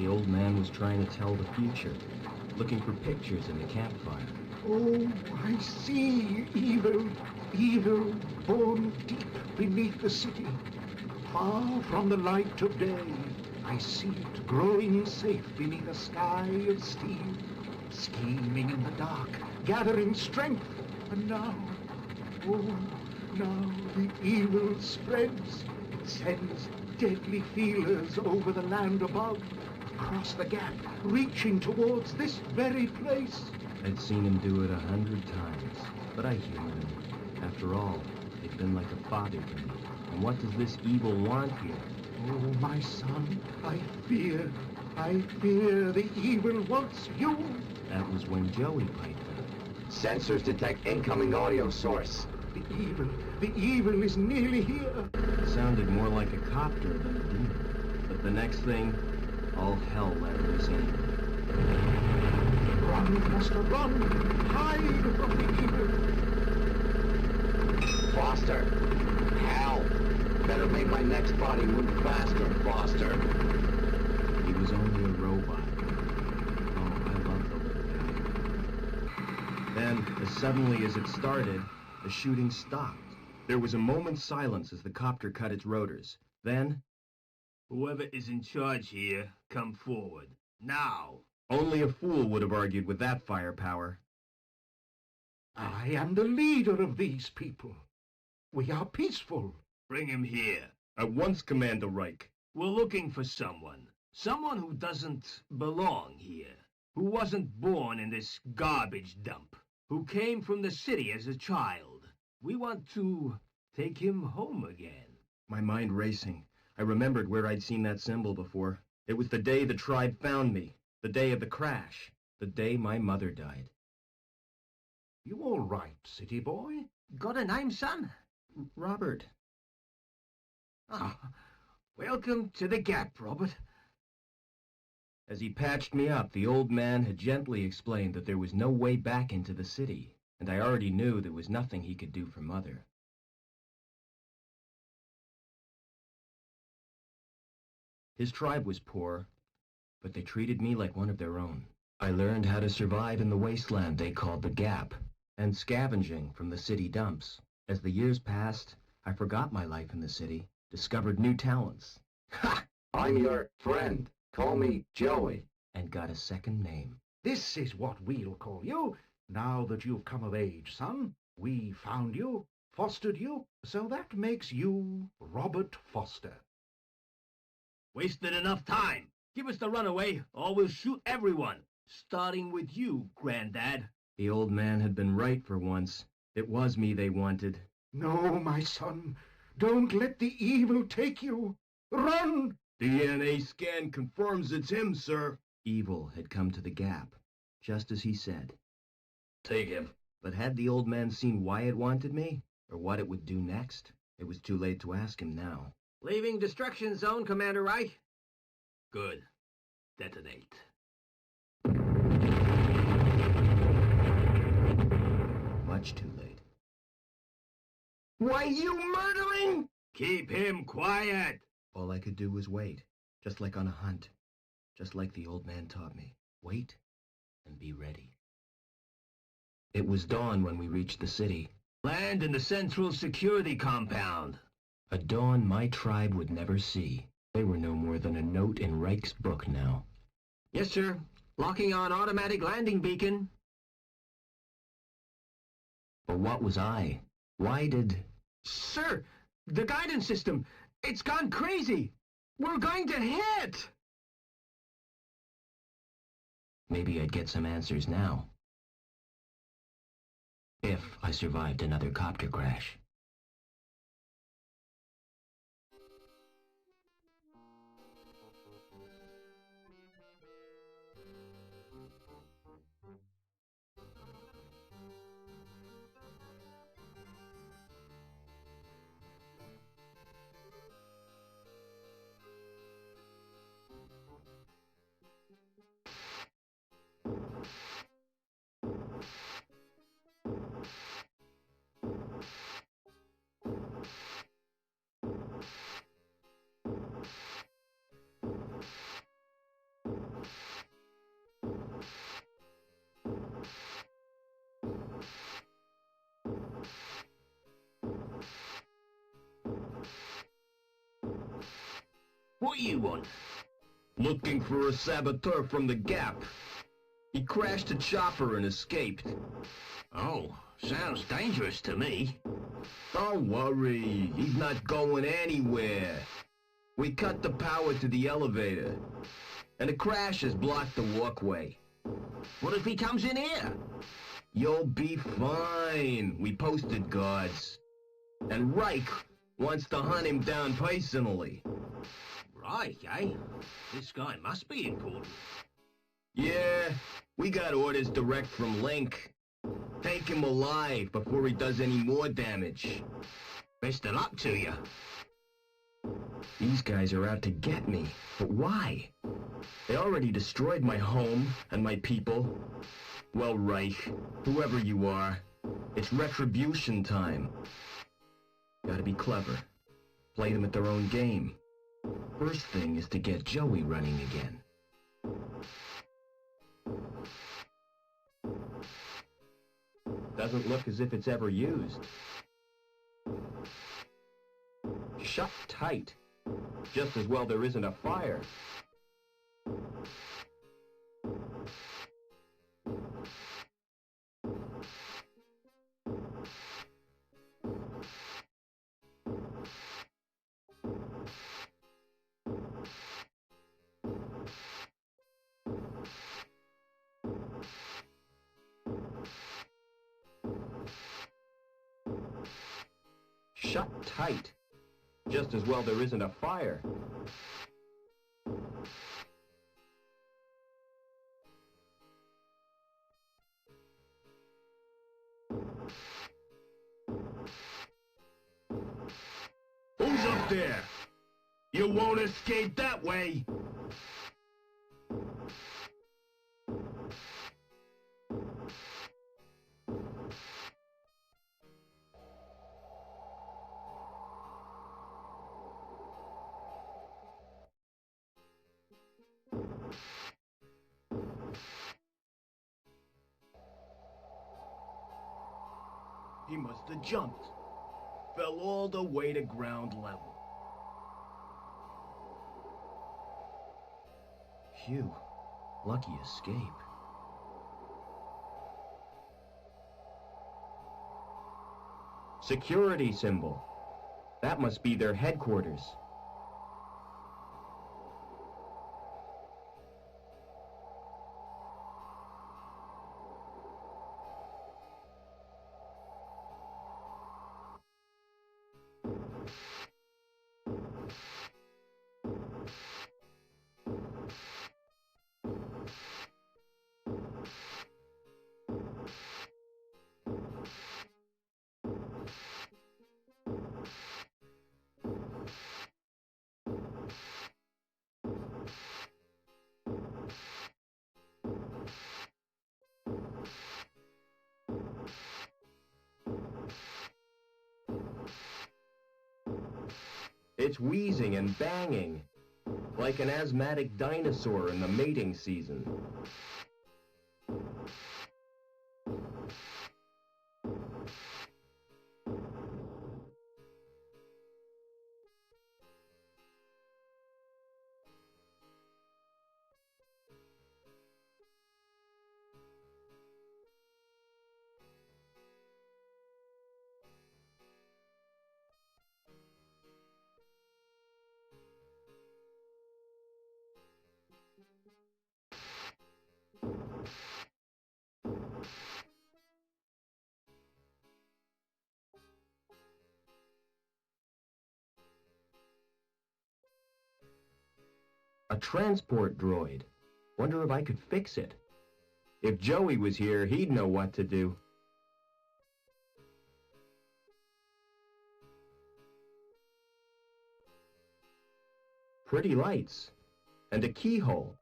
The old man was trying to tell the future, looking for pictures in the campfire. Oh, I see evil, evil born deep beneath the city. Far from the light of day, I see it growing safe beneath a sky of steel, scheming in the dark, gathering strength. And now, oh, now the evil spreads. It sends deadly feelers over the land above, across the gap, reaching towards this very place. I'd seen him do it 100 times, but I humored him. After all, he'd been like a father to me. And what does this evil want here? Oh, my son, I fear the evil wants you. That was when Joey piped up. Sensors detect incoming audio source. The evil is nearly here. It sounded more like a copter than a demon. But the next thing, all hell let loose anyway. Run, Foster, run! Hide from the evil! Foster! Hell! Better make my next body move faster, Foster. He was only a robot. Oh, I love the little guy. Then, as suddenly as it started, the shooting stopped. There was a moment's silence as the copter cut its rotors. Then, "Whoever is in charge here, come forward. Now!" only a fool would have argued with that firepower. I am the leader of these people. We are peaceful. Bring him here. At once, Commander Reich. We're looking for someone. Someone who doesn't belong here. Who wasn't born in this garbage dump. Who came from the city as a child. We want to take him home again. My mind racing. I remembered where I'd seen that symbol before. It was the day the tribe found me. The day of the crash. The day my mother died. You all right, city boy? Got a name, son? Robert. Ah, welcome to the Gap, Robert. As he patched me up, the old man had gently explained that there was no way back into the city, and I already knew there was nothing he could do for Mother. His tribe was poor, but they treated me like one of their own. I learned how to survive in the wasteland they called the Gap, and scavenging from the city dumps. As the years passed, I forgot my life in the city, discovered new talents. Ha! I'm your friend. Call me Joey. And got a second name. This is what we'll call you. Now that you've come of age, son, we found you, fostered you, so that makes you Robert Foster. Wasted enough time. Give us the runaway, or we'll shoot everyone. Starting with you, Granddad. The old man had been right for once. It was me they wanted. No, my son, don't let the evil take you. Run! DNA scan confirms it's him, sir. Evil had come to the Gap, just as he said. Take him. But had the old man seen why it wanted me, or what it would do next? It was too late to ask him now. Leaving destruction zone, Commander Reich. Good. Detonate. Much too late. Why, you murdering? Keep him quiet. All I could do was wait, just like on a hunt. Just like the old man taught me. Wait and be ready. It was dawn when we reached the city. Land in the Central Security Compound. A dawn my tribe would never see. They were no more than a note in Reich's book now. Yes, sir. Locking on automatic landing beacon. But what was I? Why did... Sir, the guidance system, it's gone crazy. We're going to hit. Maybe I'd get some answers now. If I survived another copter crash. What you want? Looking for a saboteur from the Gap. He crashed a chopper and escaped. Oh, sounds dangerous to me. Don't worry, he's not going anywhere. We cut the power to the elevator, and the crash has blocked the walkway. What if he comes in here? You'll be fine. We posted guards. And Reich wants to hunt him down personally. Right, eh? This guy must be important. Yeah, we got orders direct from Link. Take him alive before he does any more damage. Best of luck to you. These guys are out to get me, but why? They already destroyed my home and my people. Well, Reich, whoever you are, it's retribution time. Gotta be clever. Play them at their own game. First thing is to get Joey running again. Doesn't look as if it's ever used. Shut tight. Just as well there isn't a fire. Shut tight. Just as well there isn't a fire. Who's up there? You won't escape that way! He must have jumped. Fell all the way to ground level. Phew. Lucky escape. Security symbol. That must be their headquarters. It's wheezing and banging, like an asthmatic dinosaur in the mating season. A transport droid. Wonder if I could fix it. If Joey was here, he'd know what to do. Pretty lights. And a keyhole.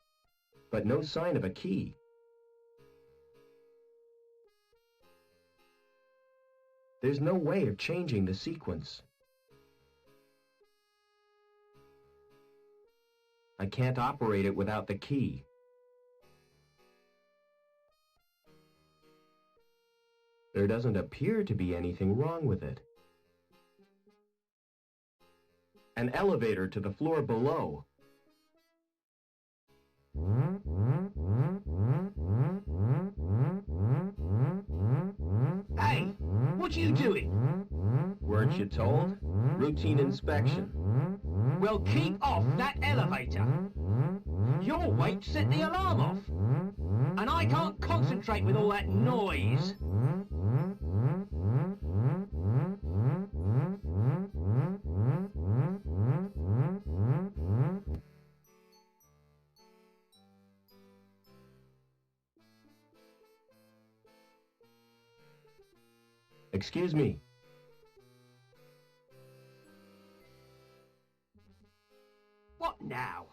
But no sign of a key. There's no way of changing the sequence. I can't operate it without the key. There doesn't appear to be anything wrong with it. An elevator to the floor below. Hey, what are you doing? Weren't you told? Routine inspection. Well, keep off that elevator. Your weight set the alarm off. And I can't concentrate with all that noise. Excuse me. What now?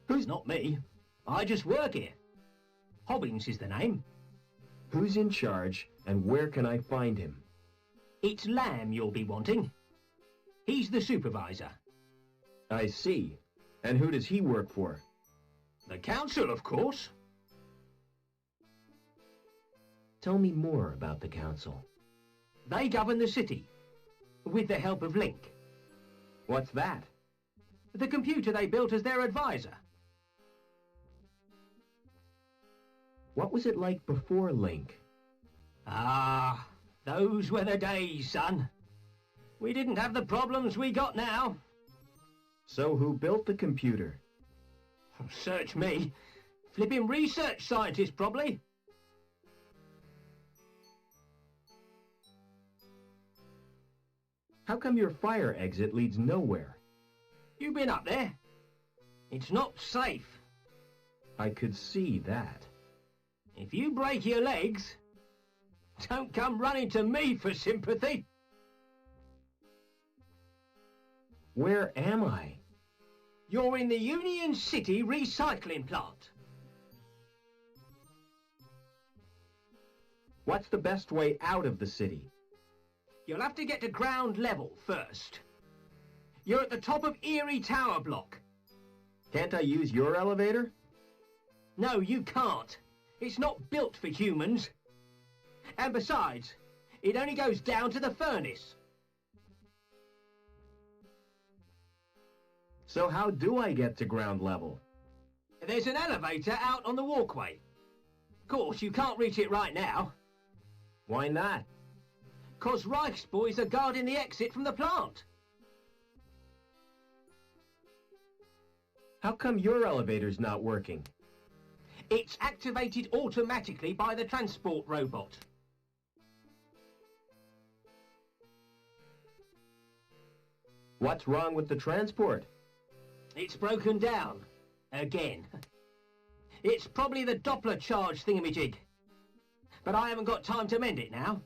Who's not me? I just work here. Hobbins is the name. Who's in charge, and where can I find him? It's Lamb you'll be wanting. He's the supervisor. I see. And who does he work for? The council, of course. Tell me more about the council. They govern the city, with the help of Link, What's that? the computer they built as their advisor. What was it like before Link? Ah, those were the days, son. We didn't have the problems we got now. So who built the computer? Search me. Flipping research scientist, probably. How come your fire exit leads nowhere? You been up there? It's not safe. I could see that. If you break your legs, don't come running to me for sympathy. Where am I? You're in the Union City recycling plant. What's the best way out of the city? You'll have to get to ground level first. You're at the top of Erie Tower Block. Can't I use your elevator? No, you can't. It's not built for humans. And besides, it only goes down to the furnace. So how do I get to ground level? There's an elevator out on the walkway. Of course, you can't reach it right now. Why not? 'Cause Reich's boys are guarding the exit from the plant. How come your elevator's not working? It's activated automatically by the transport robot. What's wrong with the transport? It's broken down. Again. It's probably the Doppler charge thingamajig. But I haven't got time to mend it now.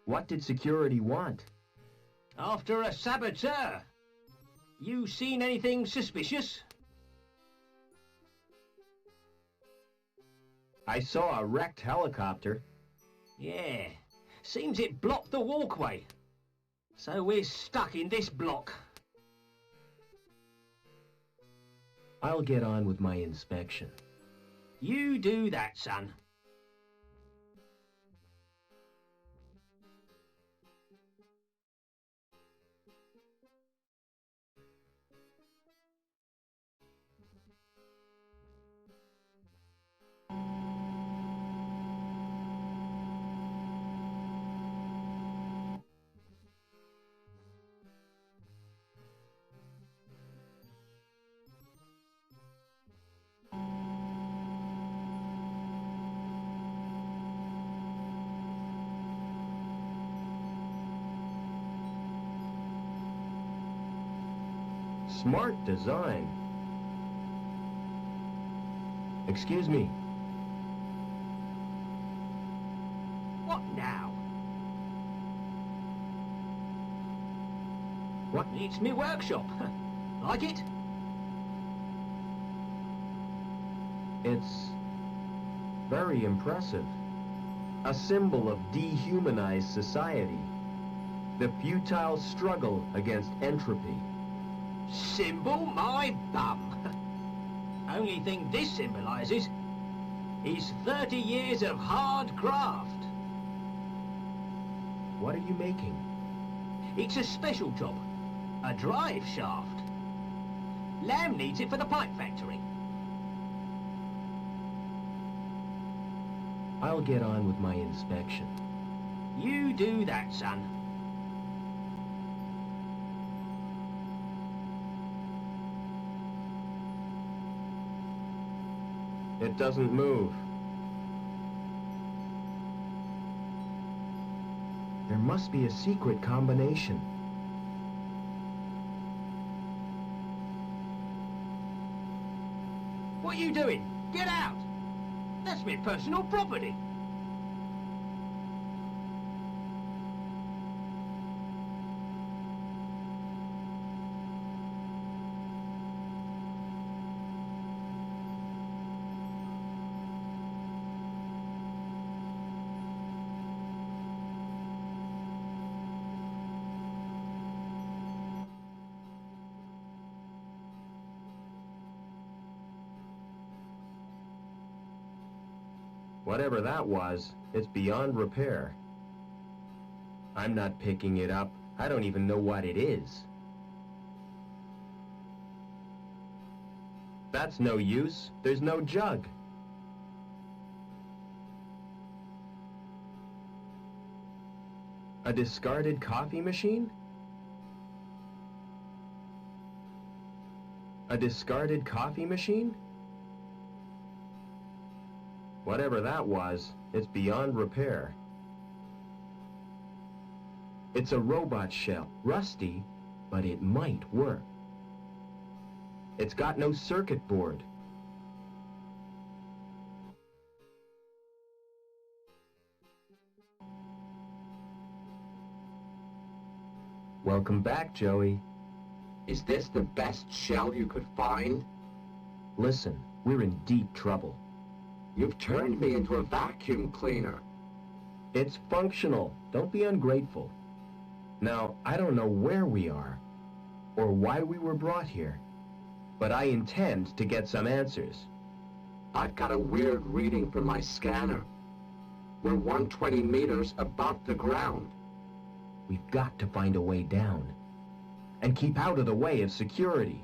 What did security want? After a saboteur. You seen anything suspicious? I saw a wrecked helicopter. Yeah. Seems it blocked the walkway. So we're stuck in this block. I'll get on with my inspection. You do that, son. Smart design. Excuse me. What now? What? It's me workshop. Like it? It's very impressive. A symbol of dehumanized society. The futile struggle against entropy. Symbol my bum. Only thing this symbolises is 30 years of hard graft. What are you making? It's a special job. A drive shaft. Lamb needs it for the pipe factory. I'll get on with my inspection. You do that, son. It doesn't move. There must be a secret combination. What are you doing? Get out! That's my personal property. Whatever that was, it's beyond repair. I'm not picking it up. I don't even know what it is. That's no use. There's no jug. A discarded coffee machine? A discarded coffee machine? Whatever that was, it's beyond repair. It's a robot shell, rusty, but it might work. It's got no circuit board. Welcome back, Joey. Is this the best shell you could find? Listen, we're in deep trouble. You've turned me into a vacuum cleaner. It's functional. Don't be ungrateful. Now, I don't know where we are, or why we were brought here, but I intend to get some answers. I've got a weird reading from my scanner. We're 120 meters above the ground. We've got to find a way down, and keep out of the way of security.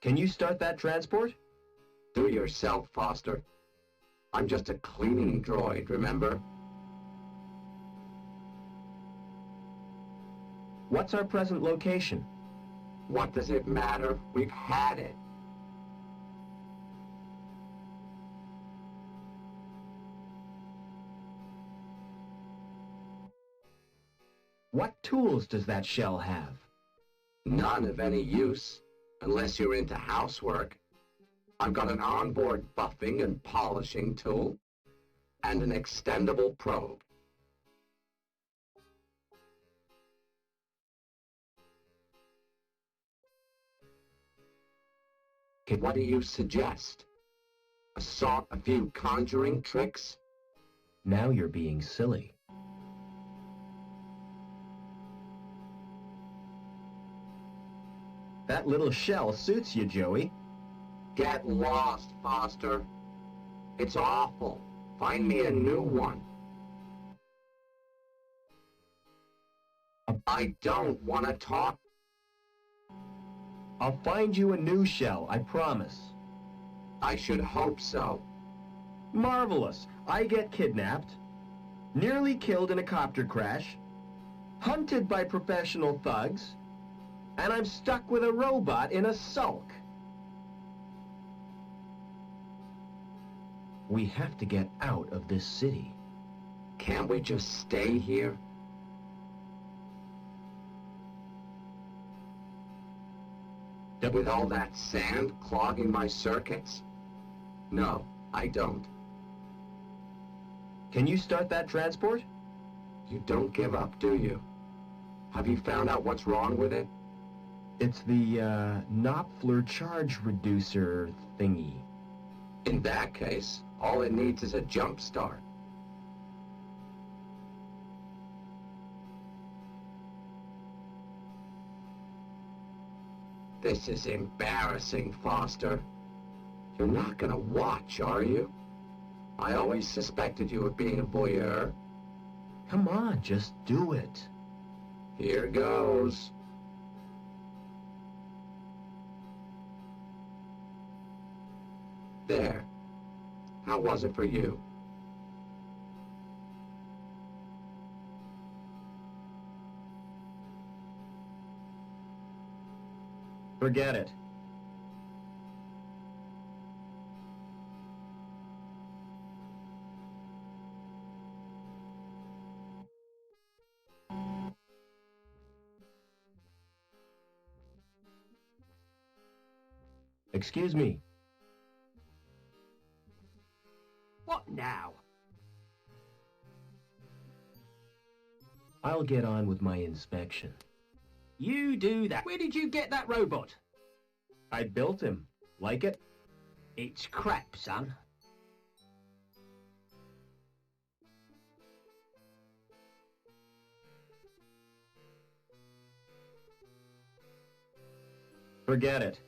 Can you start that transport? Do yourself, Foster. I'm just a cleaning droid, remember? What's our present location? What does it matter? We've had it. What tools does that shell have? None of any use, unless you're into housework. I've got an onboard buffing and polishing tool, and an extendable probe. What do you suggest? A few conjuring tricks? Now you're being silly. That little shell suits you, Joey. Get lost, Foster. It's awful. Find me a new one. I don't want to talk. I'll find you a new shell, I promise. I should hope so. Marvelous. I get kidnapped, nearly killed in a copter crash, hunted by professional thugs, and I'm stuck with a robot in a sulk. We have to get out of this city. Can't we just stay here? With all that sand clogging my circuits? No, I don't. Can you start that transport? You don't give up, do you? Have you found out what's wrong with it? It's the, Knopfler charge reducer thingy. In that case, all it needs is a jump start. This is embarrassing, Foster. You're not gonna watch, are you? I always suspected you of being a voyeur. Come on, just do it. Here goes. There. How was it for you? Forget it. Excuse me. What now? I'll get on with my inspection. You do that. Where did you get that robot? I built him. Like it? It's crap, son. Forget it.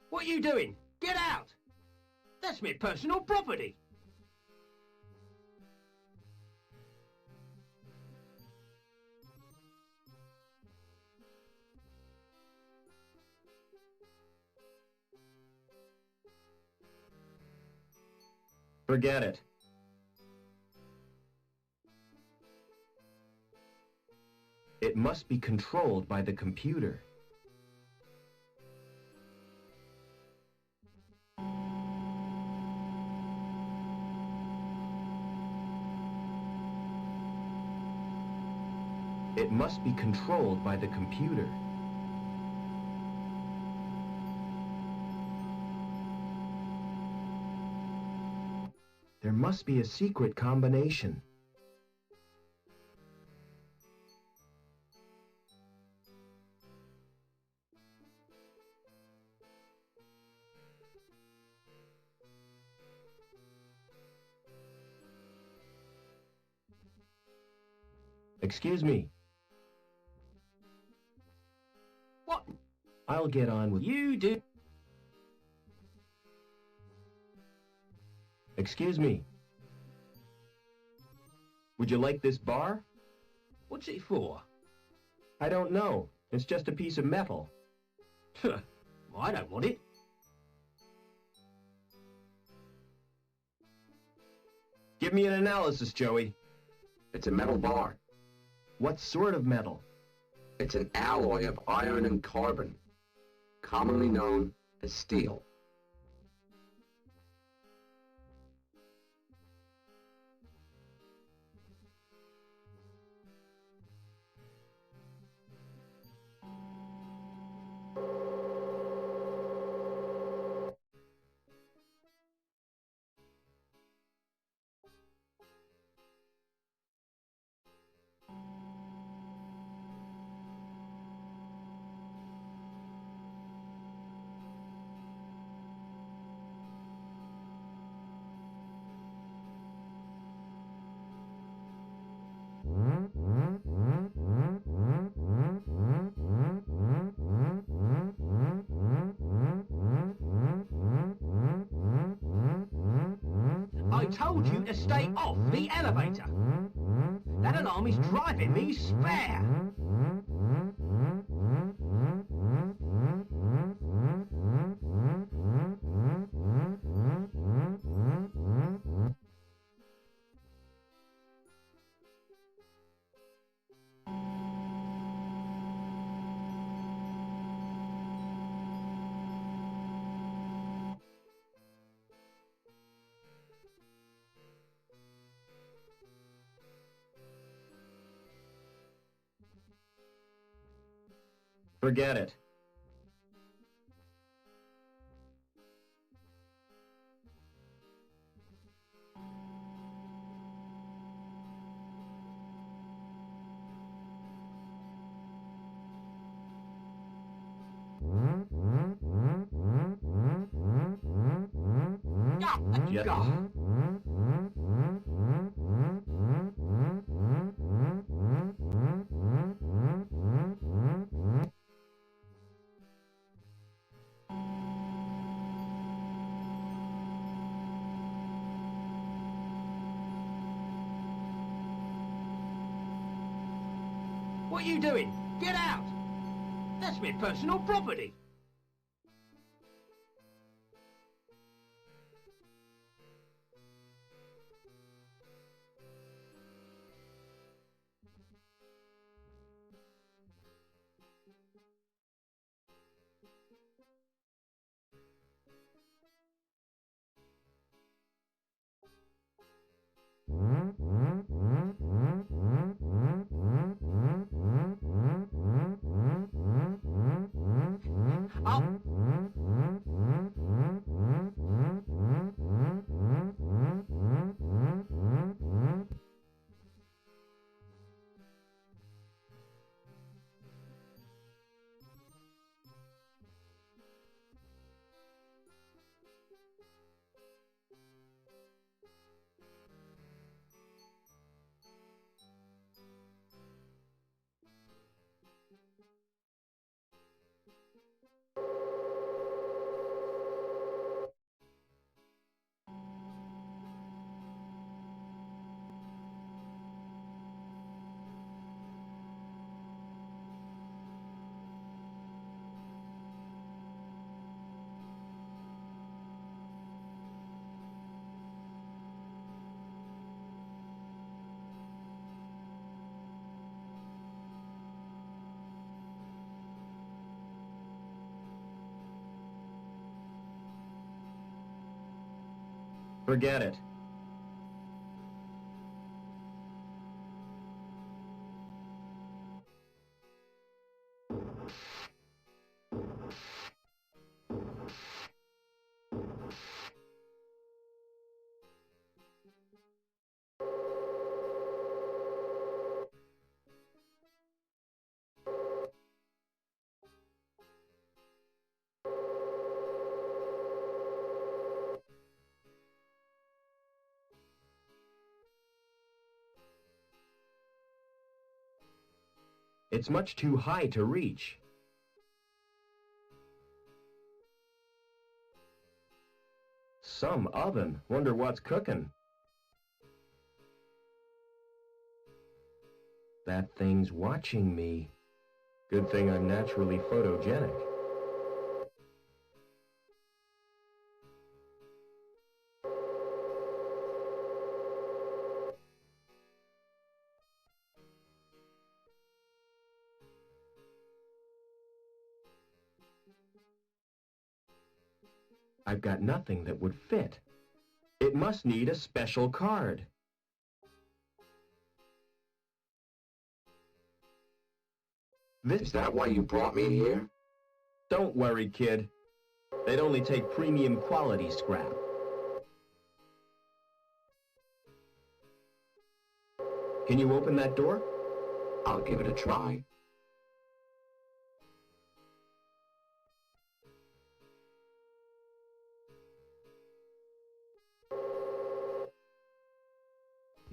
What are you doing? Get out! That's my personal property. Forget it. It must be controlled by the computer. It must be controlled by the computer. There must be a secret combination. Excuse me. What? I'll get on with... You do... Excuse me. Would you like this bar? What's it for? I don't know. It's just a piece of metal. Well, I don't want it. Give me an analysis, Joey. It's a metal bar. What sort of metal? It's an alloy of iron and carbon, commonly known as steel. I told you to stay off the elevator. That alarm is driving me spare. Forget it. Yep. What are you doing? Get out! That's my personal property. Forget it. It's much too high to reach. Some oven. Wonder what's cooking. That thing's watching me. Good thing I'm naturally photogenic. I've got nothing that would fit. It must need a special card. Is that why you brought me here? Don't worry, kid. They'd only take premium quality scrap. Can you open that door? I'll give it a try.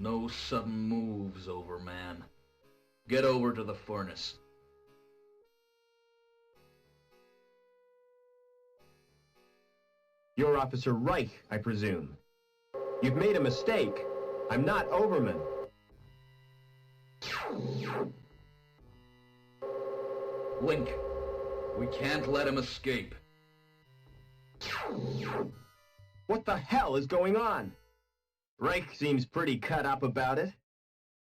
No sudden moves, Overman. Get over to the furnace. You're Officer Reich, I presume. You've made a mistake. I'm not Overman. Link, we can't let him escape. What the hell is going on? Reich seems pretty cut up about it.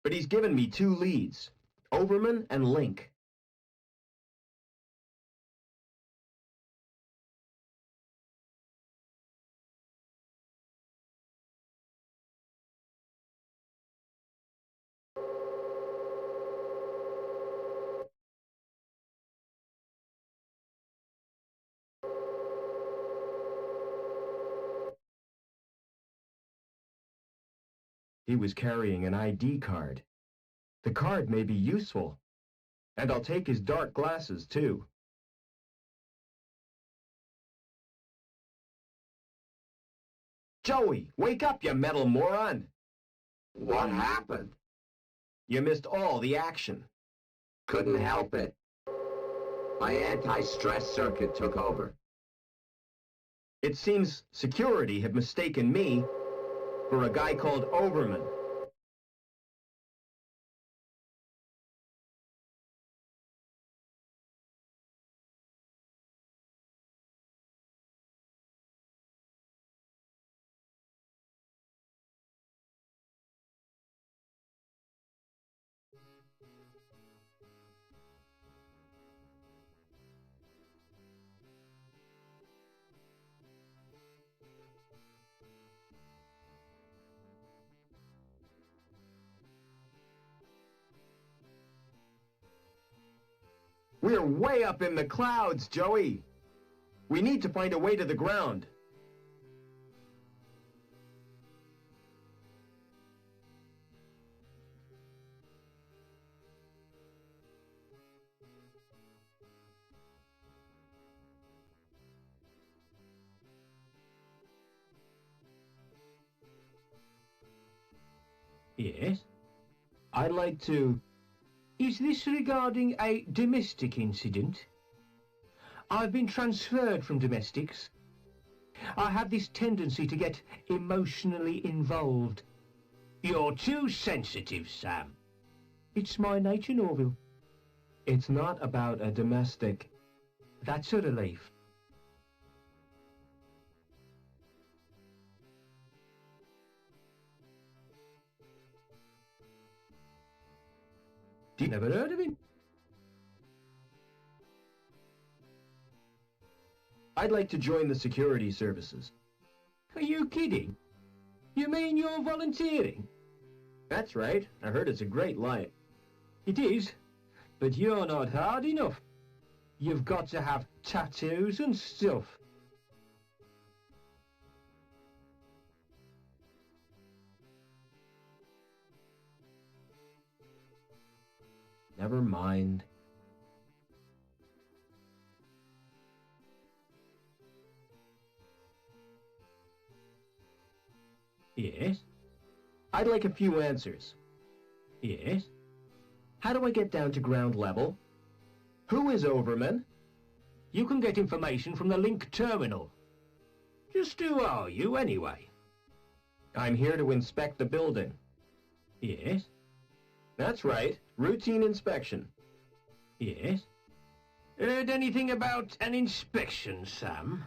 But he's given me 2 leads, Overman and Link. He was carrying an ID card. The card may be useful. And I'll take his dark glasses, too. Joey, wake up, you metal moron! What happened? You missed all the action. Couldn't help it. My anti-stress circuit took over. It seems security have mistaken me for a guy called Overman. We're way up in the clouds, Joey. We need to find a way to the ground. Yes? I'd like to... Is this regarding a domestic incident? I've been transferred from domestics. I have this tendency to get emotionally involved. You're too sensitive, Sam. It's my nature, Norville. It's not about a domestic... That's a relief. Never heard of him? I'd like to join the security services. Are you kidding? You mean you're volunteering? That's right. I heard it's a great life. It is, but you're not hard enough. You've got to have tattoos and stuff. Never mind. Yes? I'd like a few answers. Yes? How do I get down to ground level? Who is Overman? You can get information from the Link terminal. Just who are you, anyway? I'm here to inspect the building. Yes? That's right. Routine inspection. Yes? Heard anything about an inspection, Sam?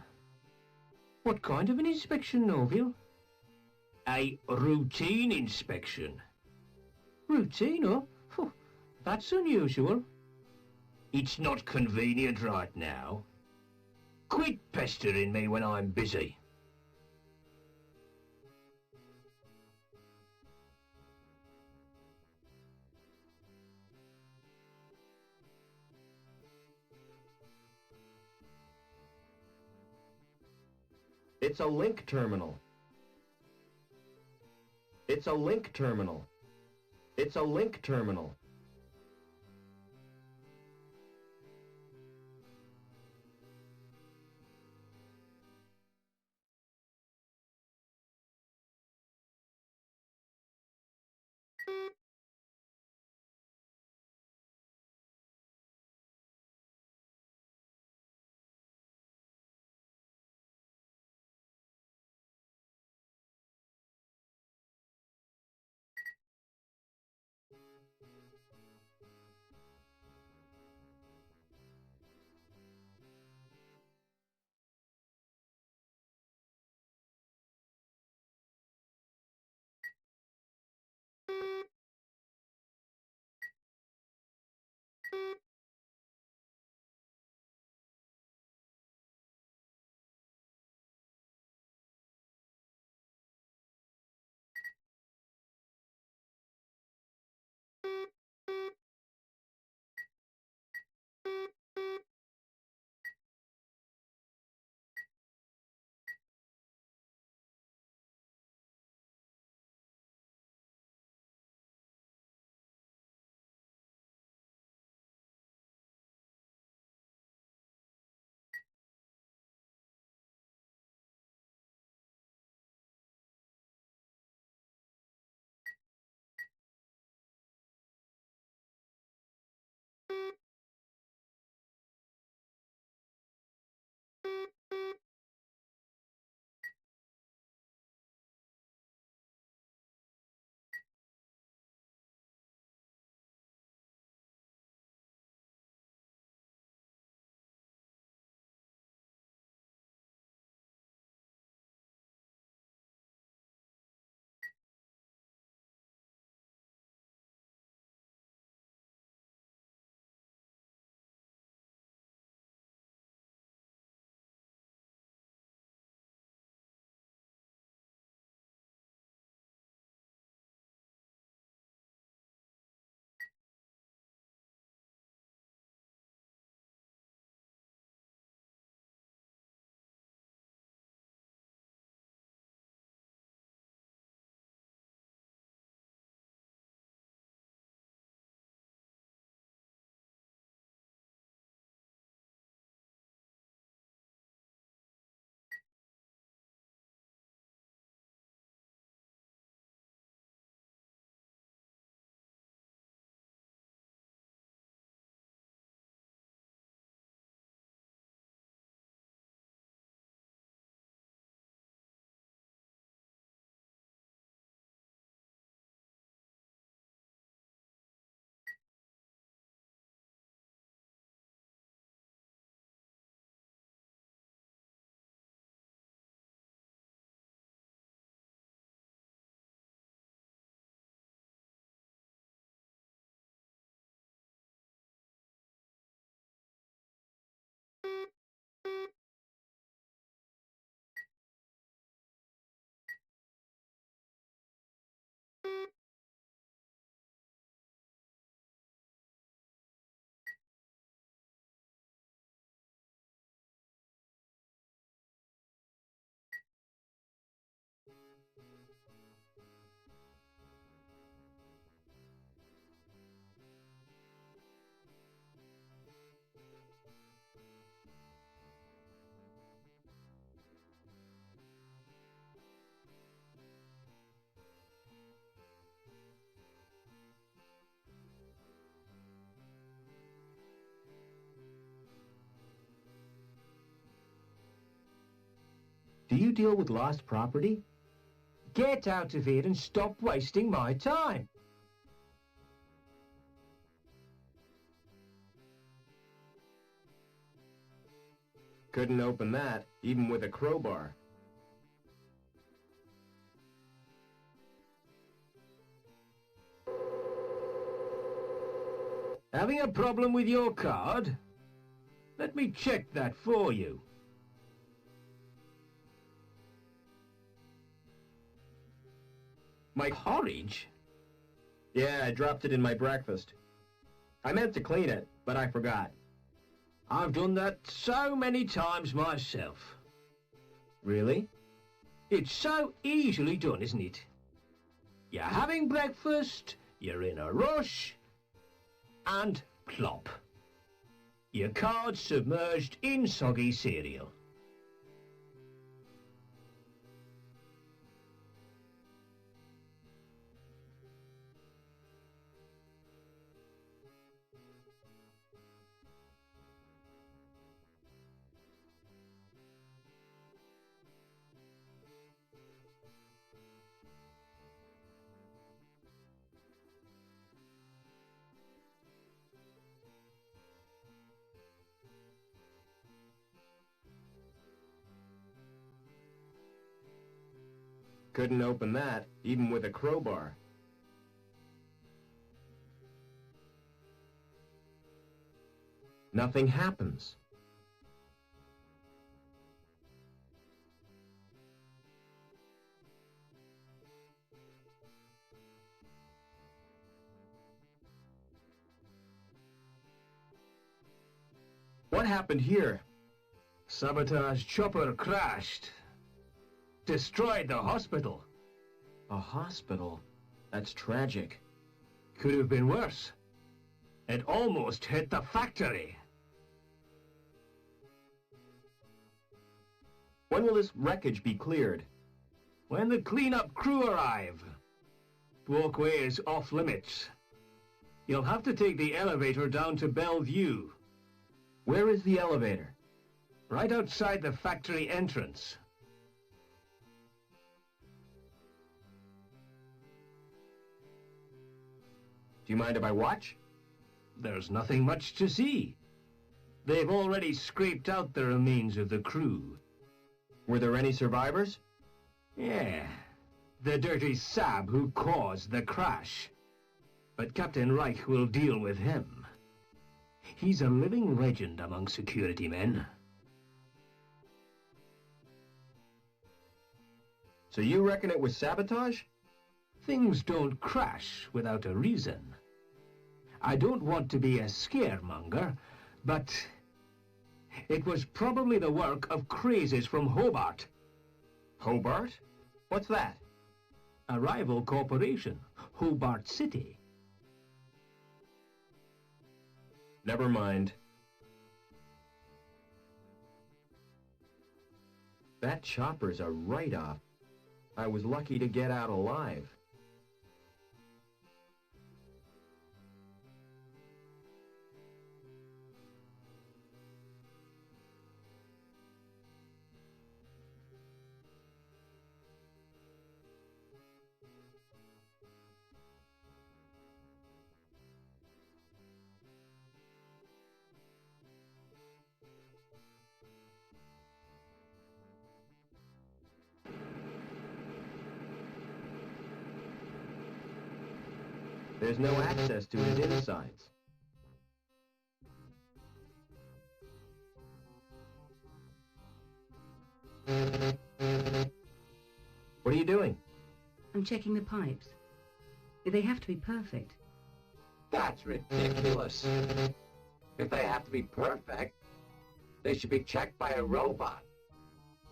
What kind of an inspection, Norville? A routine inspection. Routine, oh? Phew, that's unusual. It's not convenient right now. Quit pestering me when I'm busy. It's a Link terminal. It's a Link terminal. It's a Link terminal. Do you deal with lost property? Get out of here and stop wasting my time. Couldn't open that, even with a crowbar. Having a problem with your card? Let me check that for you. My Porridge? Yeah, I dropped it in my breakfast. I meant to clean it, but I forgot. I've done that so many times myself. Really? It's so easily done, isn't it? You're having breakfast, you're in a rush, and plop. Your card's submerged in soggy cereal. Couldn't open that, even with a crowbar. Nothing happens. What happened here? Sabotage chopper crashed. Destroyed the hospital. A hospital? That's tragic. Could have been worse. It almost hit the factory. When will this wreckage be cleared? When the cleanup crew arrive. Walkway is off limits. You'll have to take the elevator down to Bellevue. Where is the elevator? Right outside the factory entrance. Do you mind if I watch? There's nothing much to see. They've already scraped out the remains of the crew. Were there any survivors? Yeah, the dirty sab who caused the crash. But Captain Reich will deal with him. He's a living legend among security men. So you reckon it was sabotage? Things don't crash without a reason. I don't want to be a scaremonger, but it was probably the work of crazes from Hobart. Hobart? What's that? A rival corporation, Hobart City. Never mind. That chopper's a write-off. I was lucky to get out alive. There's no access to his insides. What are you doing? I'm checking the pipes. They have to be perfect. That's ridiculous. If they have to be perfect, they should be checked by a robot.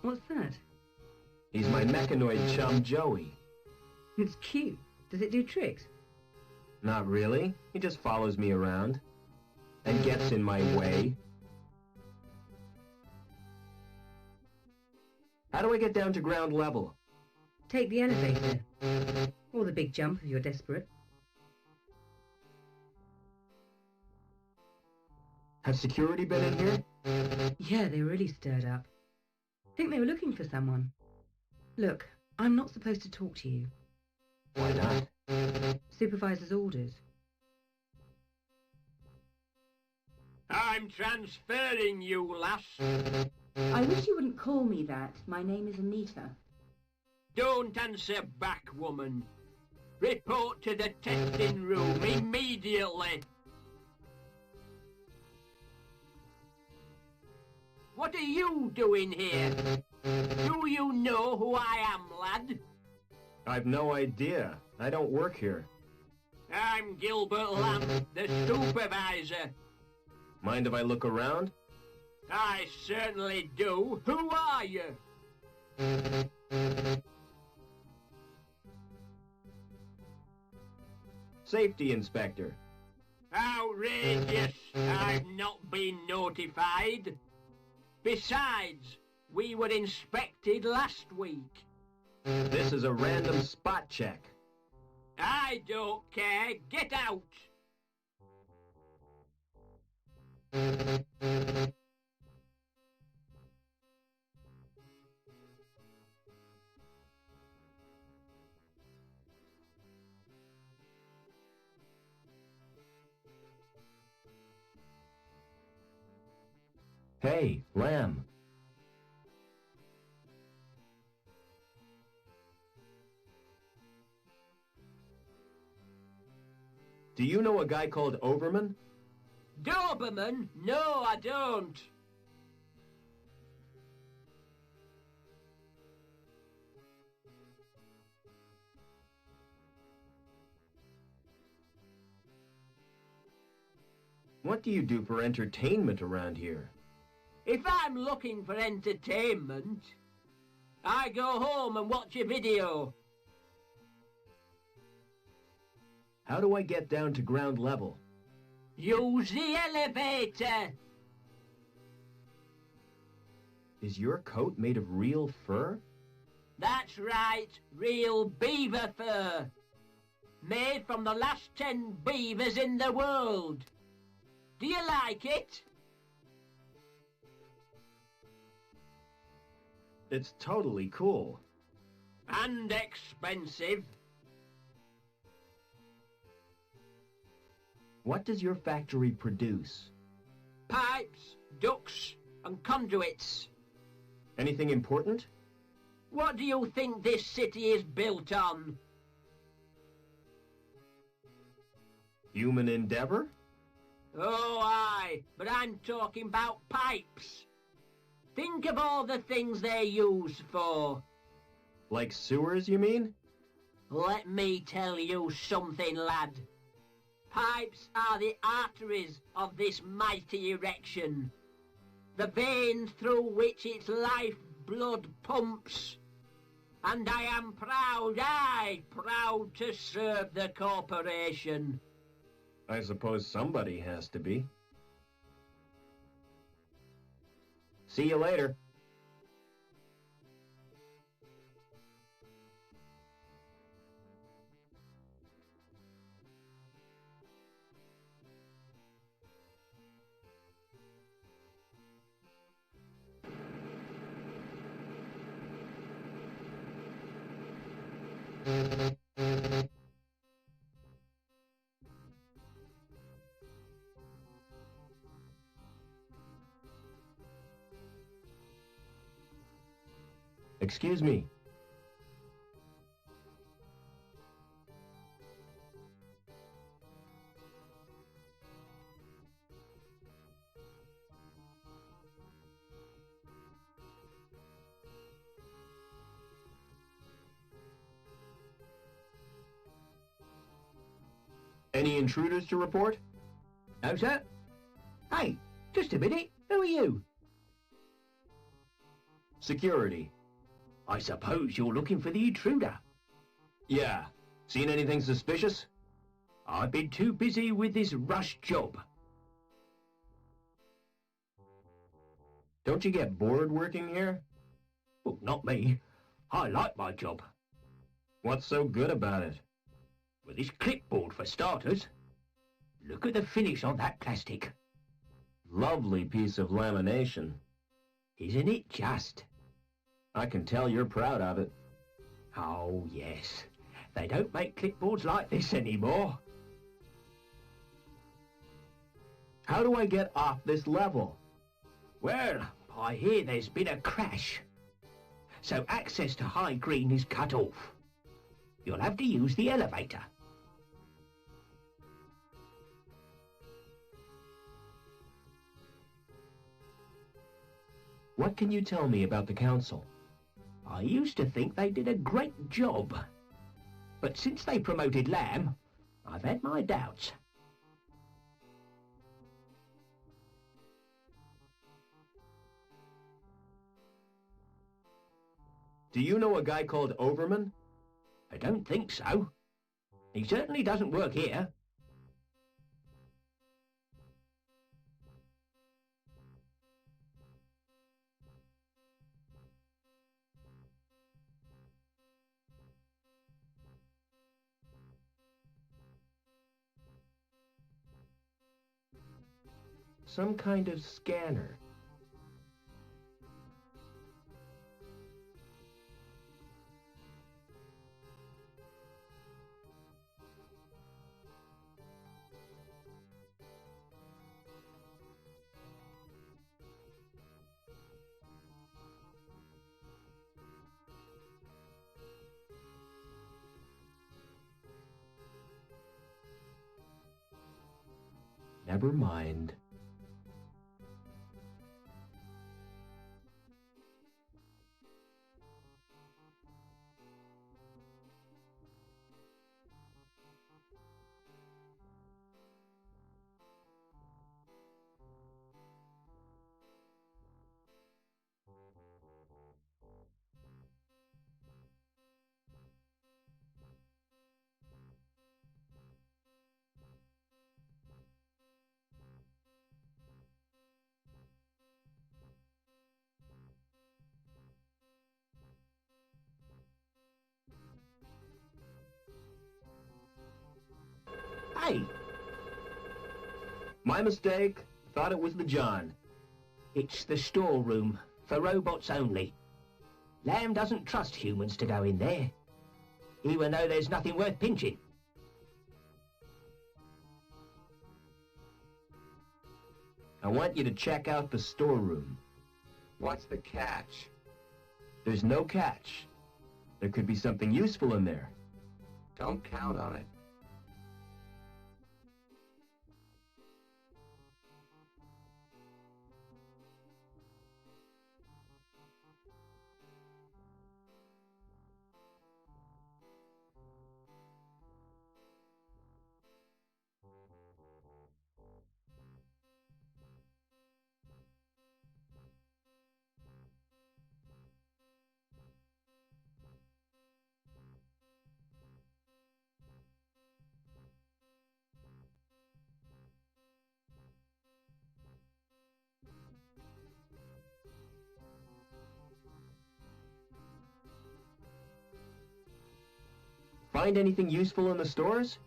What's that? He's my mechanoid chum, Joey. It's cute. Does it do tricks? Not really. He just follows me around. And gets in my way. How do I get down to ground level? Take the elevator. Or the big jump if you're desperate. Has security been in here? Yeah, they really stirred up. Think they were looking for someone. Look, I'm not supposed to talk to you. Why not? Supervisor's orders. I'm transferring you, lass. I wish you wouldn't call me that. My name is Anita. Don't answer back, woman. Report to the testing room immediately. What are you doing here? Do you know who I am, lad? I've no idea. I don't work here. I'm Gilbert Lamb, the supervisor. Mind if I look around? I certainly do. Who are you? Safety inspector. Outrageous! I've not been notified. Besides, we were inspected last week. This is a random spot check. I don't care. Get out! Hey, Lamb. Do you know a guy called Overman? Doberman? No, I don't. What do you do for entertainment around here? If I'm looking for entertainment, I go home and watch a video. How do I get down to ground level? Use the elevator. Is your coat made of real fur? That's right, real beaver fur. Made from the last 10 beavers in the world. Do you like it? It's totally cool. And expensive. What does your factory produce? Pipes, ducts, and conduits. Anything important? What do you think this city is built on? Human endeavor? Oh, aye, but I'm talking about pipes. Think of all the things they're used for. Like sewers, you mean? Let me tell you something, lad. Pipes are the arteries of this mighty erection. The veins through which its life blood pumps. And I am proud, proud to serve the corporation. I suppose somebody has to be. See you later. Excuse me. Any intruders to report? No, sir. Hey, just a minute. Who are you? Security. I suppose you're looking for the intruder. Yeah. Seen anything suspicious? I've been too busy with this rush job. Don't you get bored working here? Well, not me. I like my job. What's so good about it? With this clipboard for starters. Look at the finish on that plastic. Lovely piece of lamination. Isn't it just? I can tell you're proud of it. Oh, yes. They don't make clipboards like this anymore. How do I get off this level? Well, I hear there's been a crash. So access to High Green is cut off. You'll have to use the elevator. What can you tell me about the council? I used to think they did a great job. But since they promoted Lamb, I've had my doubts. Do you know a guy called Overman? I don't think so. He certainly doesn't work here. Some kind of scanner. Never mind. Hey, My mistake. Thought it was the John. it's the storeroom for robots only. Lamb doesn't trust humans to go in there, even though there's nothing worth pinching. I want you to check out the storeroom. What's the catch? There's no catch. There could be something useful in there. Don't count on it. Find anything useful in the stores?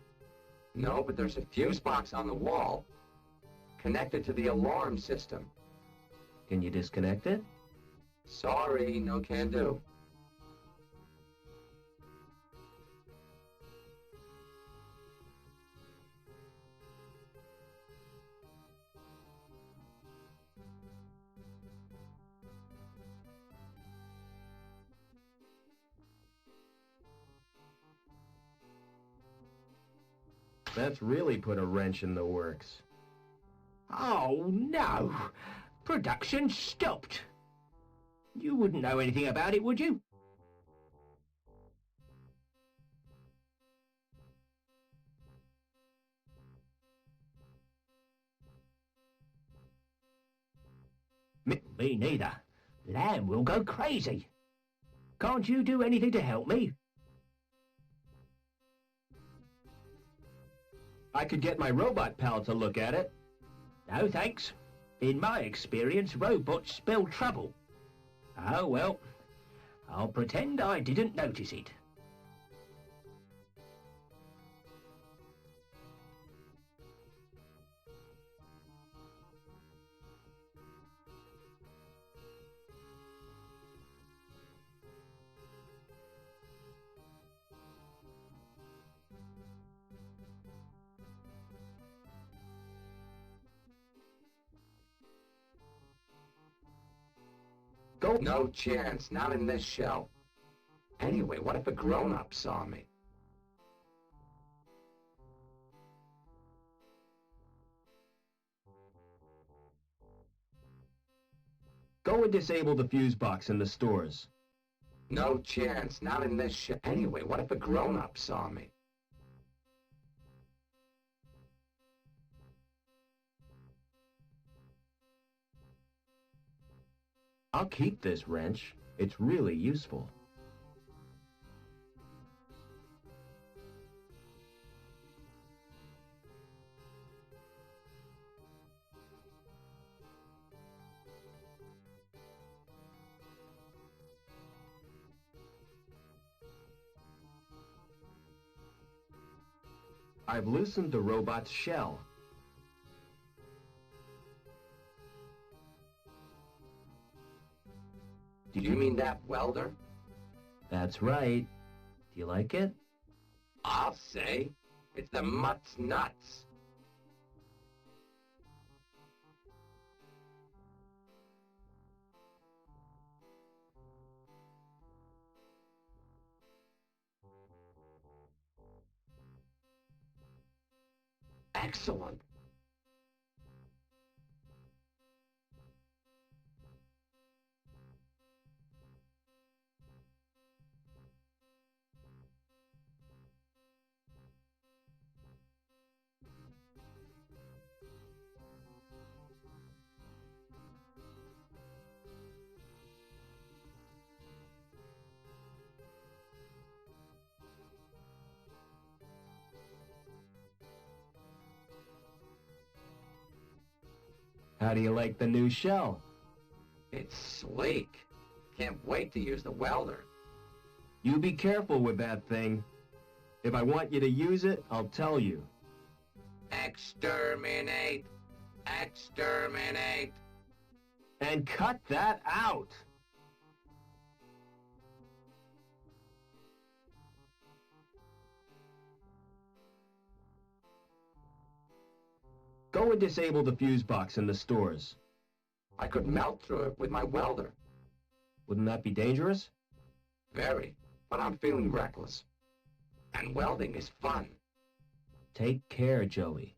No, but there's a fuse box on the wall, connected to the alarm system. Can you disconnect it? Sorry, no can do. That's really put a wrench in the works. Oh, no! Production stopped. You wouldn't know anything about it, would you? Me neither. Lamb will go crazy. Can't you do anything to help me? I could get my robot pal to look at it. No, thanks. In my experience, robots spell trouble. Oh, well, I'll pretend I didn't notice it. Go. No chance, not in this shell. Anyway, what if a grown-up saw me? Go and disable the fuse box in the stores. No chance, not in this shell. Anyway, what if a grown-up saw me? I'll keep this wrench. It's really useful. I've loosened the robot's shell. Do you mean that welder? That's right. Do you like it? I'll say. It's the mutt's nuts. Excellent. How do you like the new shell? It's sleek. Can't wait to use the welder. You be careful with that thing. If I want you to use it, I'll tell you. Exterminate! Exterminate! And cut that out! Go and disable the fuse box in the stores. I could melt through it with my welder. Wouldn't that be dangerous? Very, but I'm feeling reckless. And welding is fun. Take care, Joey.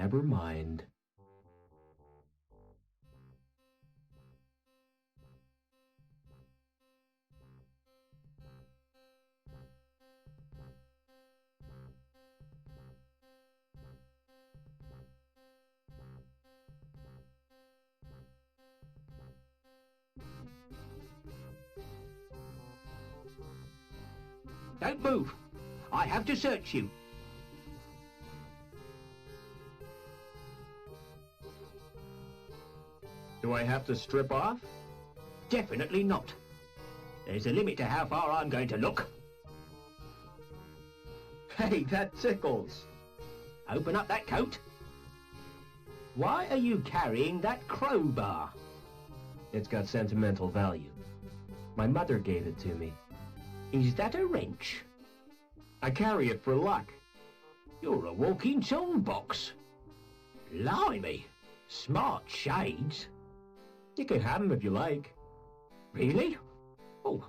Never mind. Don't move. I have to search you. Do I have to strip off? Definitely not. There's a limit to how far I'm going to look. Hey, that tickles. Open up that coat. Why are you carrying that crowbar? It's got sentimental value. My mother gave it to me. Is that a wrench? I carry it for luck. You're a walking toolbox. Blimey. Smart shades. You can have them if you like. Really? Oh,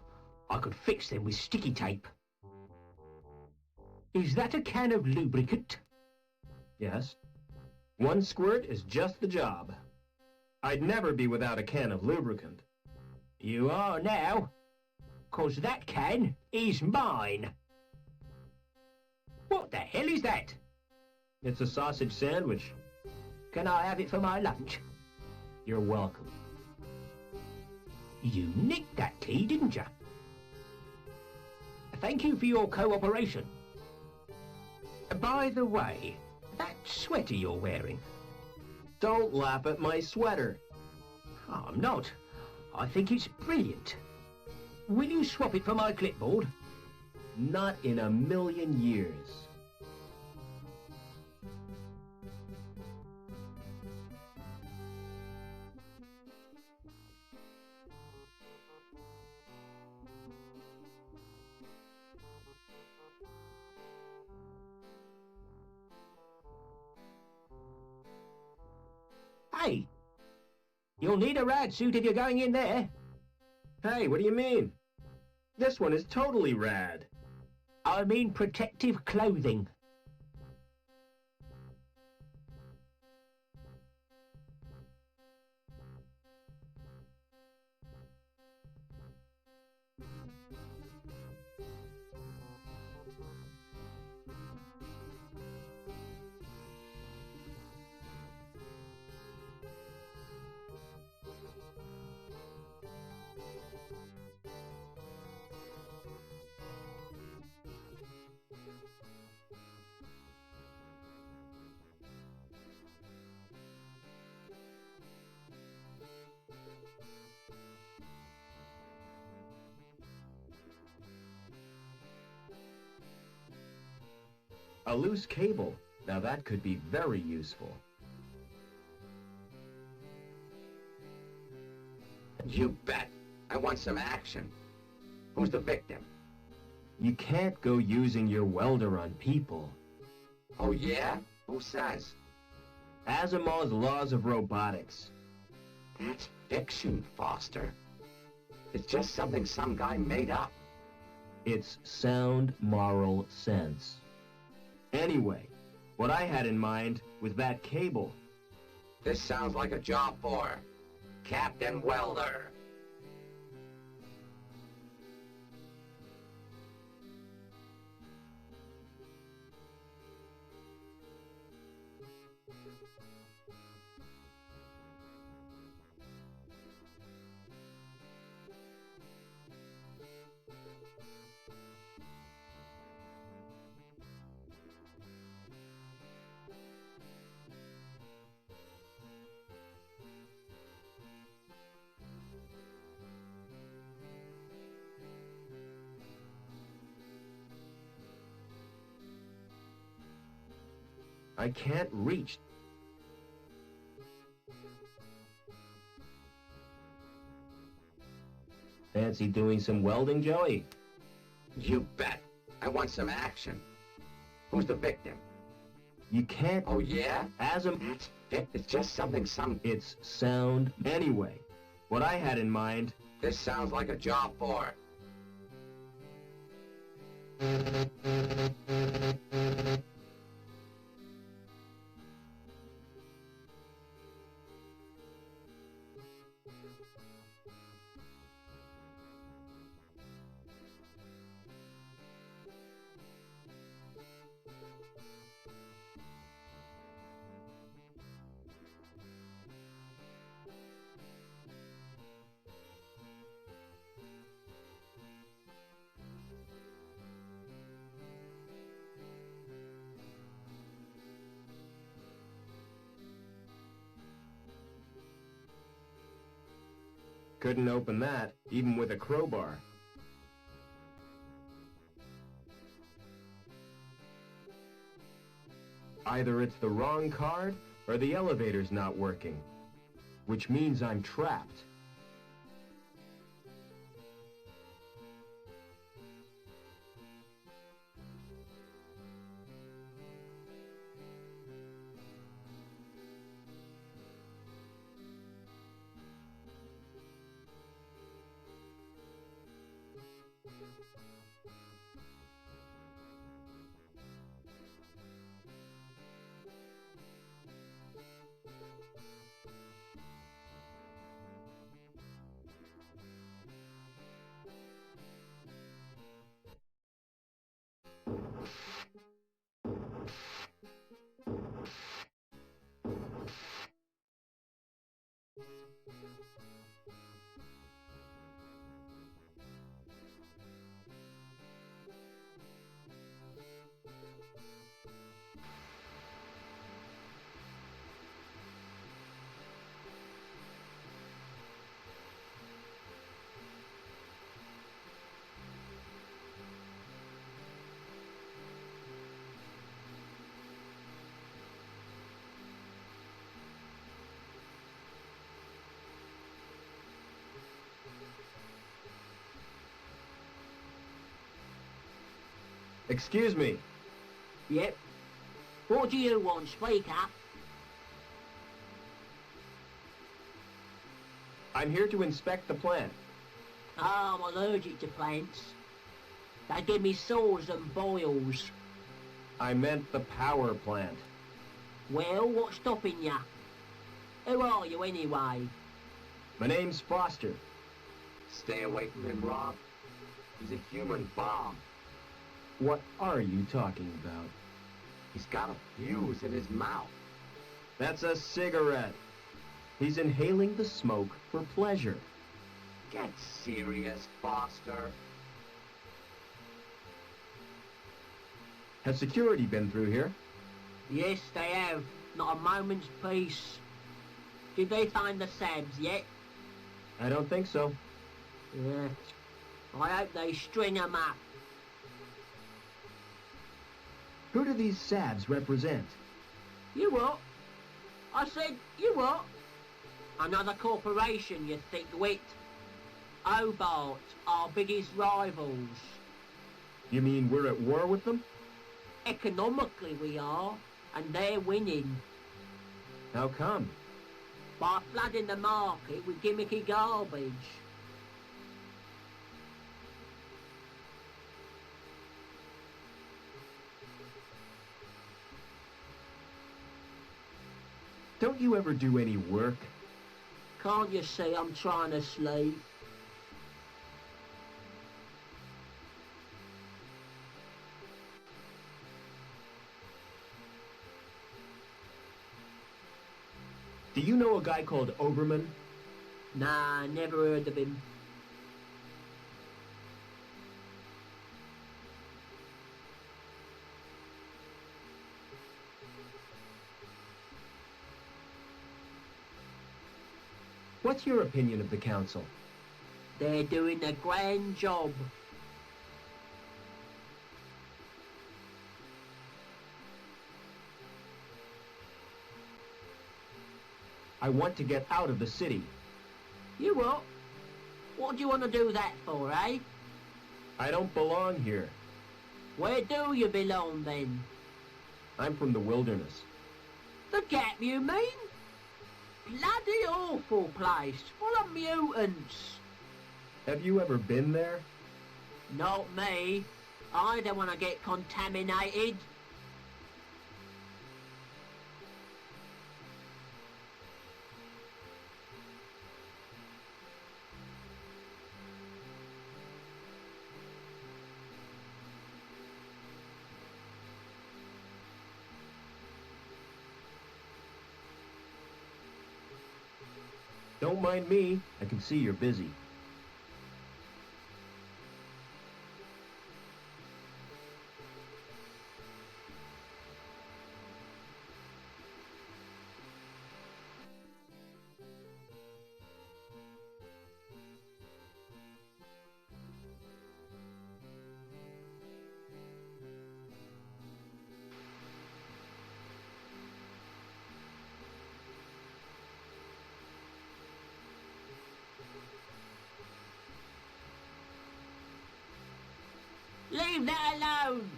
I could fix them with sticky tape. Is that a can of lubricant? Yes. One squirt is just the job. I'd never be without a can of lubricant. You are now. 'Cause that can is mine. What the hell is that? It's a sausage sandwich. Can I have it for my lunch? You're welcome. You nicked that key, didn't you? Thank you for your cooperation. By the way, that sweater you're wearing. Don't laugh at my sweater. I'm not. I think it's brilliant. Will you swap it for my clipboard? Not in a million years. Hey, you'll need a rad suit if you're going in there. Hey, what do you mean? This one is totally rad. I mean protective clothing. A loose cable. Now that could be very useful. You bet. I want some action. Who's the victim? You can't go using your welder on people. Oh, yeah? Who says? Asimov's laws of robotics. That's fiction, Foster. It's just something some guy made up. It's sound moral sense. Anyway, what I had in mind was that cable. This sounds like a job for Captain Welder. I can't reach. Fancy doing some welding, Joey? You bet. I want some action. Who's the victim? You can't. Oh, yeah? Asim. That's it. It's just something some... It's sound. Anyway, what I had in mind. This sounds like a job for... Couldn't open that, even with a crowbar. Either it's the wrong card, or the elevator's not working. Which means I'm trapped. Excuse me. Yep. What do you want? Speak up. I'm here to inspect the plant. Oh, I'm allergic to plants. They give me sores and boils. I meant the power plant. Well, what's stopping ya? Who are you anyway? My name's Foster. Stay away from him, Rob. He's a human bomb. What are you talking about? He's got a fuse in his mouth. That's a cigarette. He's inhaling the smoke for pleasure. Get serious, Foster. Has security been through here? Yes, they have. Not a moment's peace. Did they find the Sabs yet? I don't think so. Yeah. I hope they string 'em up. Who do these Sabs represent? You what? I said, you what? Another corporation, you thick-wit. Hobart, our biggest rivals. You mean we're at war with them? Economically we are, and they're winning. How come? By flooding the market with gimmicky garbage. Don't you ever do any work? Can't you see I'm trying to sleep? Do you know a guy called Oberman? Nah, never heard of him. What's your opinion of the council? They're doing a grand job. I want to get out of the city. You what? What do you want to do that for, eh? I don't belong here. Where do you belong then? I'm from the wilderness. The Gap, you mean? Bloody awful place, full of mutants. Have you ever been there? Not me. I don't want to get contaminated. Don't mind me. I can see you're busy. Leave that alone!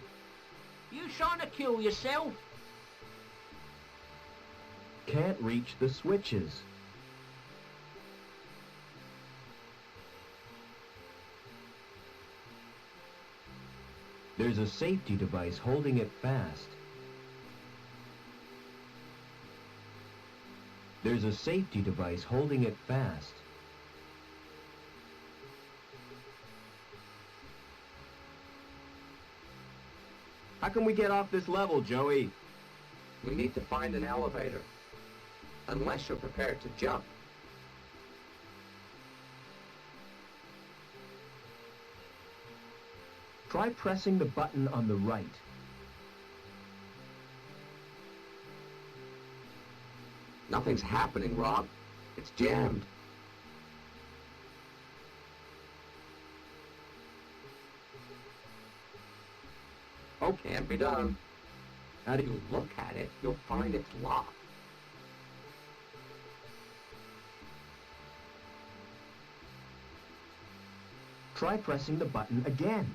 You trying to kill yourself? Can't reach the switches. There's a safety device holding it fast. There's a safety device holding it fast. How can we get off this level, Joey? We need to find an elevator. Unless you're prepared to jump. Try pressing the button on the right. Nothing's happening, Rob. It's jammed. Oh, can't be done. How do you look at it? You'll find it's locked. Try pressing the button again.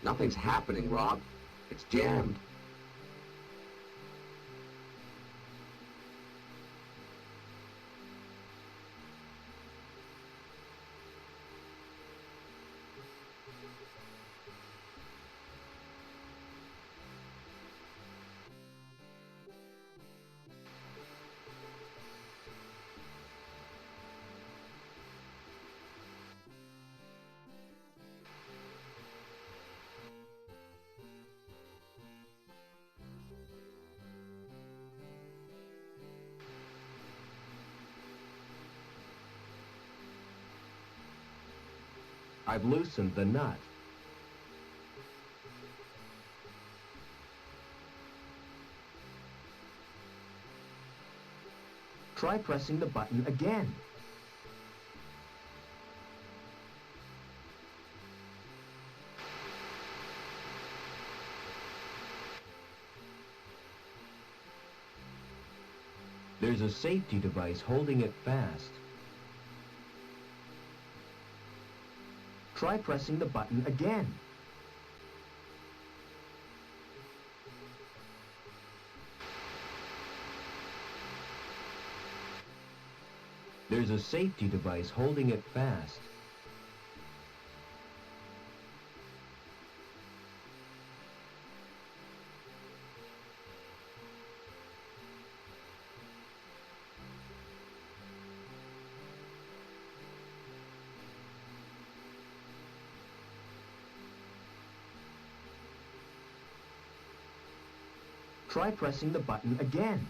Nothing's happening, Rob. It's jammed. I've loosened the nut. Try pressing the button again. There's a safety device holding it fast. Try pressing the button again. There's a safety device holding it fast. Try pressing the button again.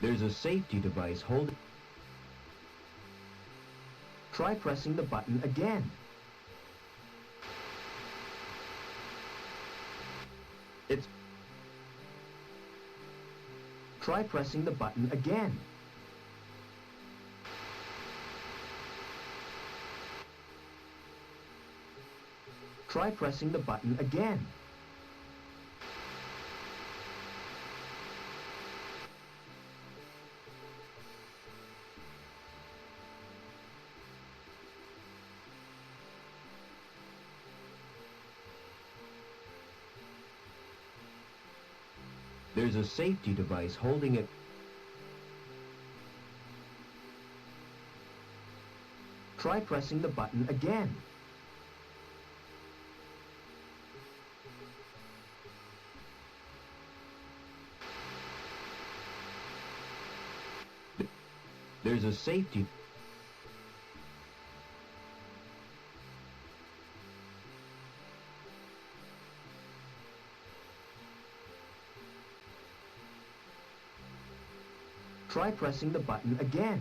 There's a safety device holding. Try pressing the button again. Try pressing the button again. Try pressing the button again. There's a safety device holding it. Try pressing the button again. There's a safety. Try pressing the button again.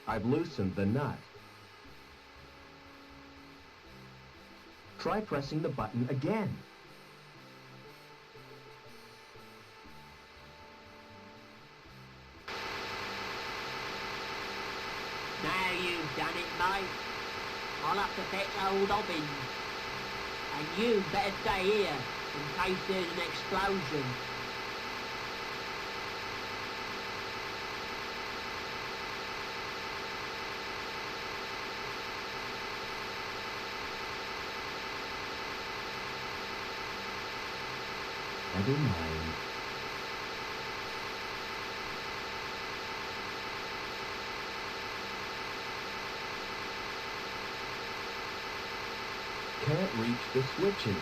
I've loosened the nut. Try pressing the button again. Now you've done it, mate. I'll have to fetch old Hobbins. And you better stay here, in case there's an explosion. Never mind. Can't reach the switches.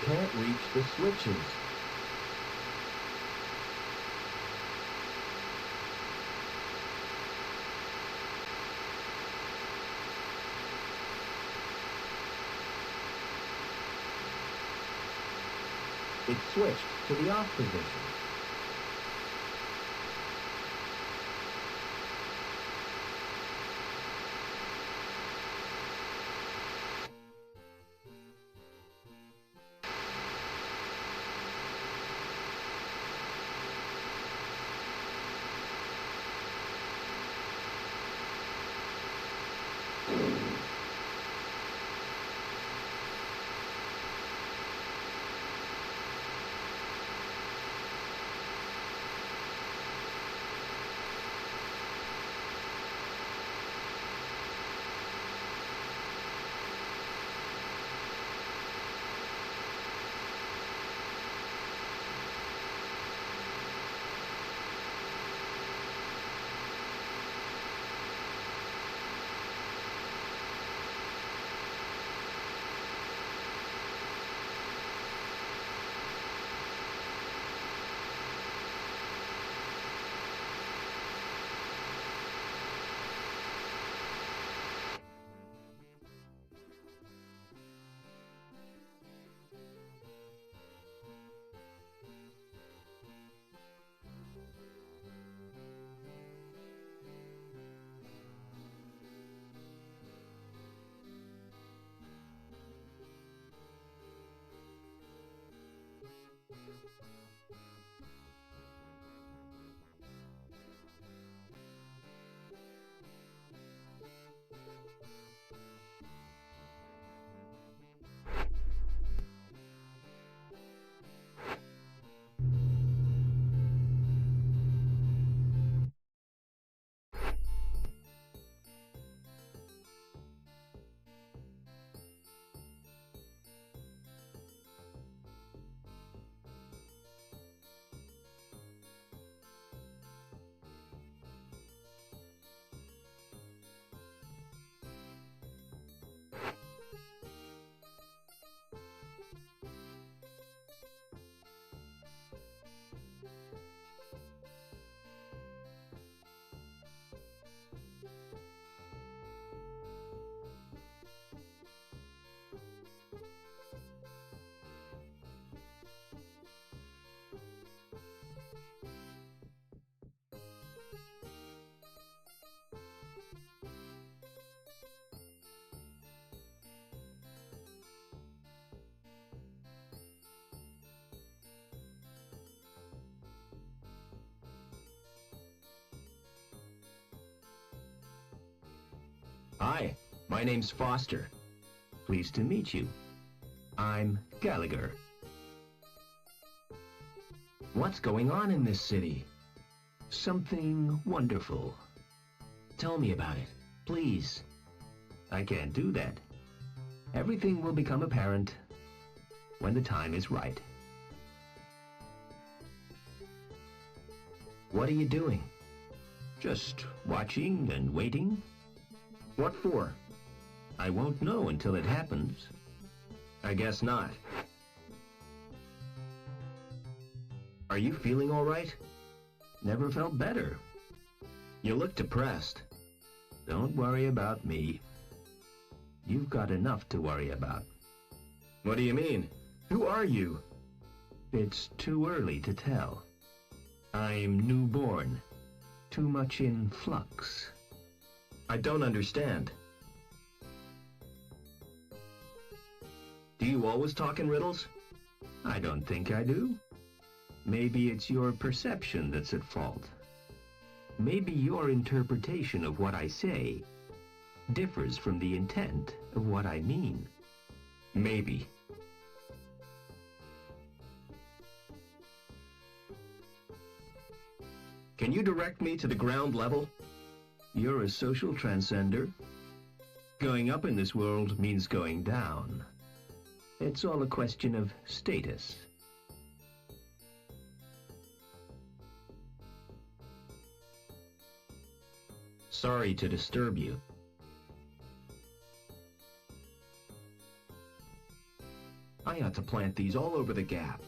Can't reach the switches. It switched to the off position. Hi, my name's Foster. Pleased to meet you. I'm Gallagher. What's going on in this city? Something wonderful. Tell me about it, please. I can't do that. Everything will become apparent when the time is right. What are you doing? Just watching and waiting. What for? I won't know until it happens. I guess not. Are you feeling all right? Never felt better. You look depressed. Don't worry about me. You've got enough to worry about. What do you mean? Who are you? It's too early to tell. I'm newborn. Too much in flux. I don't understand. Do you always talk in riddles? I don't think I do. Maybe it's your perception that's at fault. Maybe your interpretation of what I say differs from the intent of what I mean. Maybe. Can you direct me to the ground level? You're a social transcender. Going up in this world means going down. It's all a question of status. Sorry to disturb you. I ought to plant these all over the gap.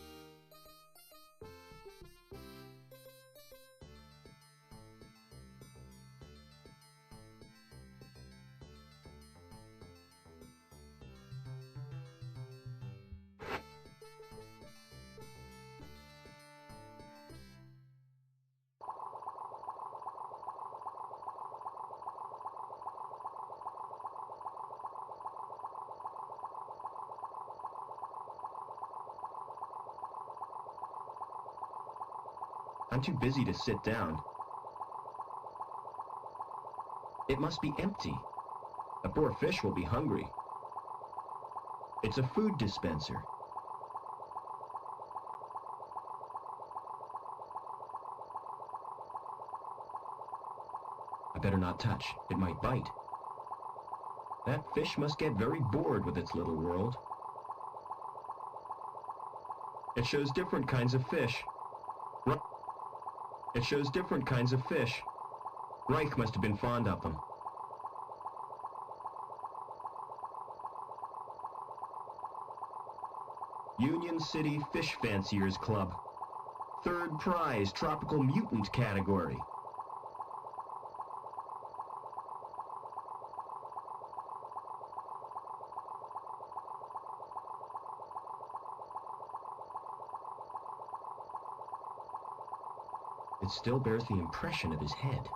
I'm too busy to sit down. It must be empty. The poor fish will be hungry. It's a food dispenser. I better not touch. It might bite. That fish must get very bored with its little world. It shows different kinds of fish. It shows different kinds of fish. Reich must have been fond of them. Union City Fish Fanciers Club. Third prize, Tropical Mutant category. It still bears the impression of his head.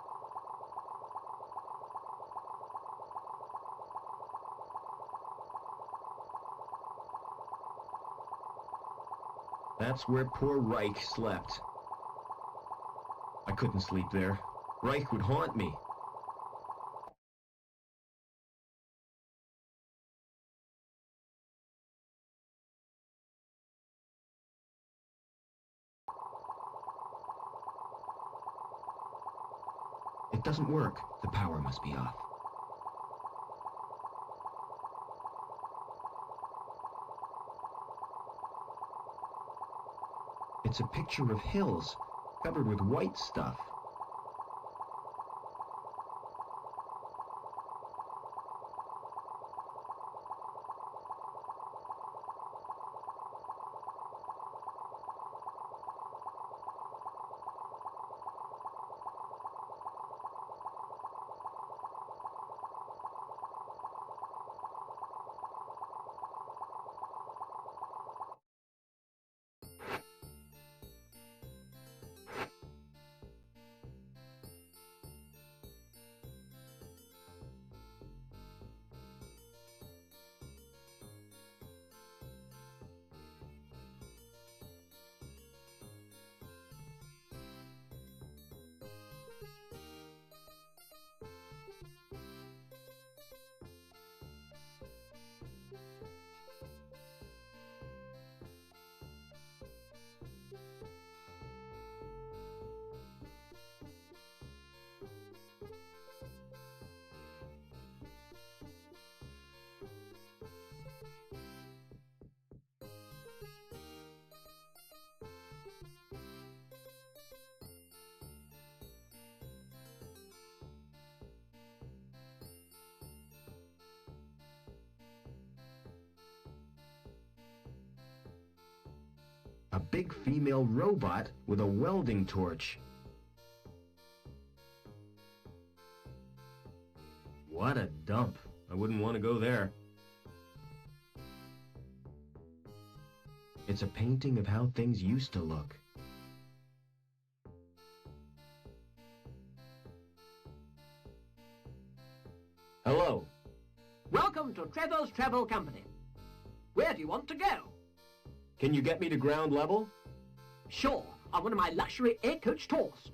That's where poor Reich slept. I couldn't sleep there. Reich would haunt me. It doesn't work. The power must be off. It's a picture of hills covered with white stuff. A big female robot with a welding torch. What a dump. I wouldn't want to go there. It's a painting of how things used to look. Hello. Welcome to Trevor's Travel Company. Where do you want to go? Can you get me to ground level? Sure, on one of my luxury air coach tours.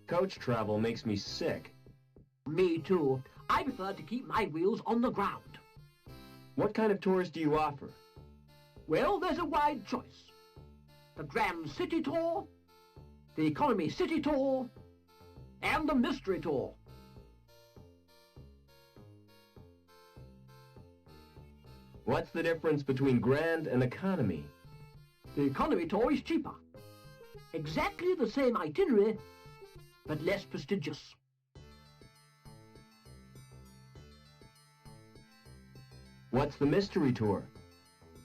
Coach travel makes me sick. Me too. I prefer to keep my wheels on the ground. What kind of tours do you offer? Well, there's a wide choice. The Grand City Tour, the Economy City Tour, and the Mystery Tour. What's the difference between Grand and Economy? The Economy Tour is cheaper. Exactly the same itinerary, but less prestigious. What's the Mystery Tour?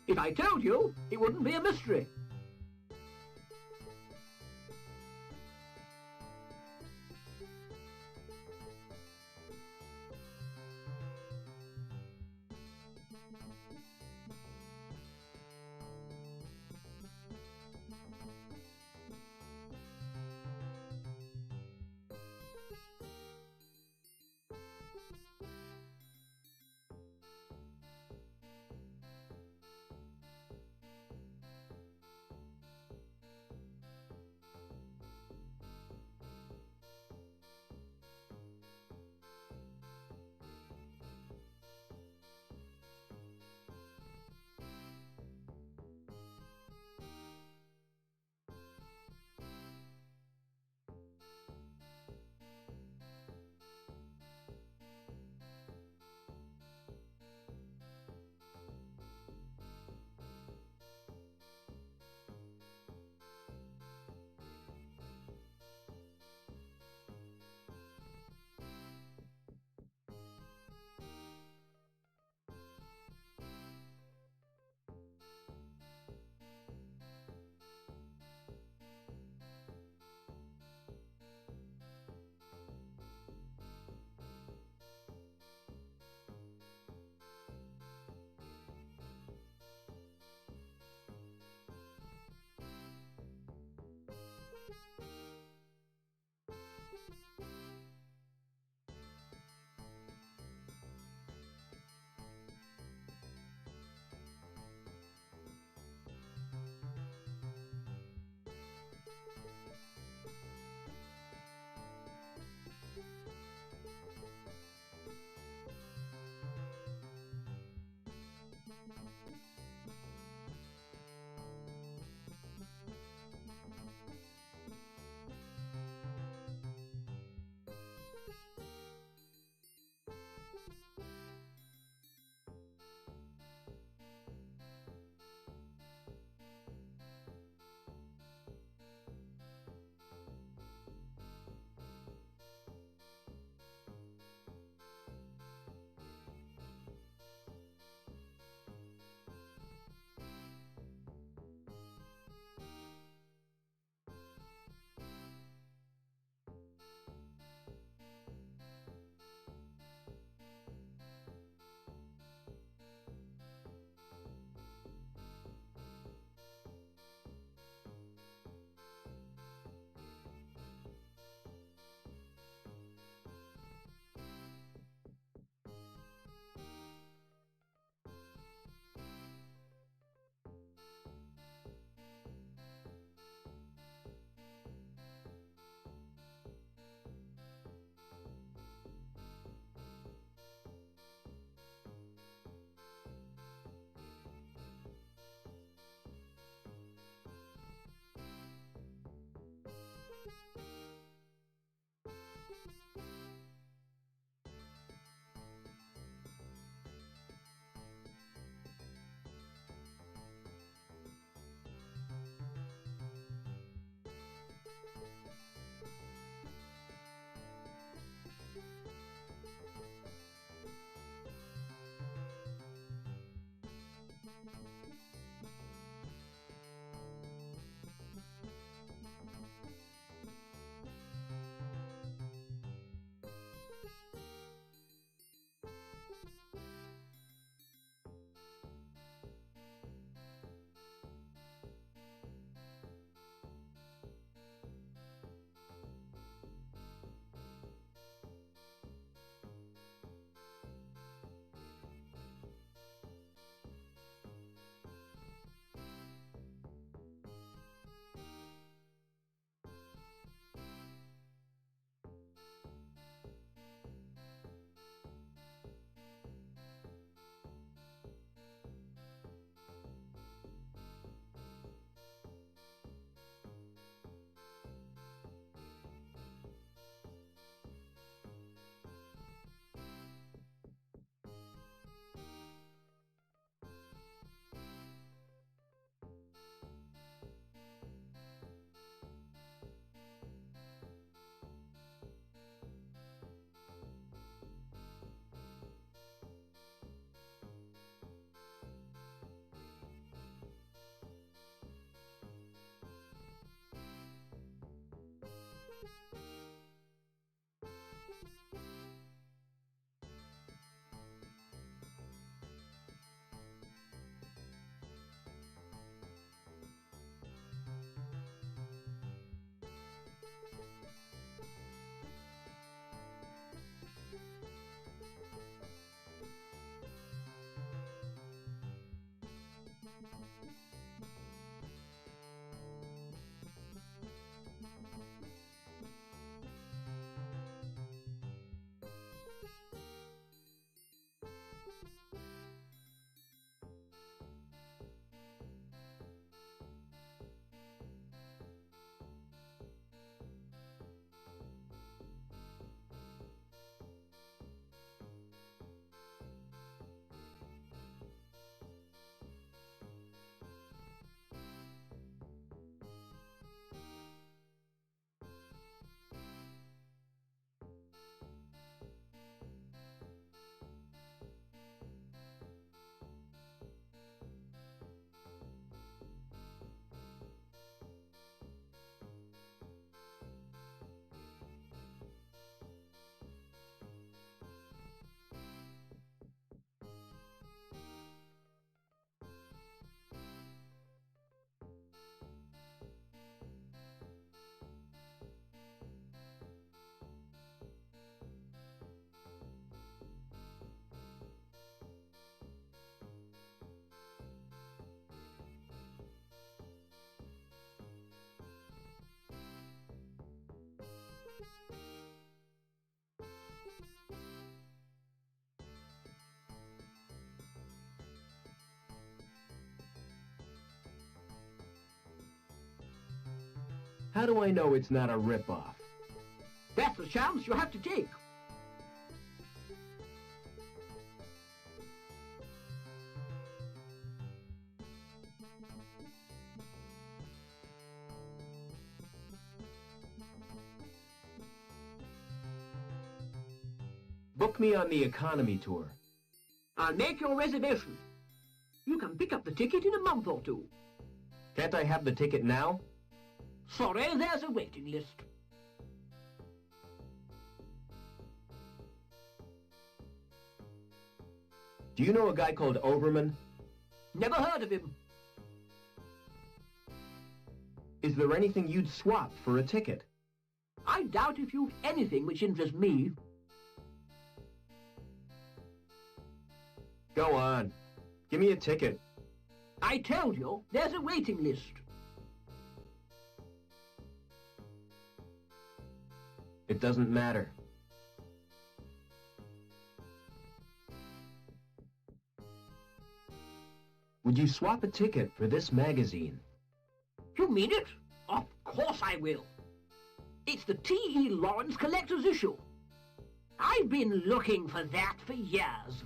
If I told you, it wouldn't be a mystery. How do I know it's not a rip-off? That's the chance you have to take. Book me on the economy tour. I'll make your reservation. You can pick up the ticket in a month or two. Can't I have the ticket now? Sorry, there's a waiting list. Do you know a guy called Overman? Never heard of him. Is there anything you'd swap for a ticket? I doubt if you've anything which interests me. Go on. Give me a ticket. I told you, there's a waiting list. It doesn't matter. Would you swap a ticket for this magazine? You mean it? Of course I will. It's the T.E. Lawrence Collector's Issue. I've been looking for that for years.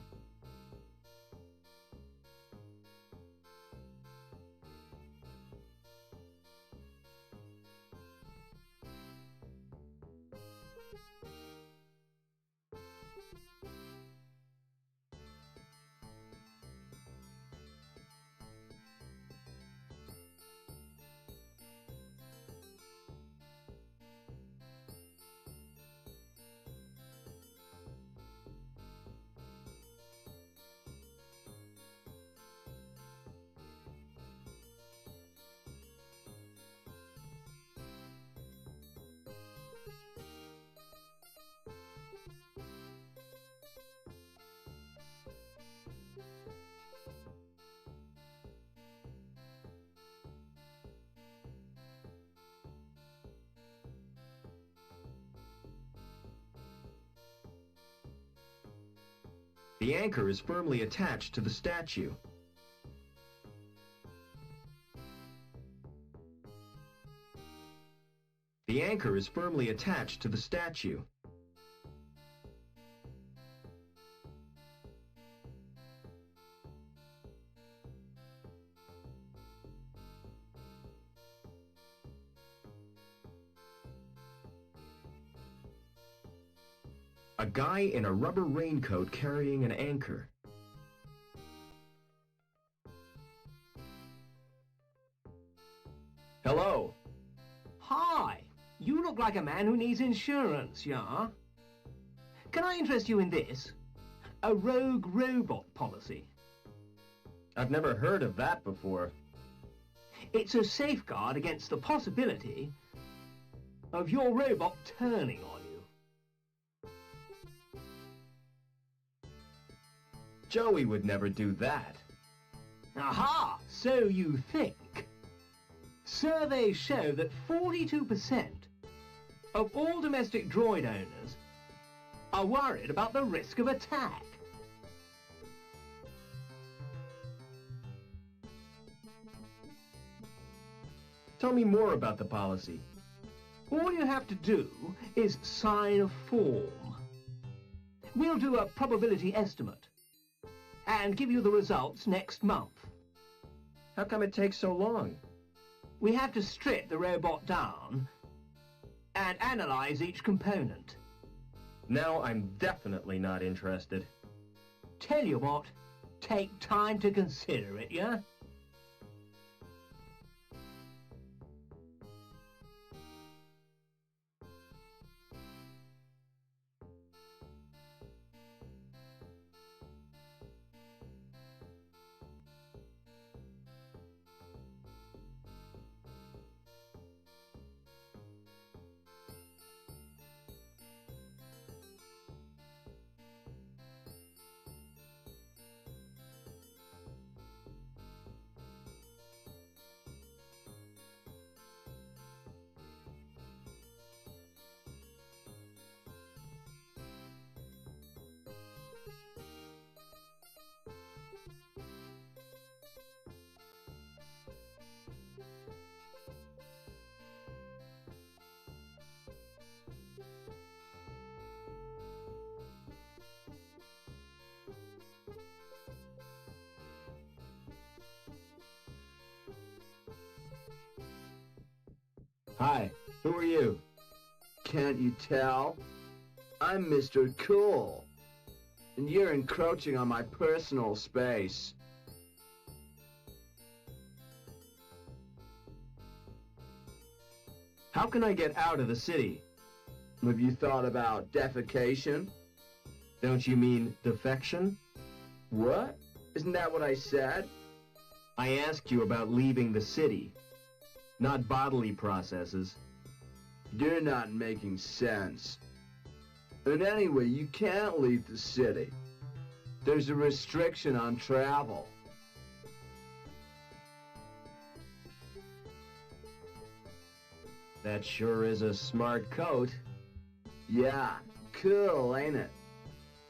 The anchor is firmly attached to the statue. The anchor is firmly attached to the statue. A guy in a rubber raincoat carrying an anchor. Hello. Hi. You look like a man who needs insurance, yeah? Can I interest you in this? A rogue robot policy. I've never heard of that before. It's a safeguard against the possibility of your robot turning on you. Joey would never do that. Aha! So you think. Surveys show that 42% of all domestic droid owners are worried about the risk of attack. Tell me more about the policy. All you have to do is sign a form. We'll do a probability estimate and give you the results next month. How come it takes so long? We have to strip the robot down and analyze each component. Now I'm definitely not interested. Tell you what, take time to consider it, yeah? Hi, who are you? Can't you tell? I'm Mr. Cool. And you're encroaching on my personal space. How can I get out of the city? Have you thought about defecation? Don't you mean defection? What? Isn't that what I said? I asked you about leaving the city, not bodily processes. You're not making sense. And anyway, you can't leave the city. There's a restriction on travel. That sure is a smart coat. Yeah, cool, ain't it?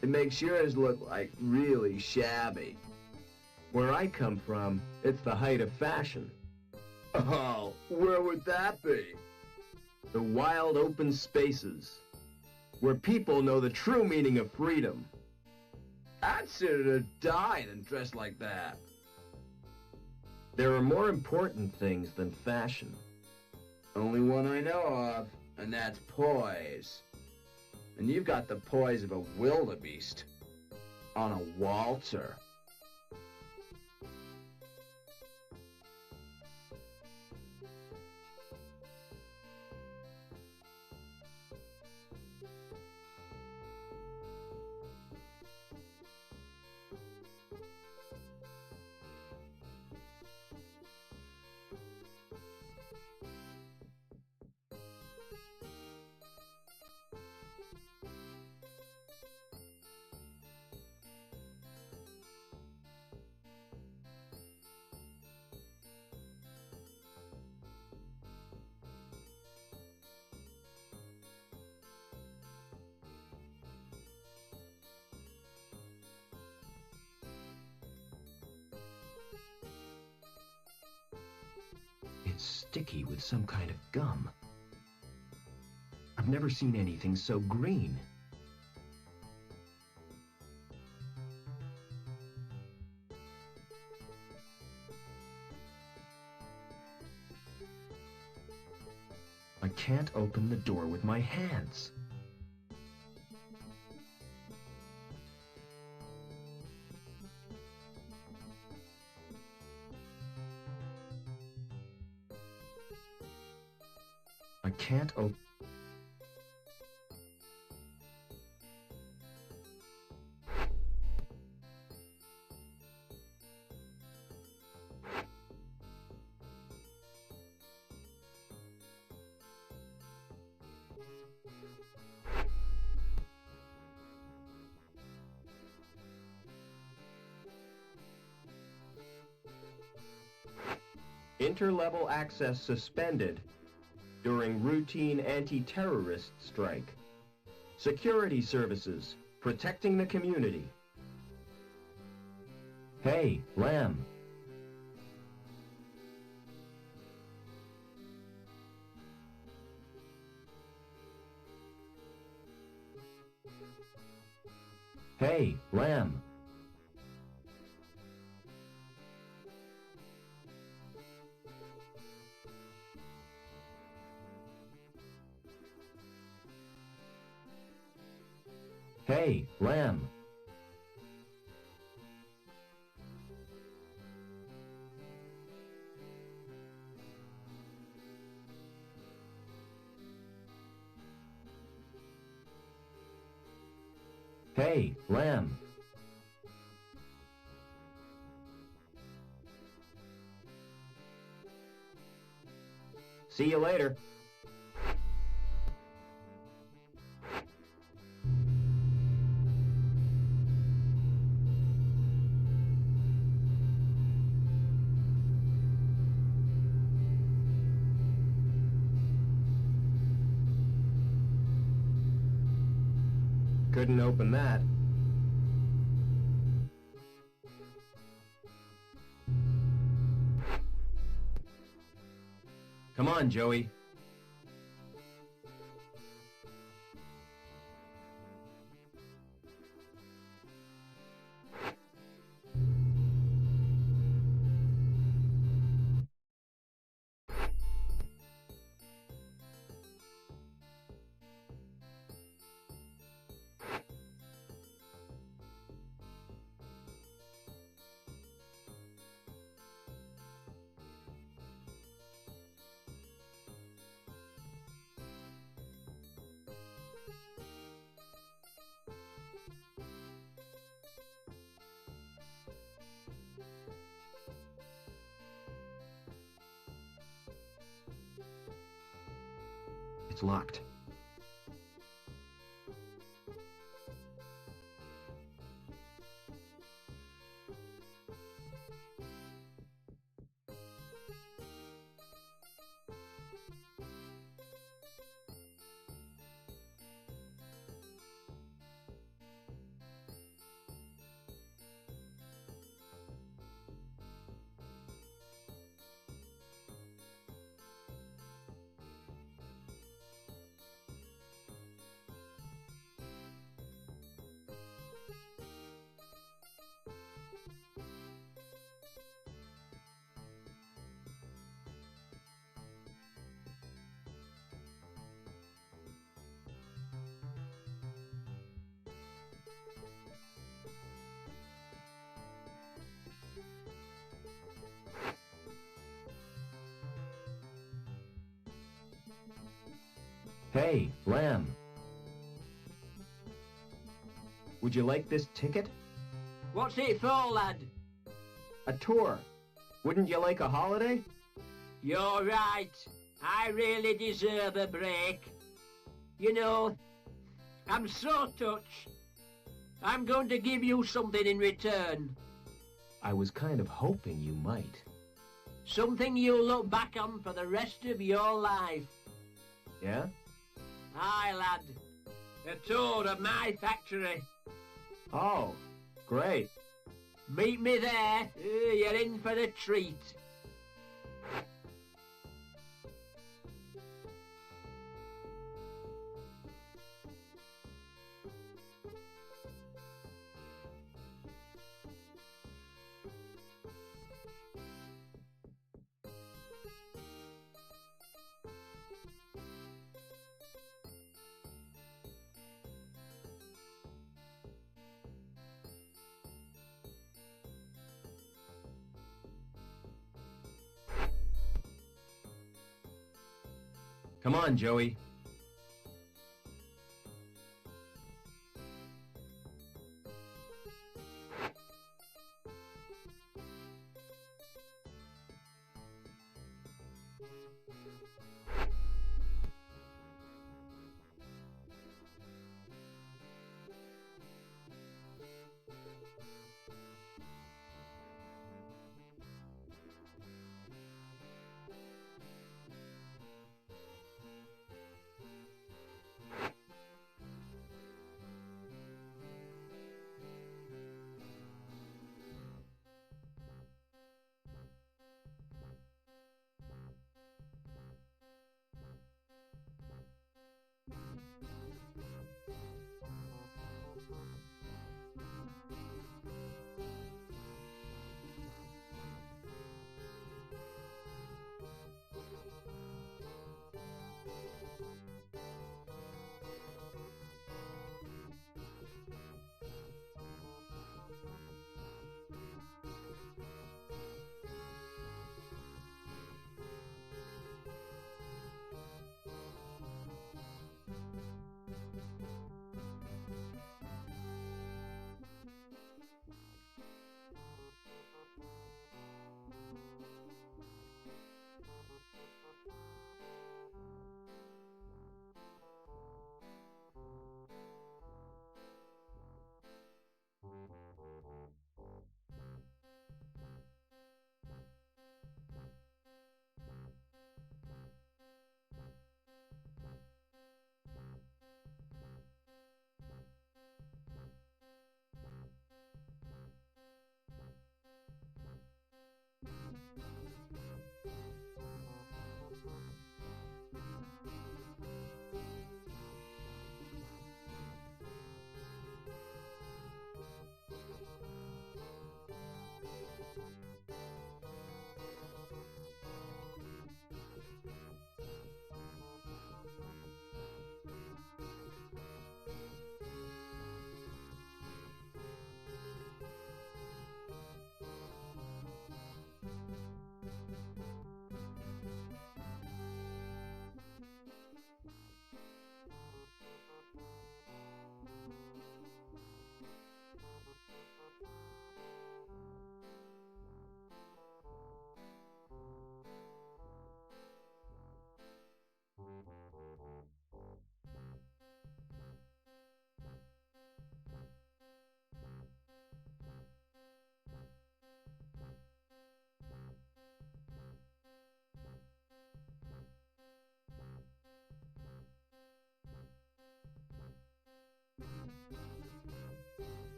It makes yours look like really shabby. Where I come from, it's the height of fashion. Oh, where would that be? The wild open spaces, where people know the true meaning of freedom. I'd sooner die than dress like that. There are more important things than fashion. Only one I know of, and that's poise. And you've got the poise of a wildebeest on a waltzer. It's sticky with some kind of gum. I've never seen anything so green. I can't open the door with my hands. I can't open... Interlevel access suspended during routine anti-terrorist strike. Security services, protecting the community. Hey, Lamb. Hey, Lamb. Hey, Lamb. Hey, Lamb. See you later. Couldn't open that. Come on, Joey. It's locked. Hey, Lamb. Would you like this ticket? What's it for, lad? A tour. Wouldn't you like a holiday? You're right. I really deserve a break. You know, I'm so touched. I'm going to give you something in return. I was kind of hoping you might. Something you'll look back on for the rest of your life. Yeah? Aye, lad. A tour of my factory. Oh, great. Meet me there. You're in for a treat. Come on, Joey.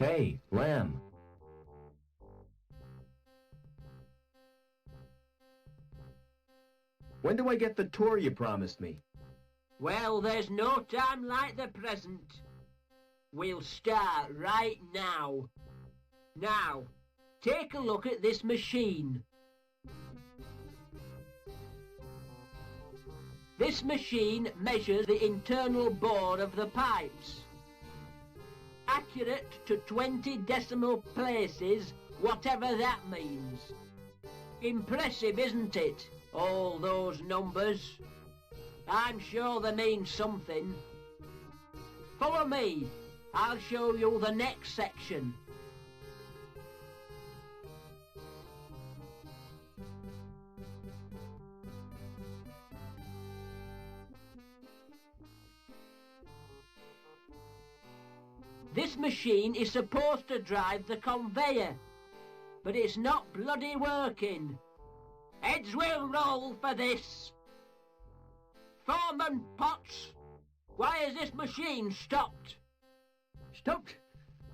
Hey, Lamb. When do I get the tour you promised me? Well, there's no time like the present. We'll start right now. Now, take a look at this machine. This machine measures the internal bore of the pipes. Accurate to 20 decimal places, whatever that means. Impressive, isn't it? All those numbers. I'm sure they mean something. Follow me. I'll show you the next section. This machine is supposed to drive the conveyor, but it's not bloody working. Heads will roll for this. Foreman Potts, why has this machine stopped? Stopped?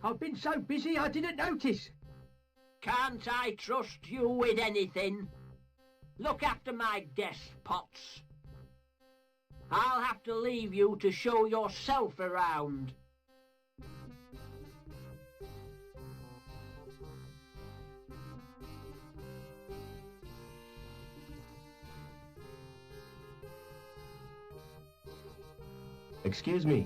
I've been so busy I didn't notice. Can't I trust you with anything? Look after my desk, Potts. I'll have to leave you to show yourself around. Excuse me.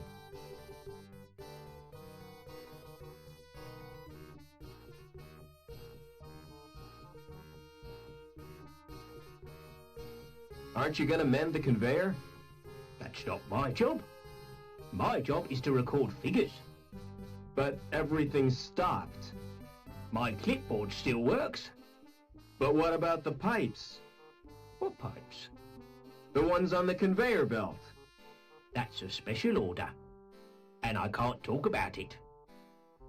Aren't you gonna mend the conveyor? That's not my job. My job is to record figures. But everything's stopped. My clipboard still works. But what about the pipes? What pipes? The ones on the conveyor belt. That's a special order. And I can't talk about it.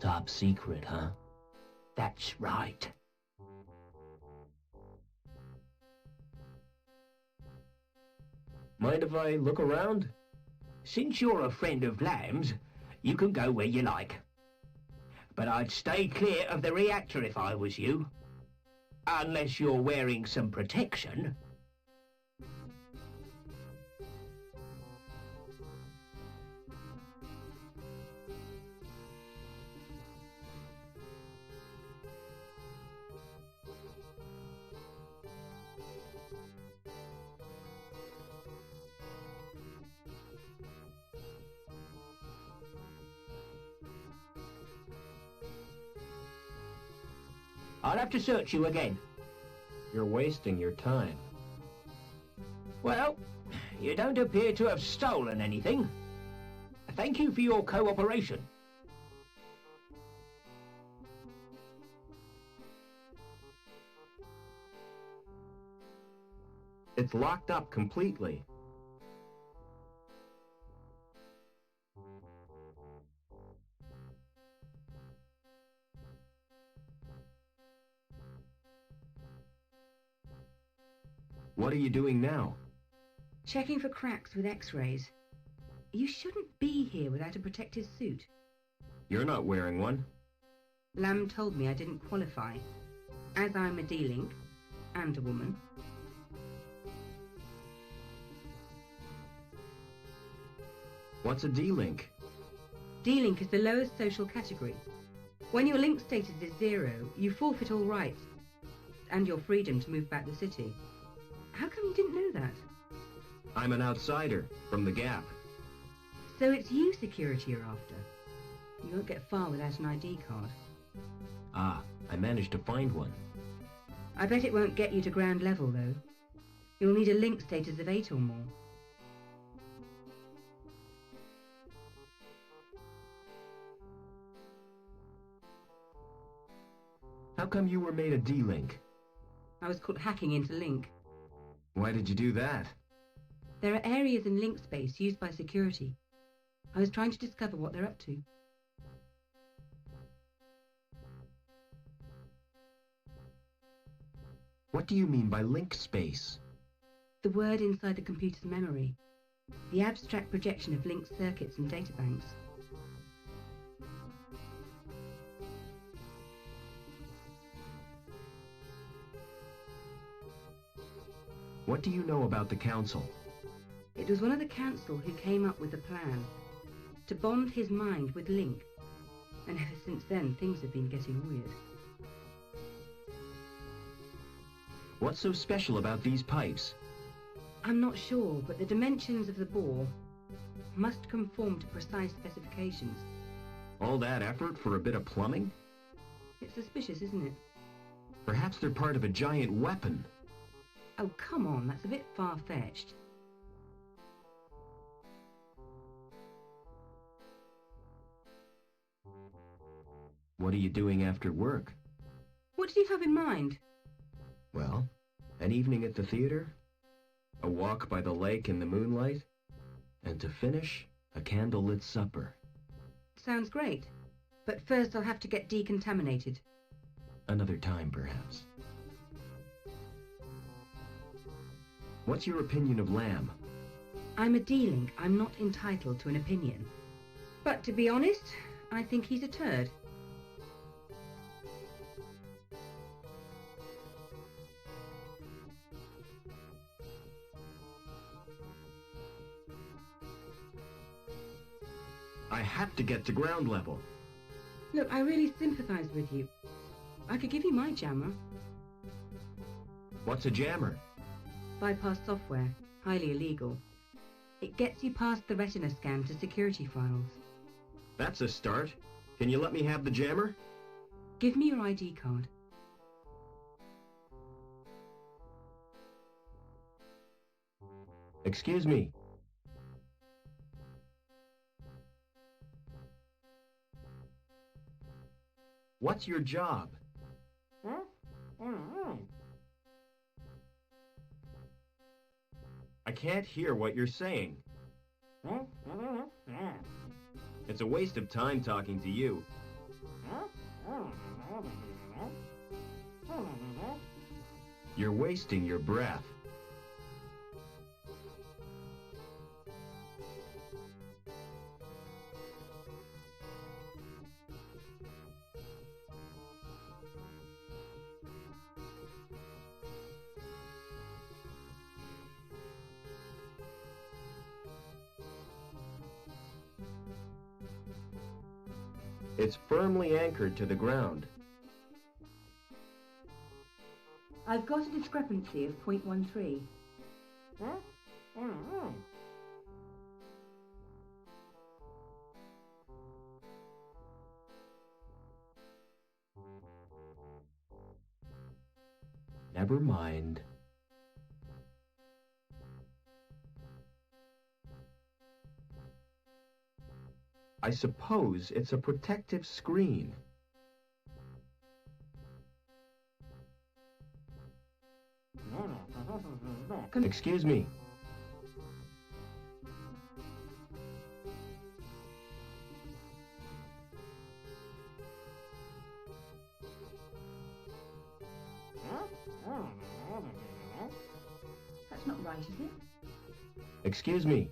Top secret, huh? That's right. Mind if I look around? Since you're a friend of Lamb's, you can go where you like. But I'd stay clear of the reactor if I was you. Unless you're wearing some protection. I'll have to search you again. You're wasting your time. Well, you don't appear to have stolen anything. Thank you for your cooperation. It's locked up completely. What are you doing now? Checking for cracks with X-rays. You shouldn't be here without a protective suit. You're not wearing one. Lamb told me I didn't qualify, as I'm a D-Link and a woman. What's a D-Link? D-Link is the lowest social category. When your link status is 0, you forfeit all rights and your freedom to move back the city. How come you didn't know that? I'm an outsider from the Gap. So it's you security are after. You won't get far without an ID card. Ah, I managed to find one. I bet it won't get you to ground level, though. You'll need a link status of 8 or more. How come you were made a D-Link? I was caught hacking into Link. Why did you do that? There are areas in Link space used by security. I was trying to discover what they're up to. What do you mean by link space? The word inside the computer's memory. The abstract projection of linked circuits and databanks. What do you know about the council? It was one of the council who came up with the plan to bond his mind with Link. And ever since then, things have been getting weird. What's so special about these pipes? I'm not sure, but the dimensions of the bore must conform to precise specifications. All that effort for a bit of plumbing? It's suspicious, isn't it? Perhaps they're part of a giant weapon. Oh, come on, that's a bit far-fetched. What are you doing after work? What did you have in mind? Well, an evening at the theater, a walk by the lake in the moonlight, and to finish, a candlelit supper. Sounds great. But first I'll have to get decontaminated. Another time, perhaps. What's your opinion of Lamb? I'm a D-Link. I'm not entitled to an opinion. But to be honest, I think he's a turd. I have to get to ground level. Look, I really sympathize with you. I could give you my jammer. What's a jammer? Bypass software. Highly illegal. It gets you past the retina scan to security files. That's a start. Can you let me have the jammer? Give me your ID card. Excuse me. What's your job? I can't hear what you're saying. It's a waste of time talking to you. You're wasting your breath. It's firmly anchored to the ground. I've got a discrepancy of 0.13. Never mind. I suppose it's a protective screen. Excuse me. That's not right, is it? Excuse me.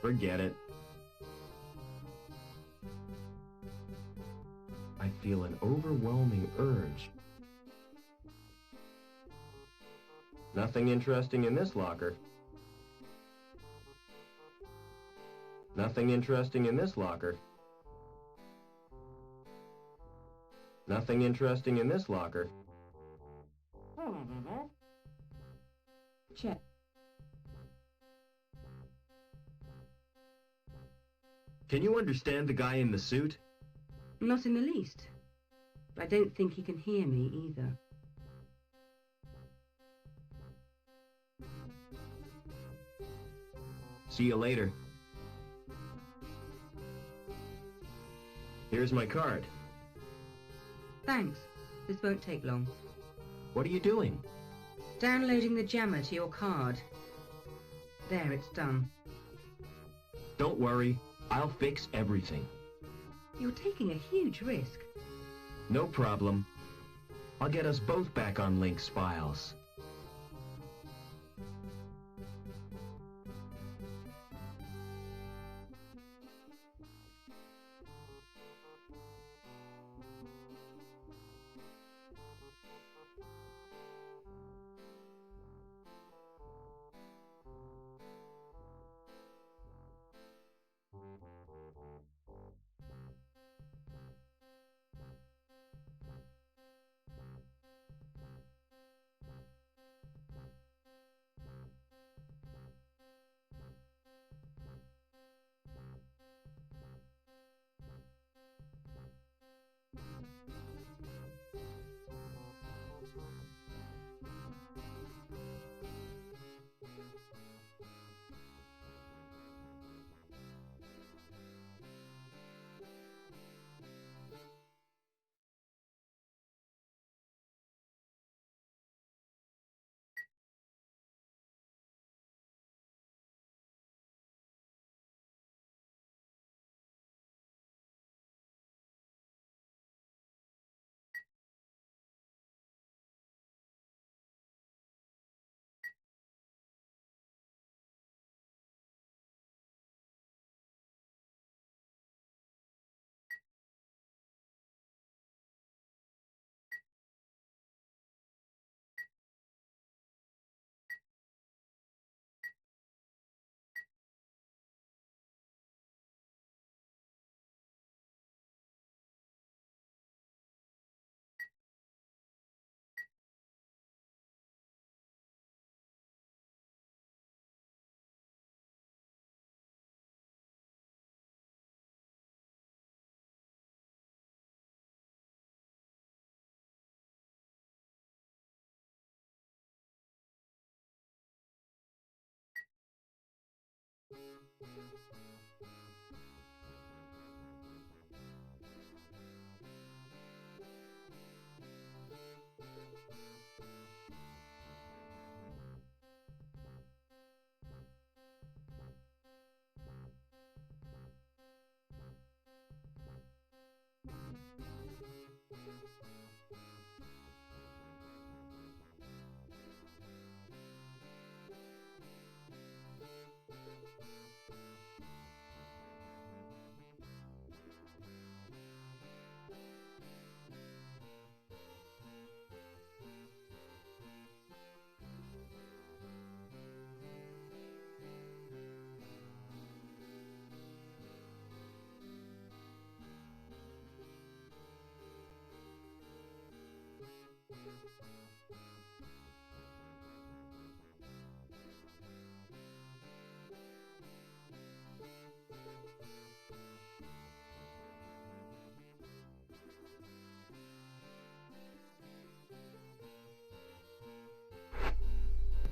Forget it. I feel an overwhelming urge. Nothing interesting in this locker. Nothing interesting in this locker. Nothing interesting in this locker. Check. Can you understand the guy in the suit? Not in the least. I don't think he can hear me either. See you later. Here's my card. Thanks. This won't take long. What are you doing? Downloading the jammer to your card. There, it's done. Don't worry. I'll fix everything. You're taking a huge risk. No problem. I'll get us both back on Link's files.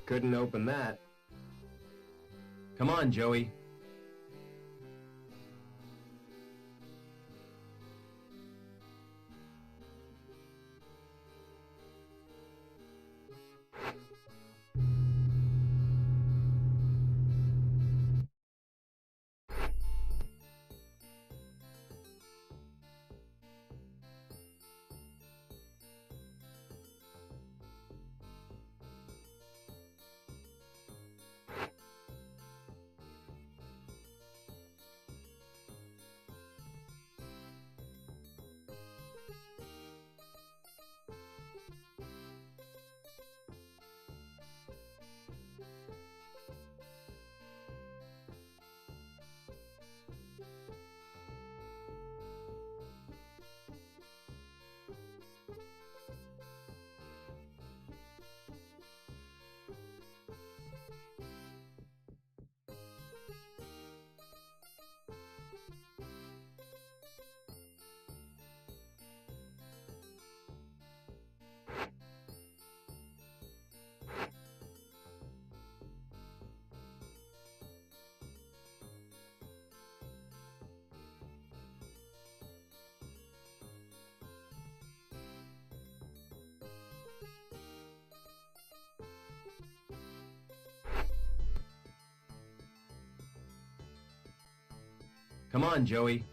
Couldn't open that. Come on, Joey. Come on, Joey.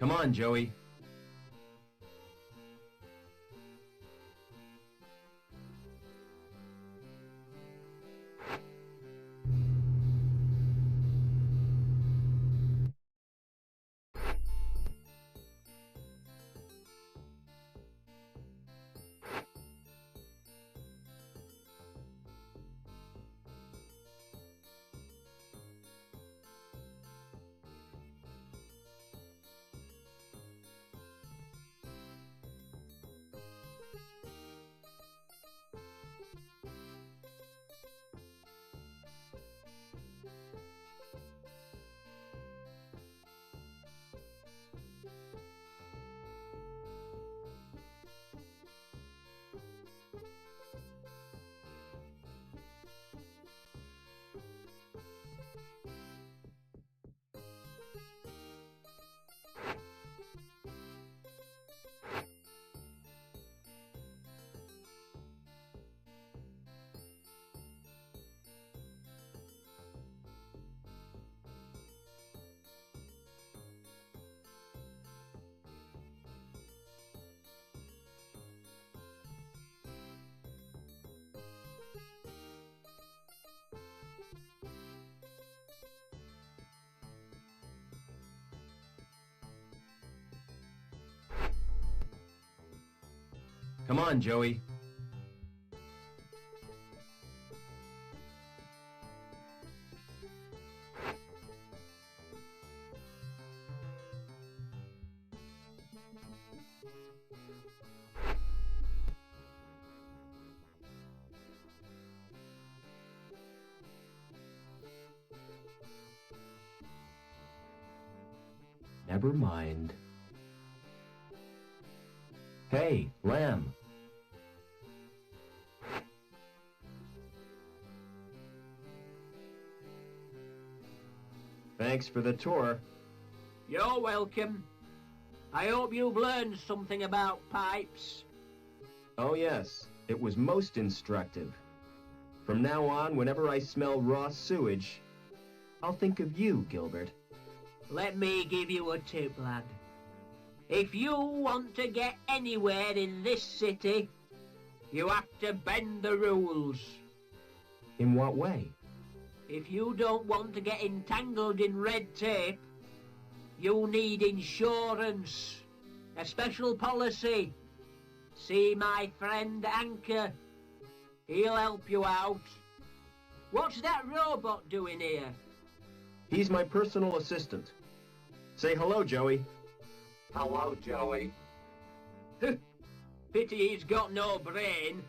Come on, Joey. Come on, Joey. Never mind. Hey, Lamb. Thanks for the tour. You're welcome. I hope you've learned something about pipes. Oh yes, it was most instructive. From now on, whenever I smell raw sewage, I'll think of you, Gilbert. Let me give you a tip, lad. If you want to get anywhere in this city, you have to bend the rules. In what way? If you don't want to get entangled in red tape, you need insurance, a special policy. See my friend Anchor. He'll help you out. What's that robot doing here? He's my personal assistant. Say hello, Joey. Hello, Joey. Pity he's got no brain.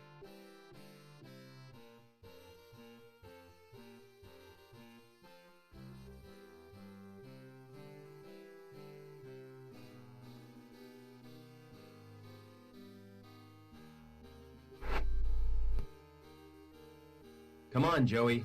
Come on, Joey.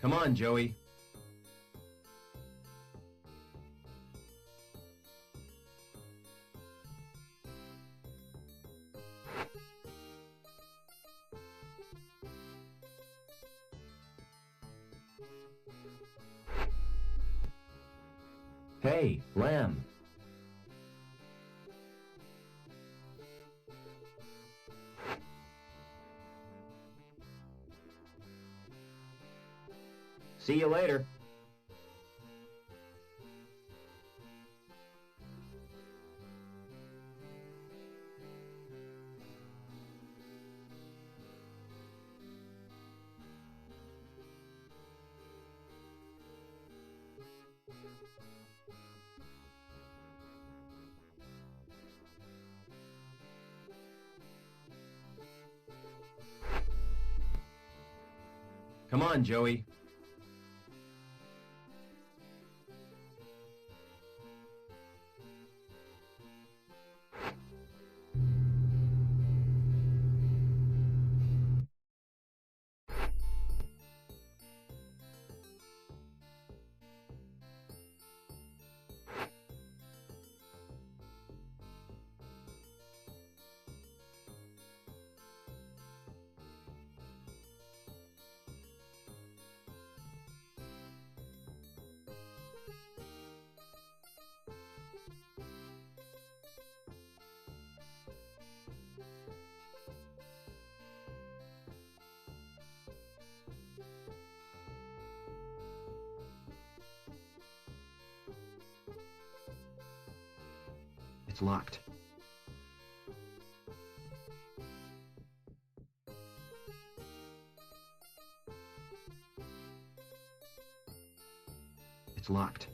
Come on, Joey. Hey, Lamb. See you later. Come on, Joey. It's locked. It's locked.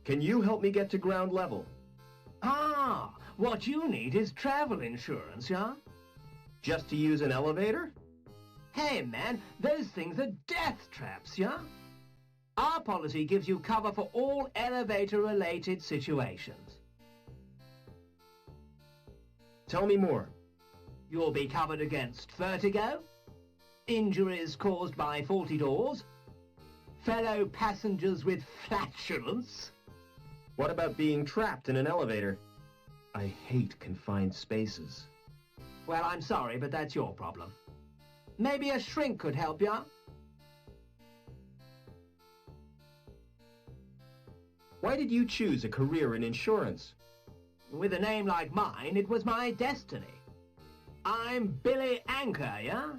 Can you help me get to ground level? Ah, what you need is travel insurance, yeah? Just to use an elevator? Hey, man, those things are death traps, yeah? Our policy gives you cover for all elevator-related situations. Tell me more. You'll be covered against vertigo, injuries caused by faulty doors, fellow passengers with flatulence. What about being trapped in an elevator? I hate confined spaces. Well, I'm sorry, but that's your problem. Maybe a shrink could help you. Why did you choose a career in insurance? With a name like mine, it was my destiny. I'm Billy Anchor, yeah?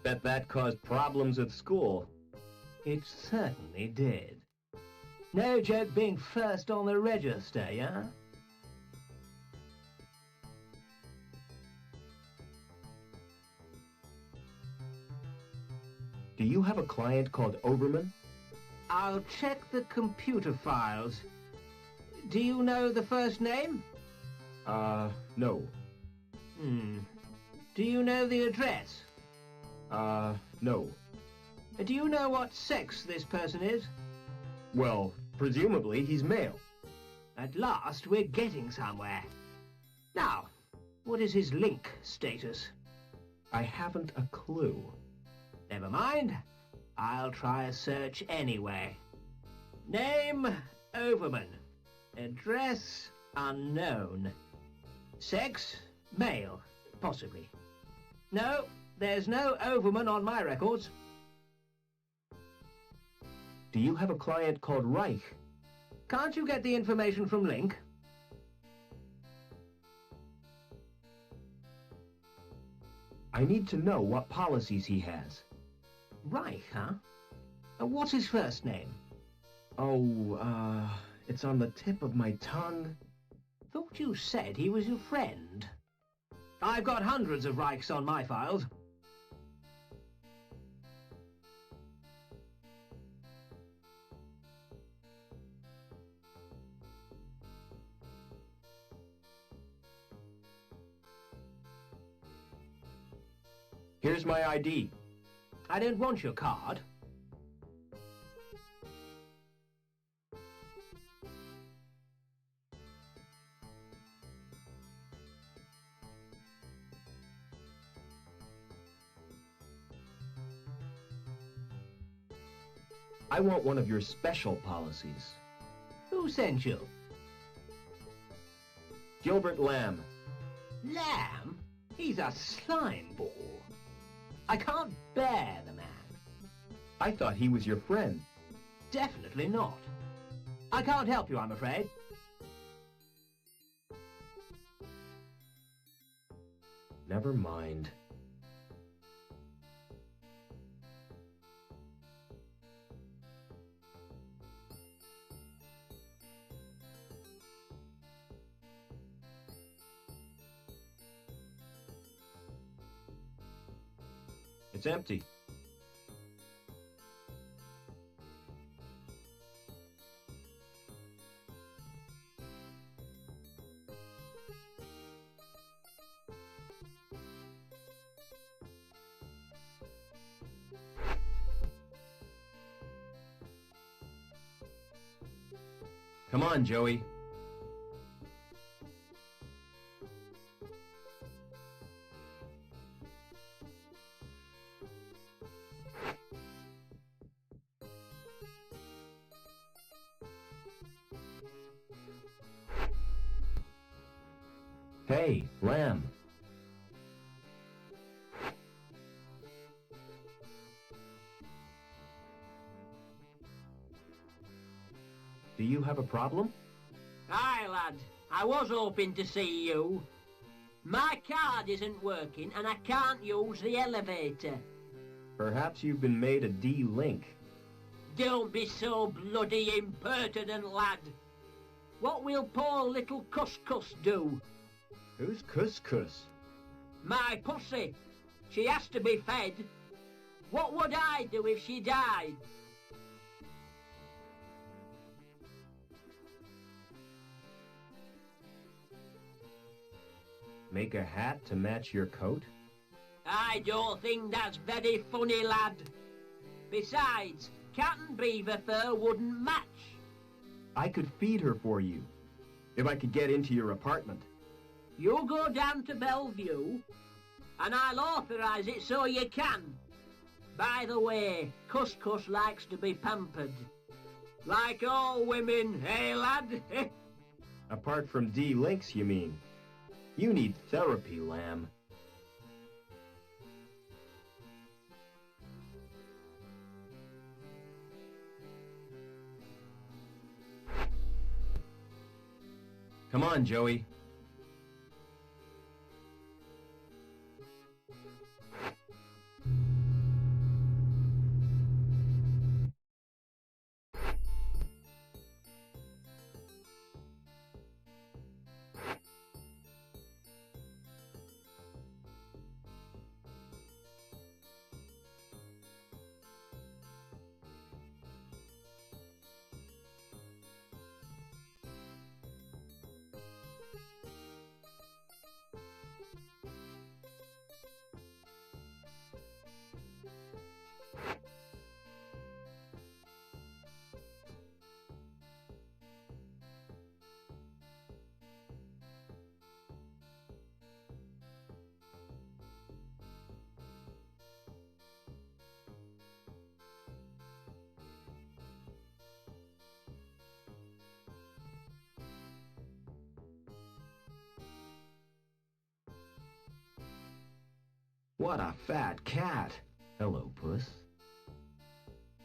Bet that caused problems at school. It certainly did. No joke being first on the register, yeah? Do you have a client called Overman? I'll check the computer files. Do you know the first name? No. Do you know the address? No. Do you know what sex this person is? Well, presumably he's male. At last, we're getting somewhere. Now, what is his link status? I haven't a clue. Never mind. I'll try a search anyway. Name, Overman. Address, unknown. Sex, male, possibly. No, there's no Overman on my records. Do you have a client called Reich? Can't you get the information from Link? I need to know what policies he has. Reich, huh? What's his first name? Oh, it's on the tip of my tongue. Thought you said he was your friend. I've got hundreds of Reichs on my files. Here's my ID. I don't want your card. I want one of your special policies. Who sent you? Gilbert Lamb. Lamb? He's a slime ball. I can't bear the man. I thought he was your friend. Definitely not. I can't help you, I'm afraid. Never mind. It's empty. Come on, Joey. Hey, Lamb. Do you have a problem? Aye, lad. I was hoping to see you. My card isn't working and I can't use the elevator. Perhaps you've been made a D-Link. Don't be so bloody impertinent, lad. What will poor little Cuscus do? Who's Cuscus? My pussy. She has to be fed. What would I do if she died? Make a hat to match your coat? I don't think that's very funny, lad. Besides, cat and beaver fur wouldn't match. I could feed her for you, if I could get into your apartment. You go down to Bellevue, and I'll authorise it so you can. By the way, Cuscus likes to be pampered. Like all women, eh, lad? Apart from D-Links, you mean? You need therapy, Lamb. Come on, Joey. What a fat cat. Hello, puss.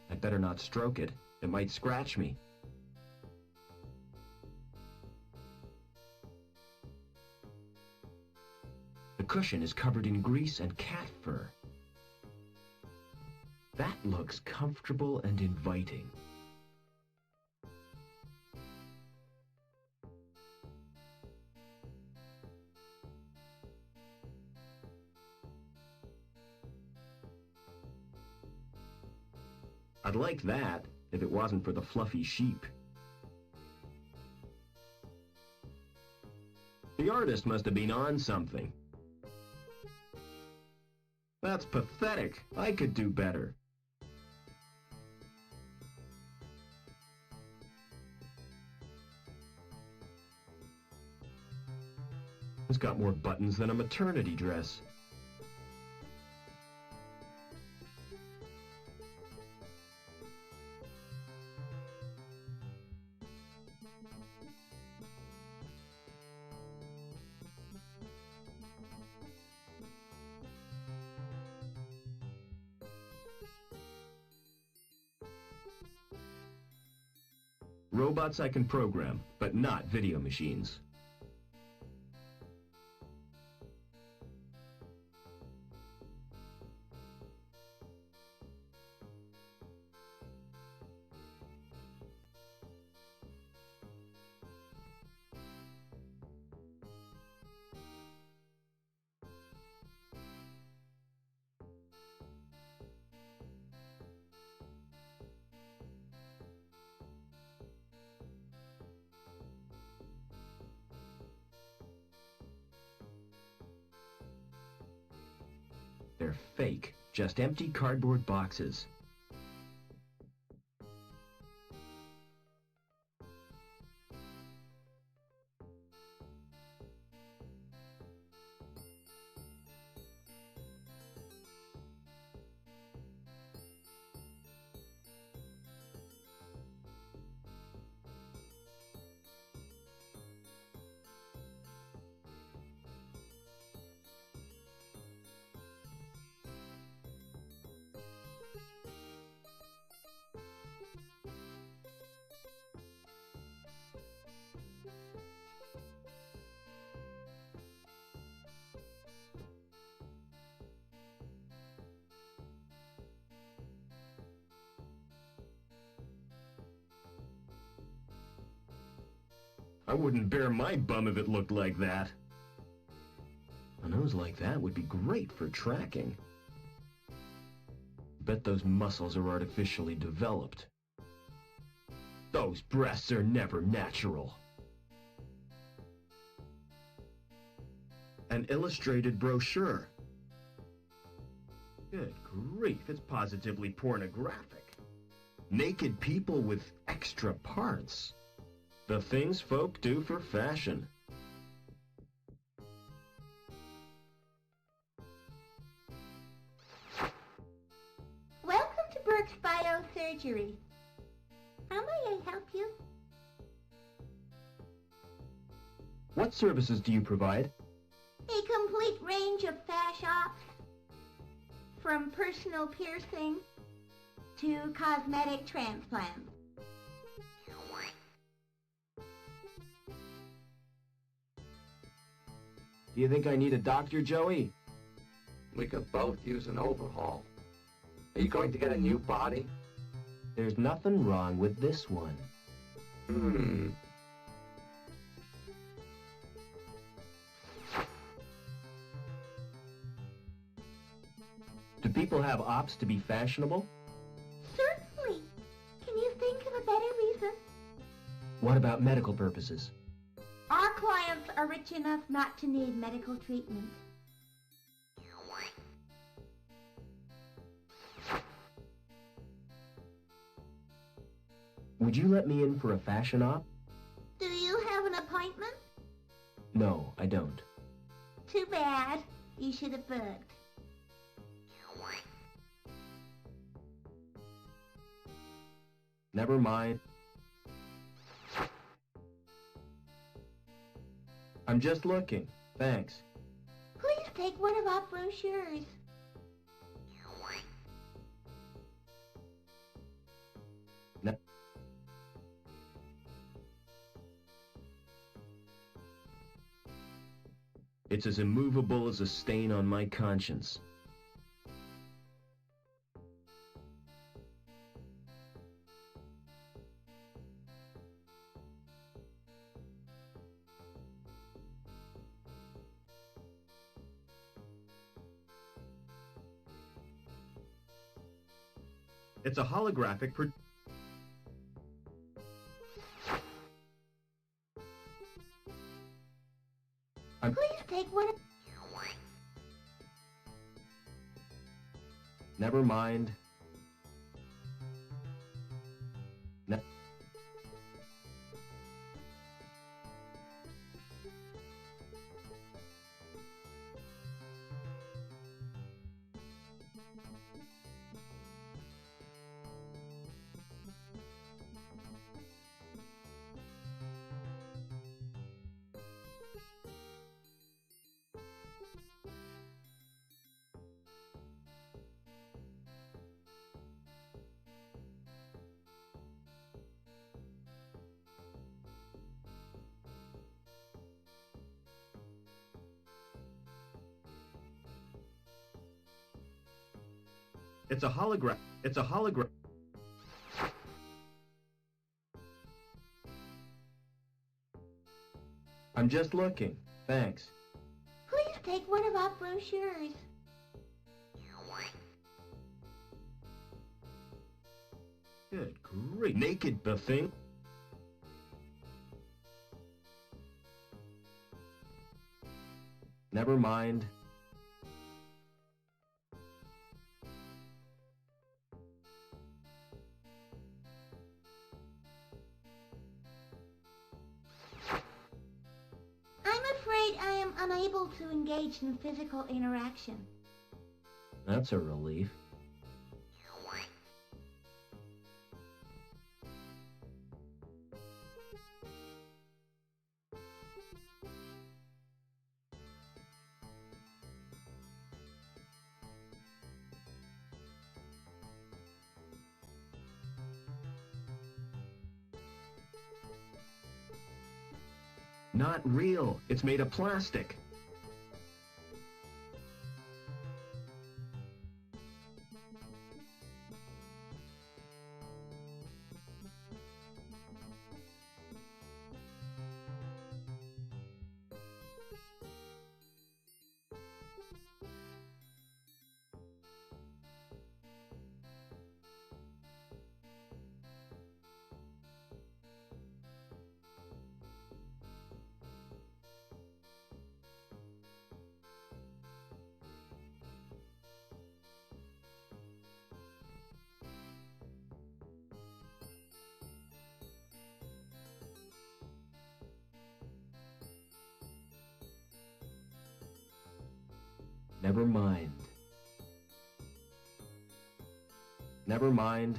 I'd better not stroke it. It might scratch me. The cushion is covered in grease and cat fur. That looks comfortable and inviting. I'd like that if it wasn't for the fluffy sheep. The artist must have been on something. That's pathetic. I could do better. It's got more buttons than a maternity dress. Robots I can program, but not video machines. They're fake, just empty cardboard boxes. I wouldn't bare my bum if it looked like that. A nose like that would be great for tracking. Bet those muscles are artificially developed. Those breasts are never natural. An illustrated brochure. Good grief, it's positively pornographic. Naked people with extra parts. The things folk do for fashion. Welcome to Burke's Biosurgery. How may I help you? What services do you provide? A complete range of fash ops. From personal piercing to cosmetic transplants. Do you think I need a doctor, Joey? We could both use an overhaul. Are you going to get a new body? There's nothing wrong with this one. Do people have ops to be fashionable? Certainly. Can you think of a better reason? What about medical purposes? Our clients are rich enough not to need medical treatment. Would you let me in for a fashion op? Do you have an appointment? No, I don't. Too bad. You should have booked. Never mind. I'm just looking. Thanks. Please take one of our brochures. No. It's as immovable as a stain on my conscience. It's a holographic Please take one of... Never mind. Ne It's a hologram. It's a hologram. I'm just looking. Thanks. Please take one of our brochures. Good grief. Naked buffing. Never mind. I'm afraid I am unable to engage in physical interaction. That's a relief. Not real. It's made of plastic. Never mind. Never mind.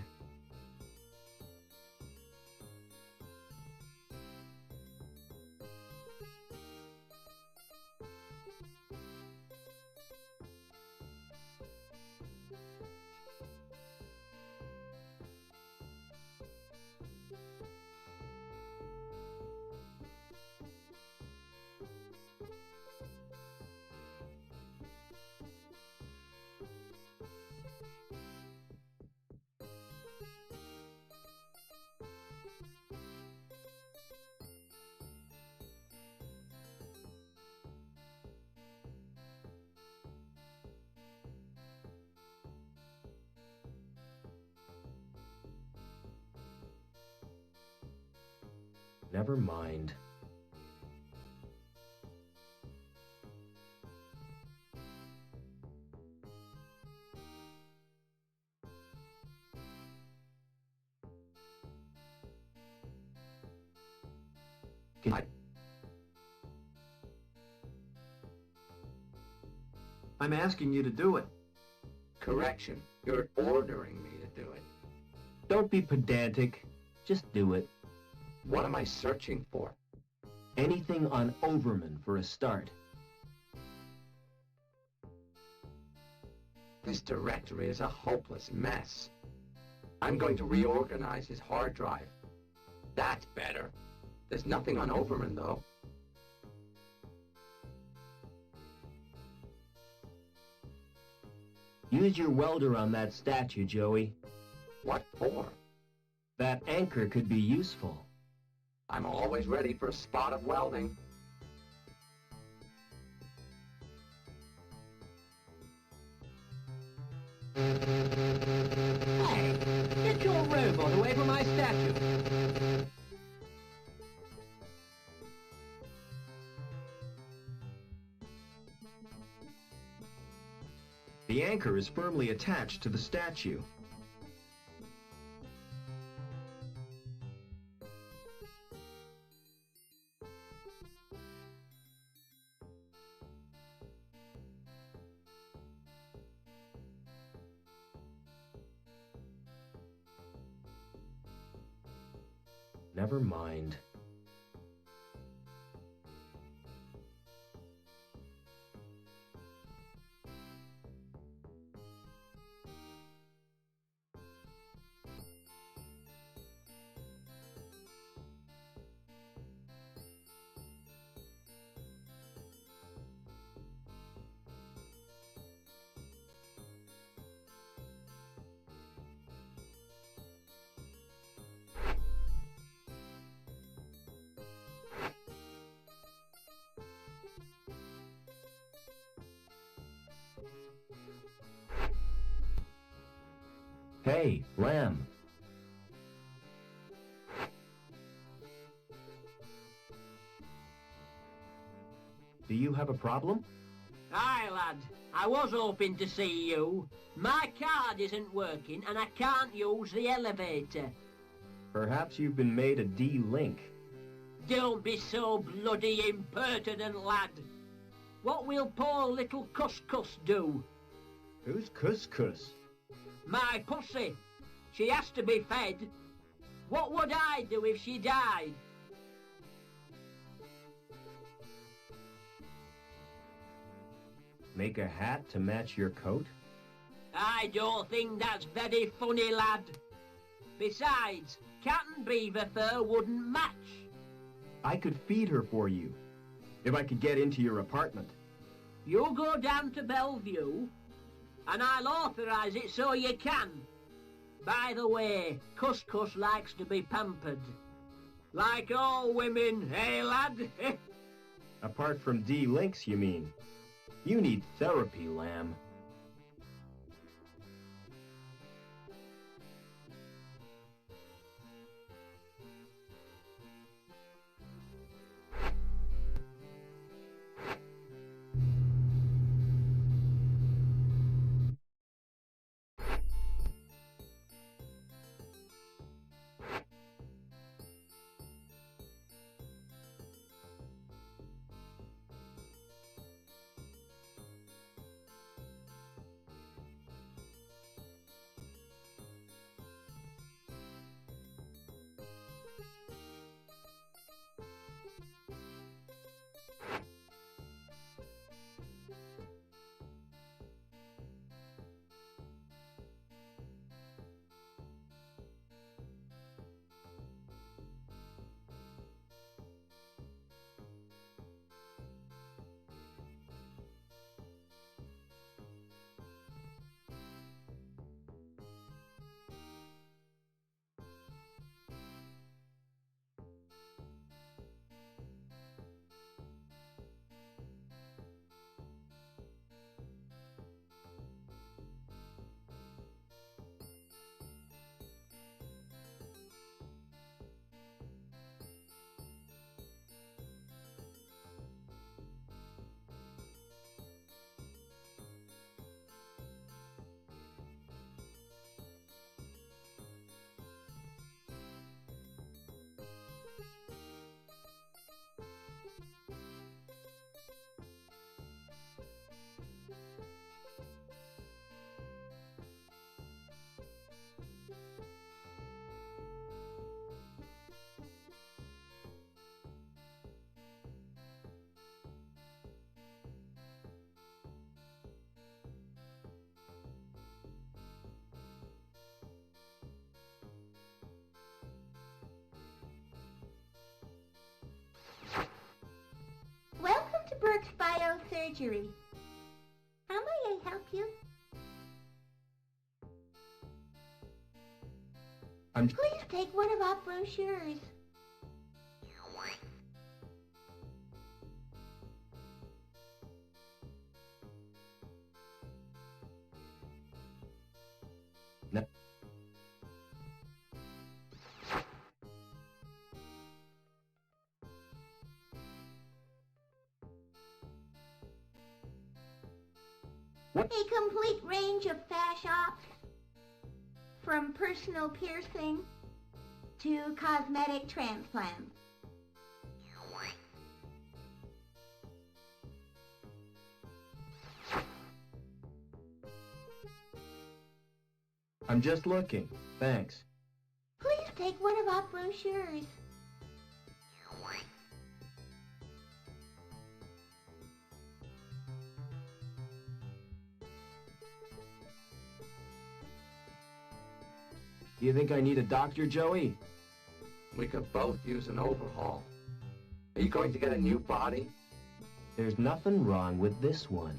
Never mind. I'm asking you to do it. Correction. You're ordering me to do it. Don't be pedantic. Just do it. What am I searching for? Anything on Overman for a start. This directory is a hopeless mess. I'm going to reorganize his hard drive. That's better. There's nothing on Overman, though. Use your welder on that statue, Joey. What for? That anchor could be useful. I'm always ready for a spot of welding. Hey, get your robot away from my statue. The anchor is firmly attached to the statue. Never mind. Hey, Lamb. Do you have a problem? Aye, lad. I was hoping to see you. My card isn't working and I can't use the elevator. Perhaps you've been made a D-Link. Don't be so bloody impertinent, lad. What will poor little Cuscus do? Who's Cuscus? My pussy. She has to be fed. What would I do if she died? Make a hat to match your coat? I don't think that's very funny, lad. Besides, cat and beaver fur wouldn't match. I could feed her for you, if I could get into your apartment. You go down to Bellevue, and I'll authorise it so you can. By the way, Cuscus likes to be pampered. Like all women, eh, lad? Apart from D-Links, you mean? You need therapy, Lamb. Welcome to Burke's Biosurgery. How may I help you? Please take one of our brochures. No. What? A complete range of fash ops, from personal piercing to cosmetic transplants. I'm just looking. Thanks. Please take one of our brochures. Do you think I need a doctor, Joey? We could both use an overhaul. Are you going to get a new body? There's nothing wrong with this one.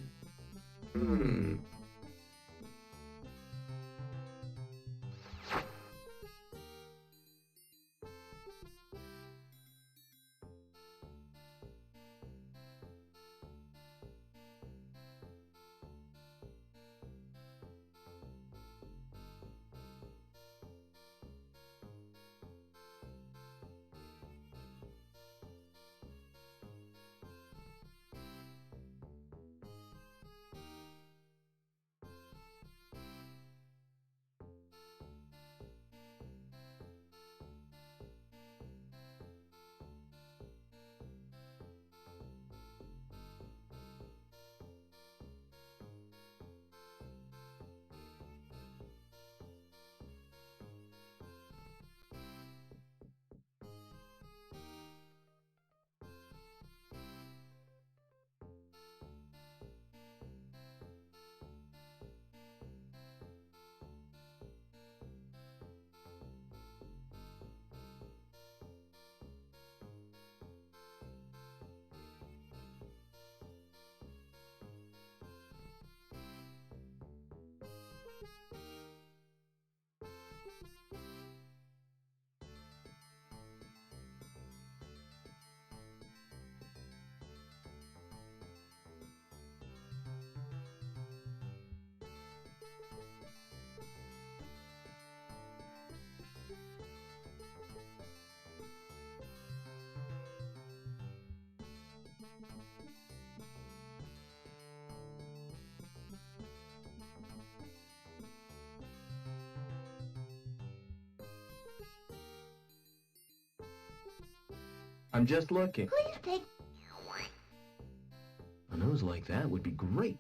I'm just looking. Please take... A nose like that would be great.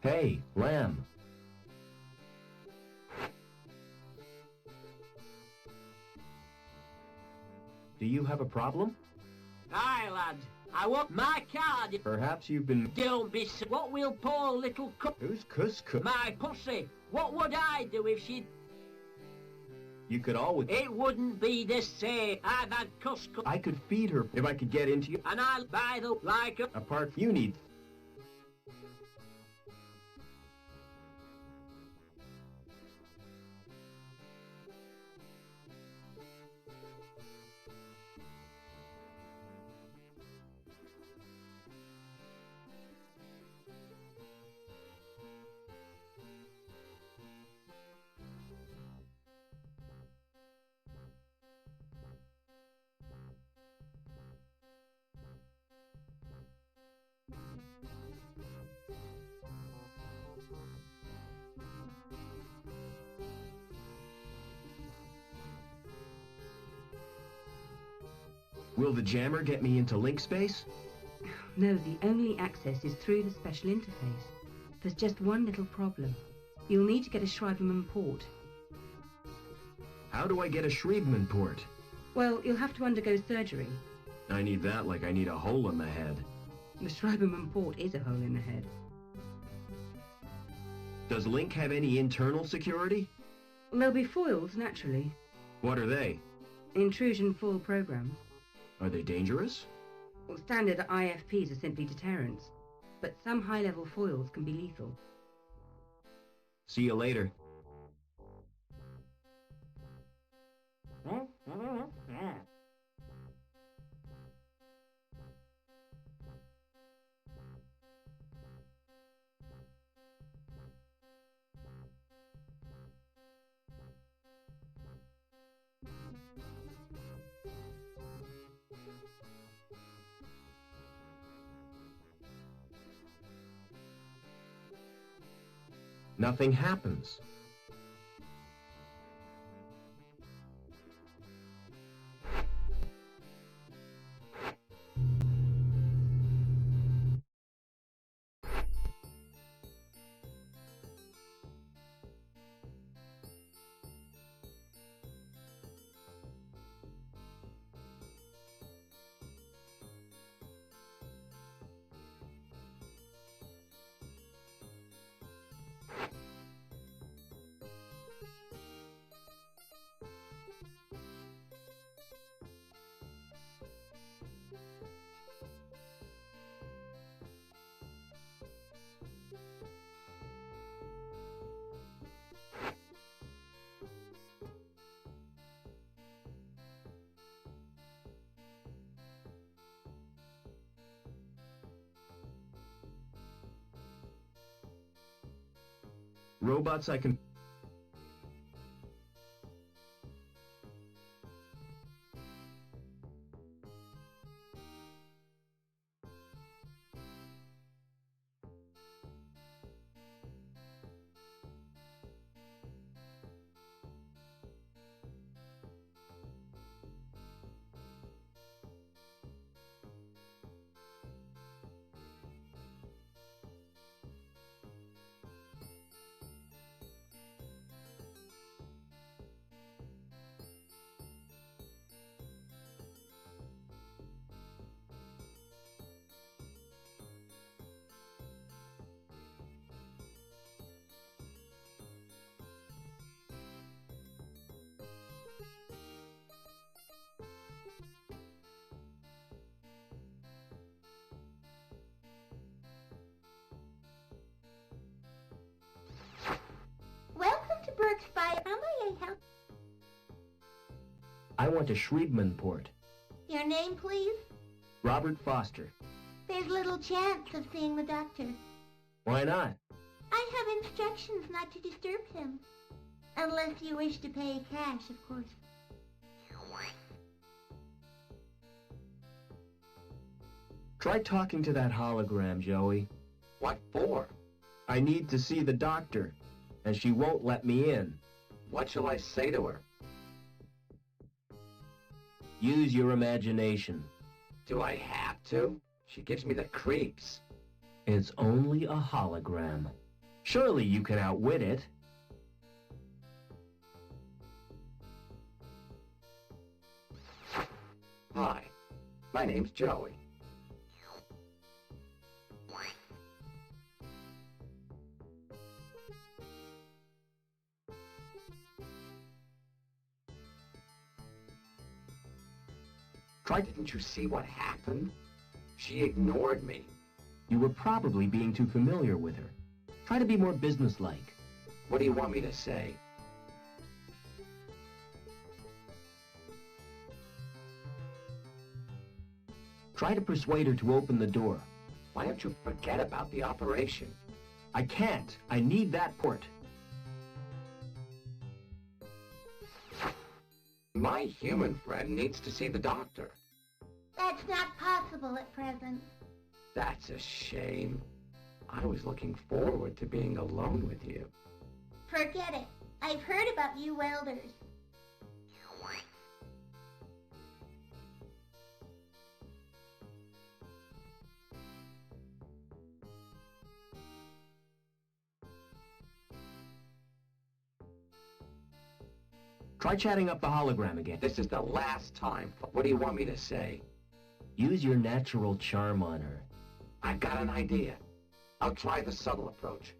Hey, Lamb. Do you have a problem? Aye, lad. I want my card. Perhaps you've been... Don't be so... What will poor little Who's Cusco? My pussy. What would I do if she... You could always... It wouldn't be the same. I've had Cusco. I could feed her if I could get into you. And I'll buy the... Like a... Apart, you need... Will the jammer get me into link space? No, the only access is through the special interface. There's just one little problem. You'll need to get a Schreiberman port. How do I get a Schriebman port? Well, you'll have to undergo surgery. I need that like I need a hole in the head. The Schreiberman port is a hole in the head. Does Link have any internal security? There'll be foils, naturally. What are they? Intrusion foil programs. Are they dangerous? Well, standard IFPs are simply deterrents, but some high-level foils can be lethal. See you later. Nothing happens. Robots I can... I help? I want a Shriebmanport. Your name, please? Robert Foster. There's little chance of seeing the doctor. Why not? I have instructions not to disturb him. Unless you wish to pay cash, of course. Try talking to that hologram, Joey. What for? I need to see the doctor, and she won't let me in. What shall I say to her? Use your imagination. Do I have to? She gives me the creeps. It's only a hologram. Surely you can outwit it. Hi, my name's Joey. Didn't you see what happened? She ignored me. You were probably being too familiar with her. Try to be more businesslike. What do you want me to say? Try to persuade her to open the door. Why don't you forget about the operation? I can't. I need that port. My human friend needs to see the doctor. That's not possible at present. That's a shame. I was looking forward to being alone with you. Forget it. I've heard about you welders. Try chatting up the hologram again. This is the last time. What do you want me to say? Use your natural charm on her. I've got an idea. I'll try the subtle approach.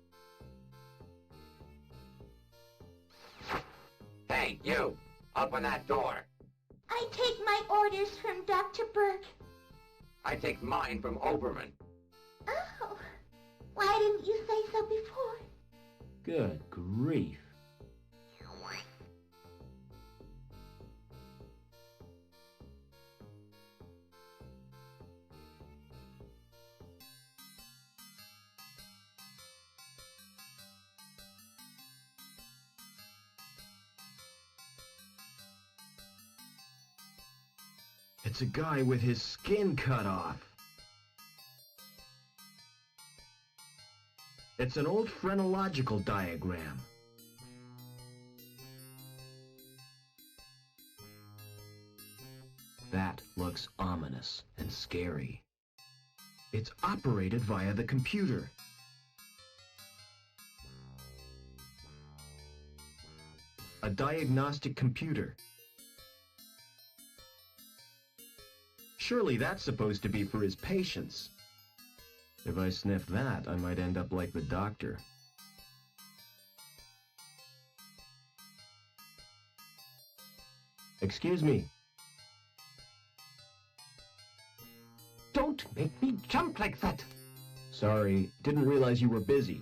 Hey, you! Open that door! I take my orders from Dr. Burke. I take mine from Oberman. Oh, why didn't you say so before? Good grief. It's a guy with his skin cut off. It's an old phrenological diagram. That looks ominous and scary. It's operated via the computer. A diagnostic computer. Surely that's supposed to be for his patients. If I sniff that, I might end up like the doctor. Excuse me. Don't make me jump like that. Sorry, didn't realize you were busy.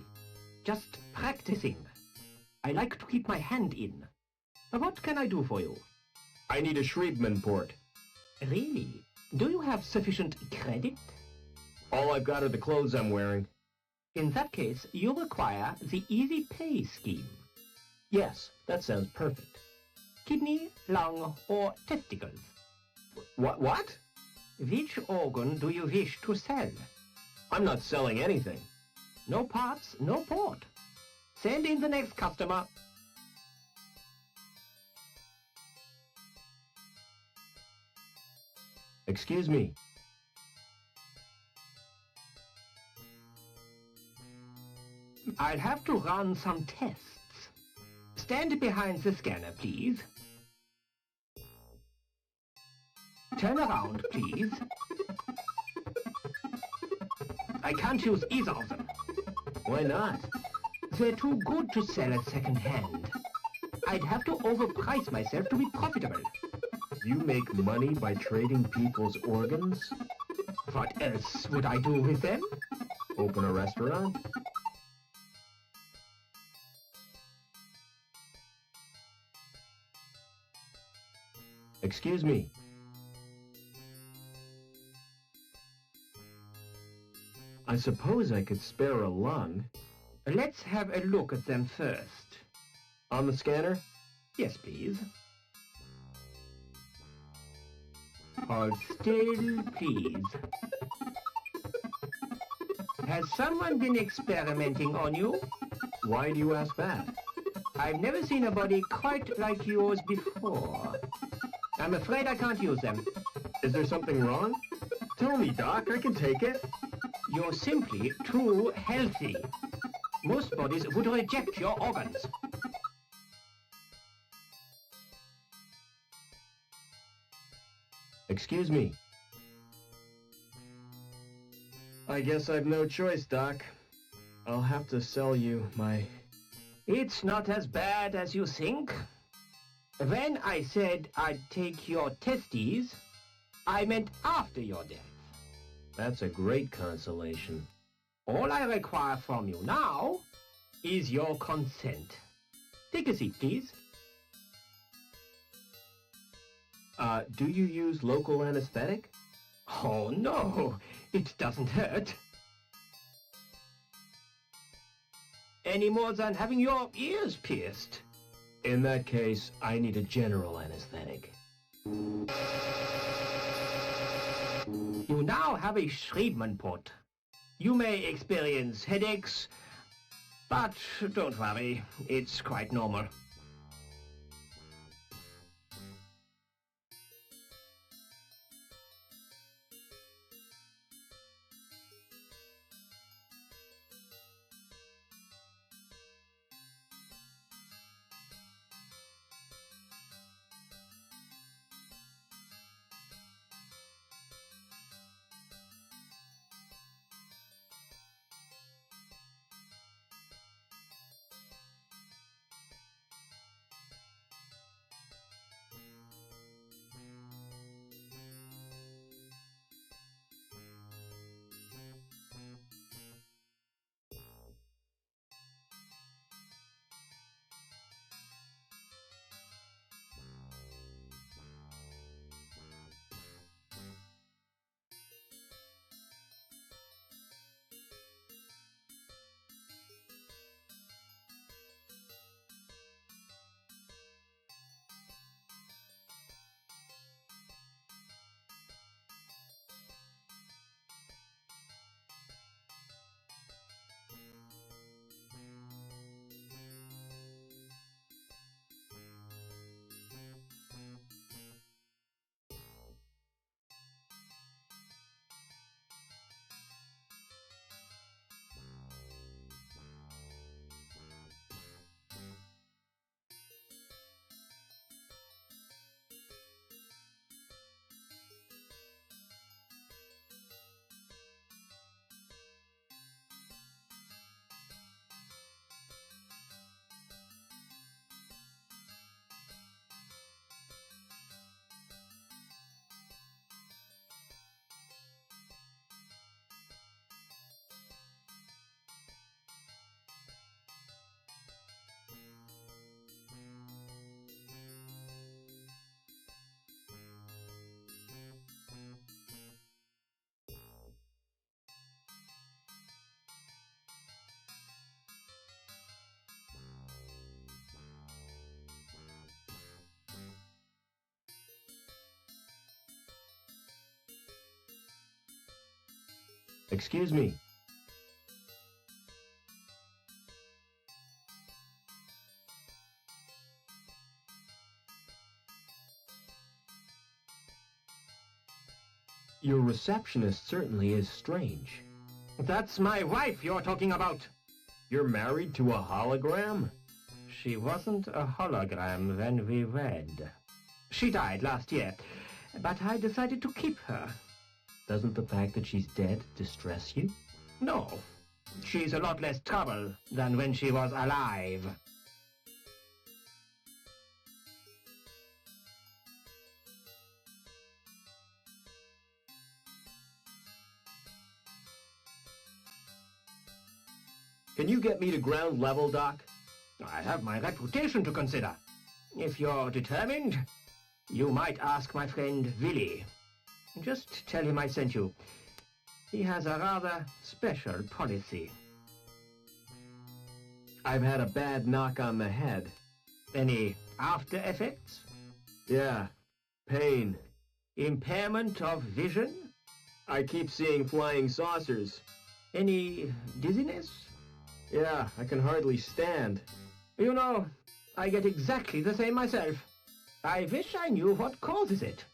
Just practicing. I like to keep my hand in. What can I do for you? I need a Shriebmanport. Really? Do you have sufficient credit? All I've got are the clothes I'm wearing. In that case, you require the Easy Pay scheme. Yes, that sounds perfect. Kidney, lung, or testicles. What? Which organ do you wish to sell? I'm not selling anything. No parts, no port. Send in the next customer. Excuse me. I'll have to run some tests. Stand behind the scanner, please. Turn around, please. I can't use either of them. Why not? They're too good to sell at second hand. I'd have to overprice myself to be profitable. You make money by trading people's organs? What else would I do with them? Open a restaurant? Excuse me. I suppose I could spare a lung. Let's have a look at them first. On the scanner? Yes, please. Hold still, please. Has someone been experimenting on you? Why do you ask that? I've never seen a body quite like yours before. I'm afraid I can't use them. Is there something wrong? Tell me, Doc. I can take it. You're simply too healthy. Most bodies would reject your organs. Excuse me. I guess I've no choice, Doc. I'll have to sell you my... It's not as bad as you think. When I said I'd take your testes, I meant after your death. That's a great consolation. All I require from you now is your consent. Take a seat, please. Do you use local anesthetic? Oh, no. It doesn't hurt. Any more than having your ears pierced. In that case, I need a general anesthetic. You now have a Schriebman port. You may experience headaches, but don't worry, it's quite normal. Excuse me. Your receptionist certainly is strange. That's my wife you're talking about. You're married to a hologram? She wasn't a hologram when we wed. She died last year, but I decided to keep her. Doesn't the fact that she's dead distress you? No. She's a lot less trouble than when she was alive. Can you get me to ground level, Doc? I have my reputation to consider. If you're determined, You might ask my friend Willy. Just tell him I sent you. He has a rather special policy. I've had a bad knock on the head. Any after effects? Yeah, pain. Impairment of vision? I keep seeing flying saucers. Any dizziness? Yeah, I can hardly stand. You know, I get exactly the same myself. I wish I knew what causes it.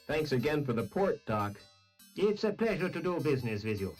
Thanks again for the port, Doc. It's a pleasure to do business with you.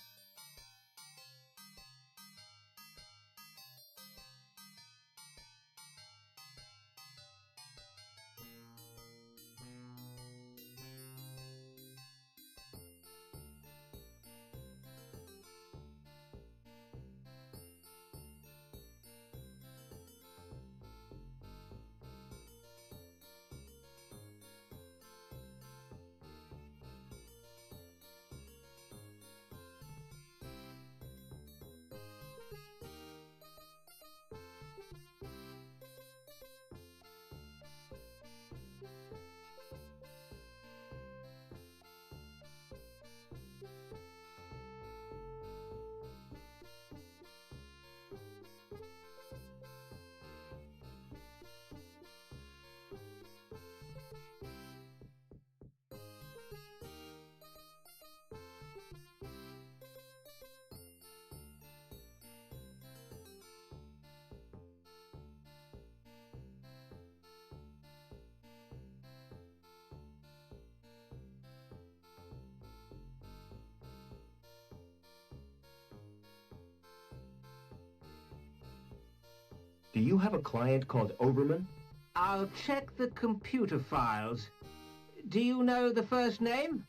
Do you have a client called Overman? I'll check the computer files. Do you know the first name?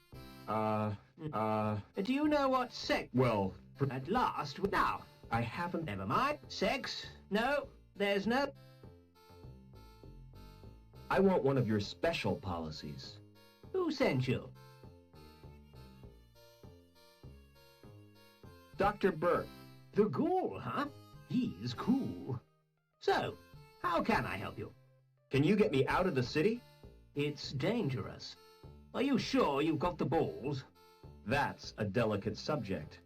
Do you know what sex? Well, At last, now. I haven't... Never mind. Sex? No, there's no... I want one of your special policies. Who sent you? Dr. Burke. The ghoul, huh? He's cool. So, how can I help you? Can you get me out of the city? It's dangerous. Are you sure you've got the balls? That's a delicate subject.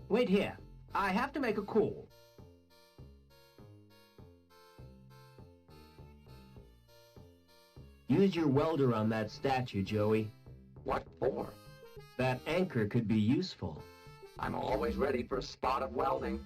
Wait here. I have to make a call. Use your welder on that statue, Joey. What for? That anchor could be useful. I'm always ready for a spot of welding.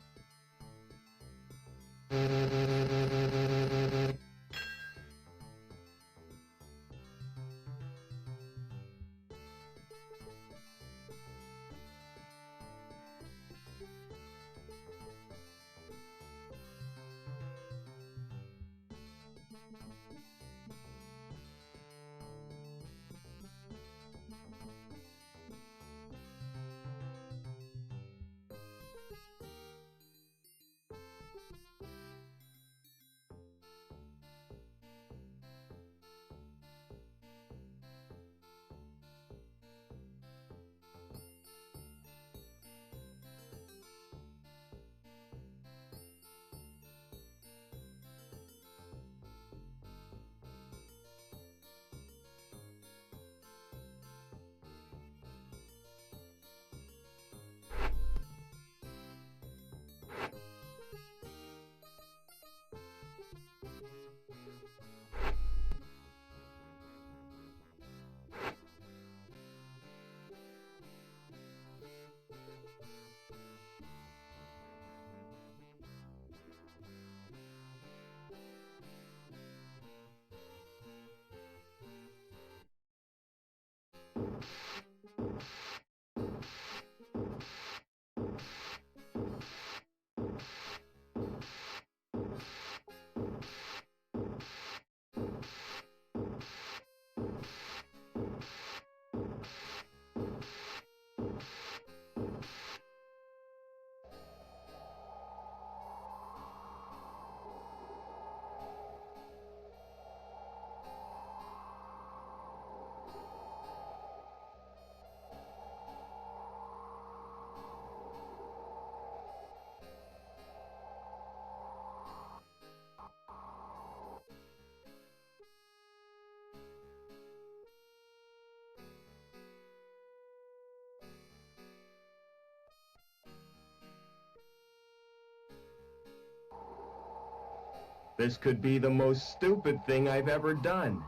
This could be the most stupid thing I've ever done.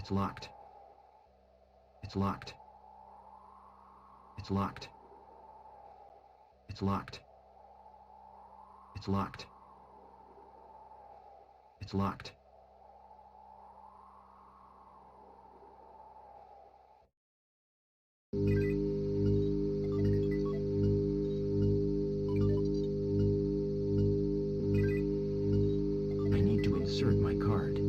It's locked. It's locked. It's locked. It's locked. It's locked. It's locked. I need to insert my card.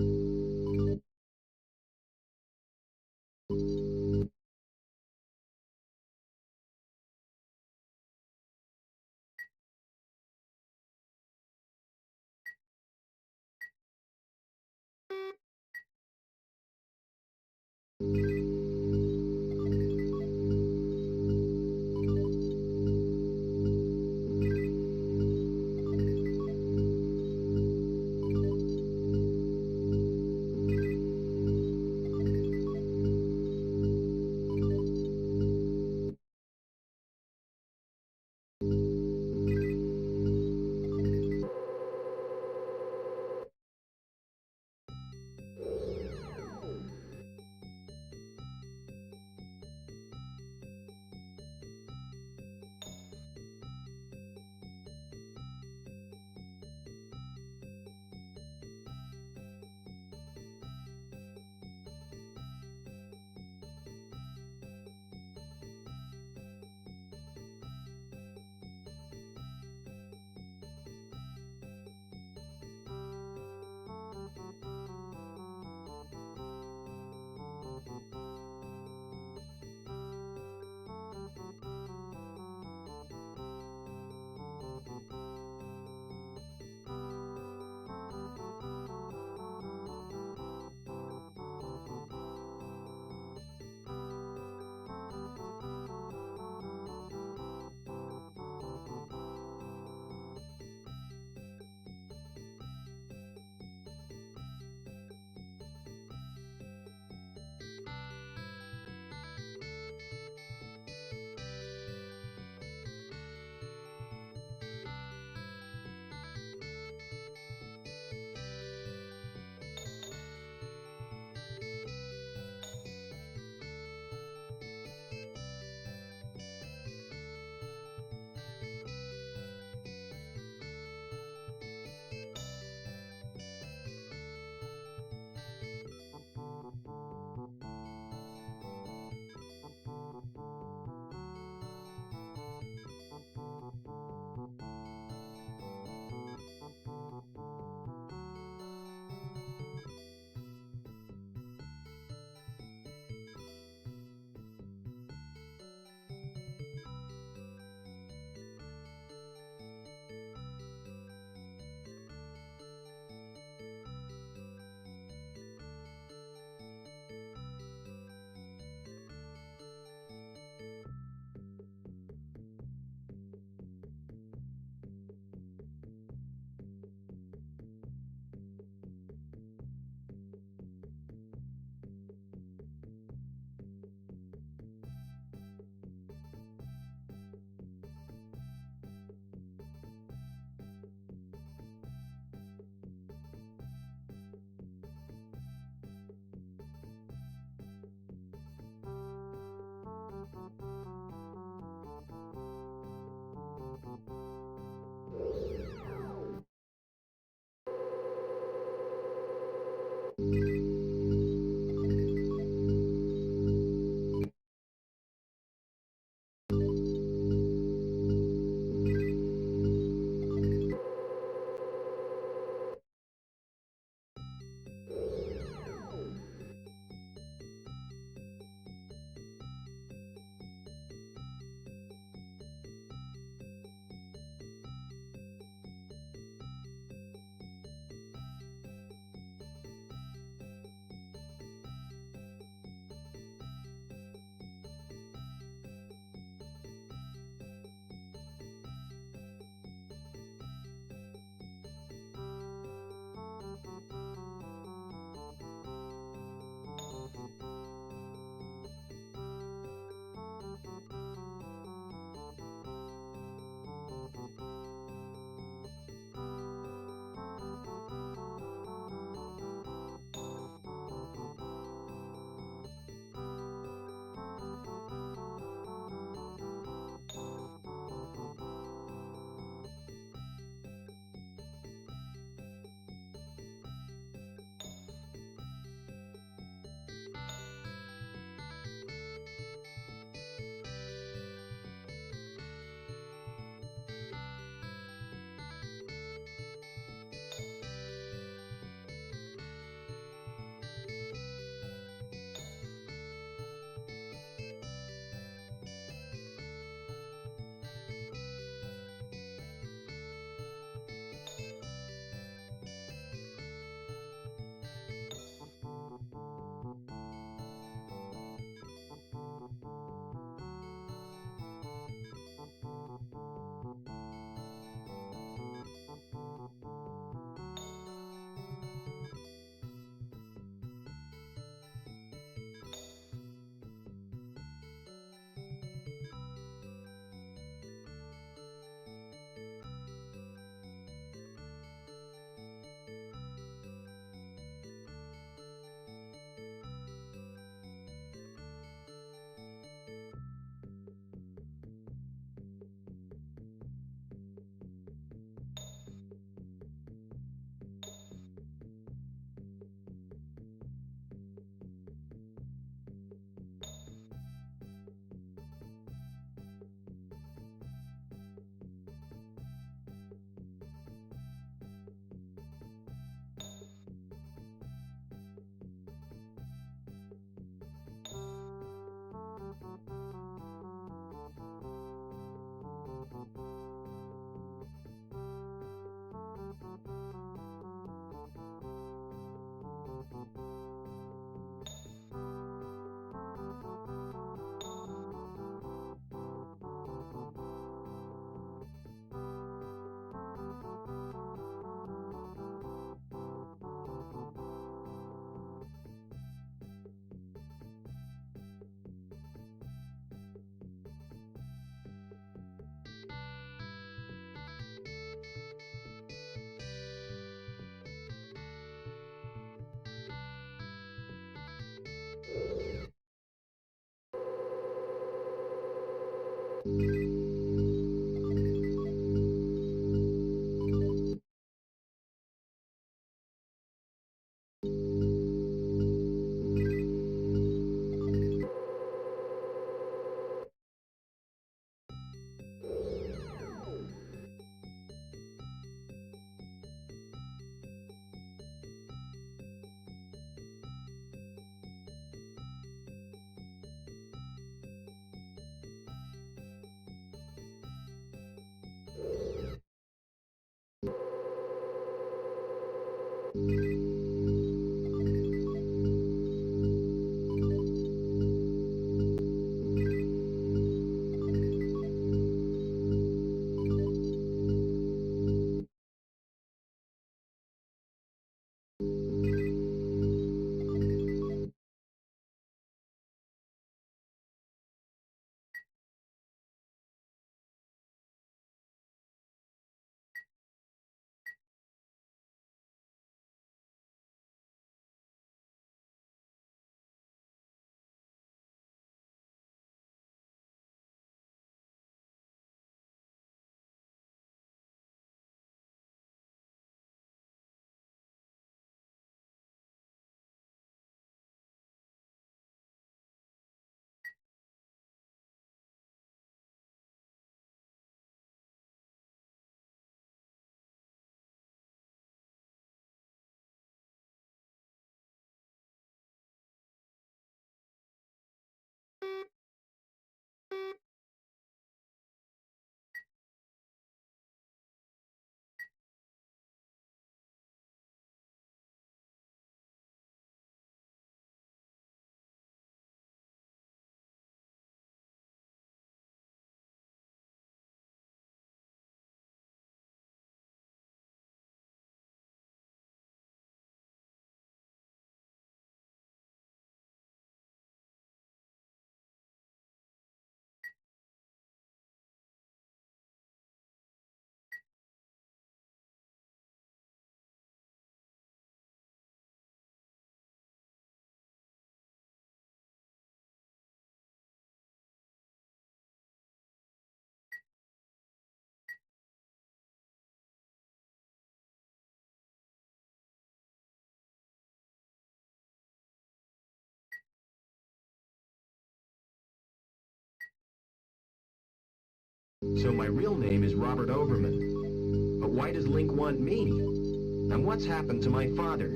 So my real name is Robert Overman. But why does Link want me? And what's happened to my father?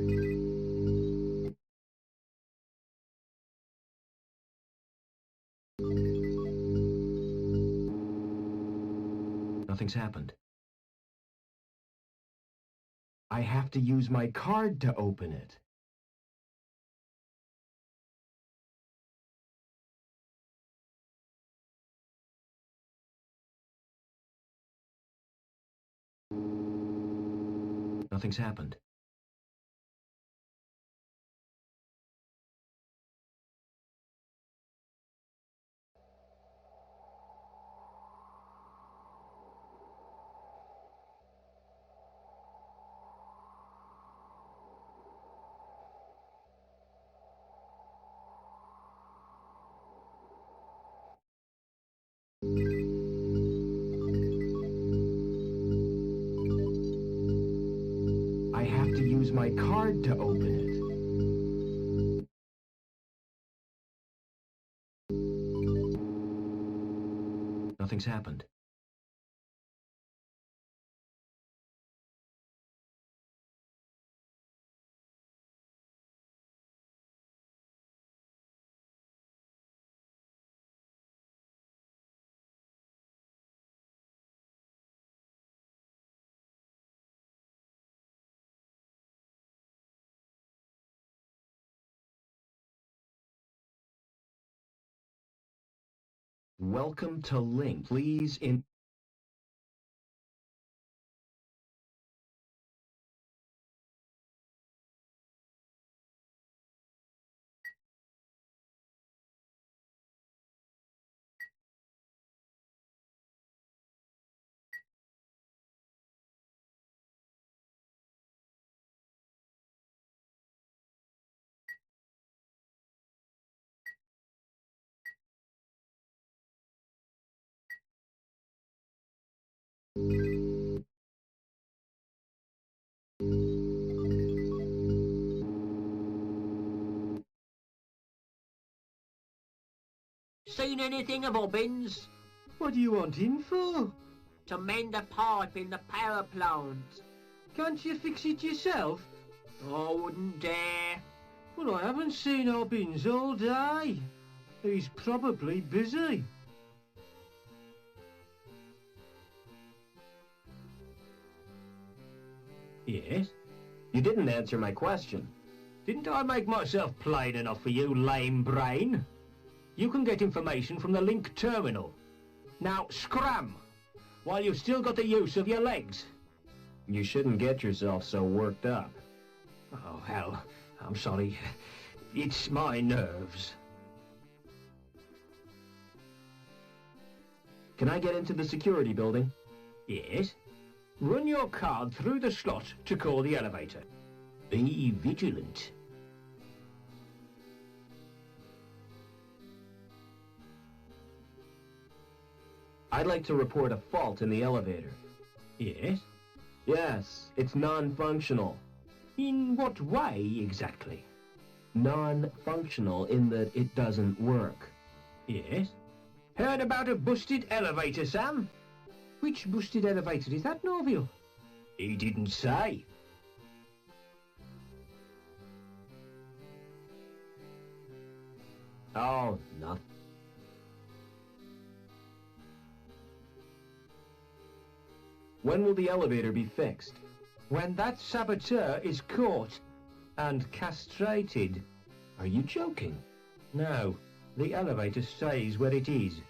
Nothing's happened. I have to use my card to open it. Nothing's happened. I have to use my card to open it. Nothing's happened. Welcome to Link. Please in... Seen anything of Hobbins? What do you want him for? To mend a pipe in the power plant. Can't you fix it yourself? I wouldn't dare. Well, I haven't seen Hobbins all day. He's probably busy. Yes? You didn't answer my question. Didn't I make myself plain enough for you, lame brain? You can get information from the Link terminal. Now, scram! While you've still got the use of your legs. You shouldn't get yourself so worked up. Oh, hell. I'm sorry. It's my nerves. Can I get into the security building? Yes? Run your card through the slot to call the elevator. Be vigilant. I'd like to report a fault in the elevator. Yes? Yes, it's non-functional. In what way, exactly? Non-functional in that it doesn't work. Yes? Heard about a busted elevator, Sam? Which busted elevator is that, Norville? He didn't say. Oh, nothing. When will the elevator be fixed? When that saboteur is caught and castrated. Are you joking? No, the elevator stays where it is.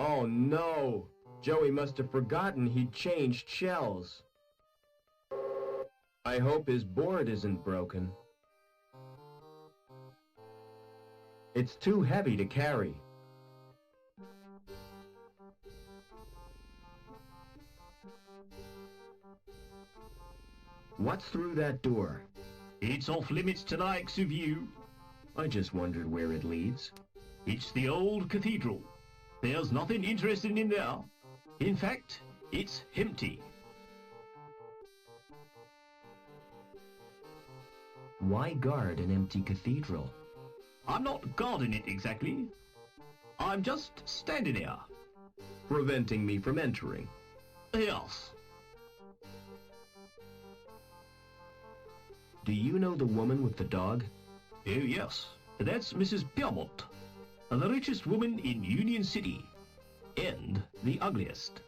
Oh no! Joey must have forgotten he'd changed shells. I hope his board isn't broken. It's too heavy to carry. What's through that door? It's off limits to the likes of you. I just wondered where it leads. It's the old cathedral. There's nothing interesting in there. In fact, it's empty. Why guard an empty cathedral? I'm not guarding it exactly. I'm just standing here. Preventing me from entering. Yes. Do you know the woman with the dog? Oh, yes. That's Mrs. Piermont, the richest woman in Union City, and the ugliest.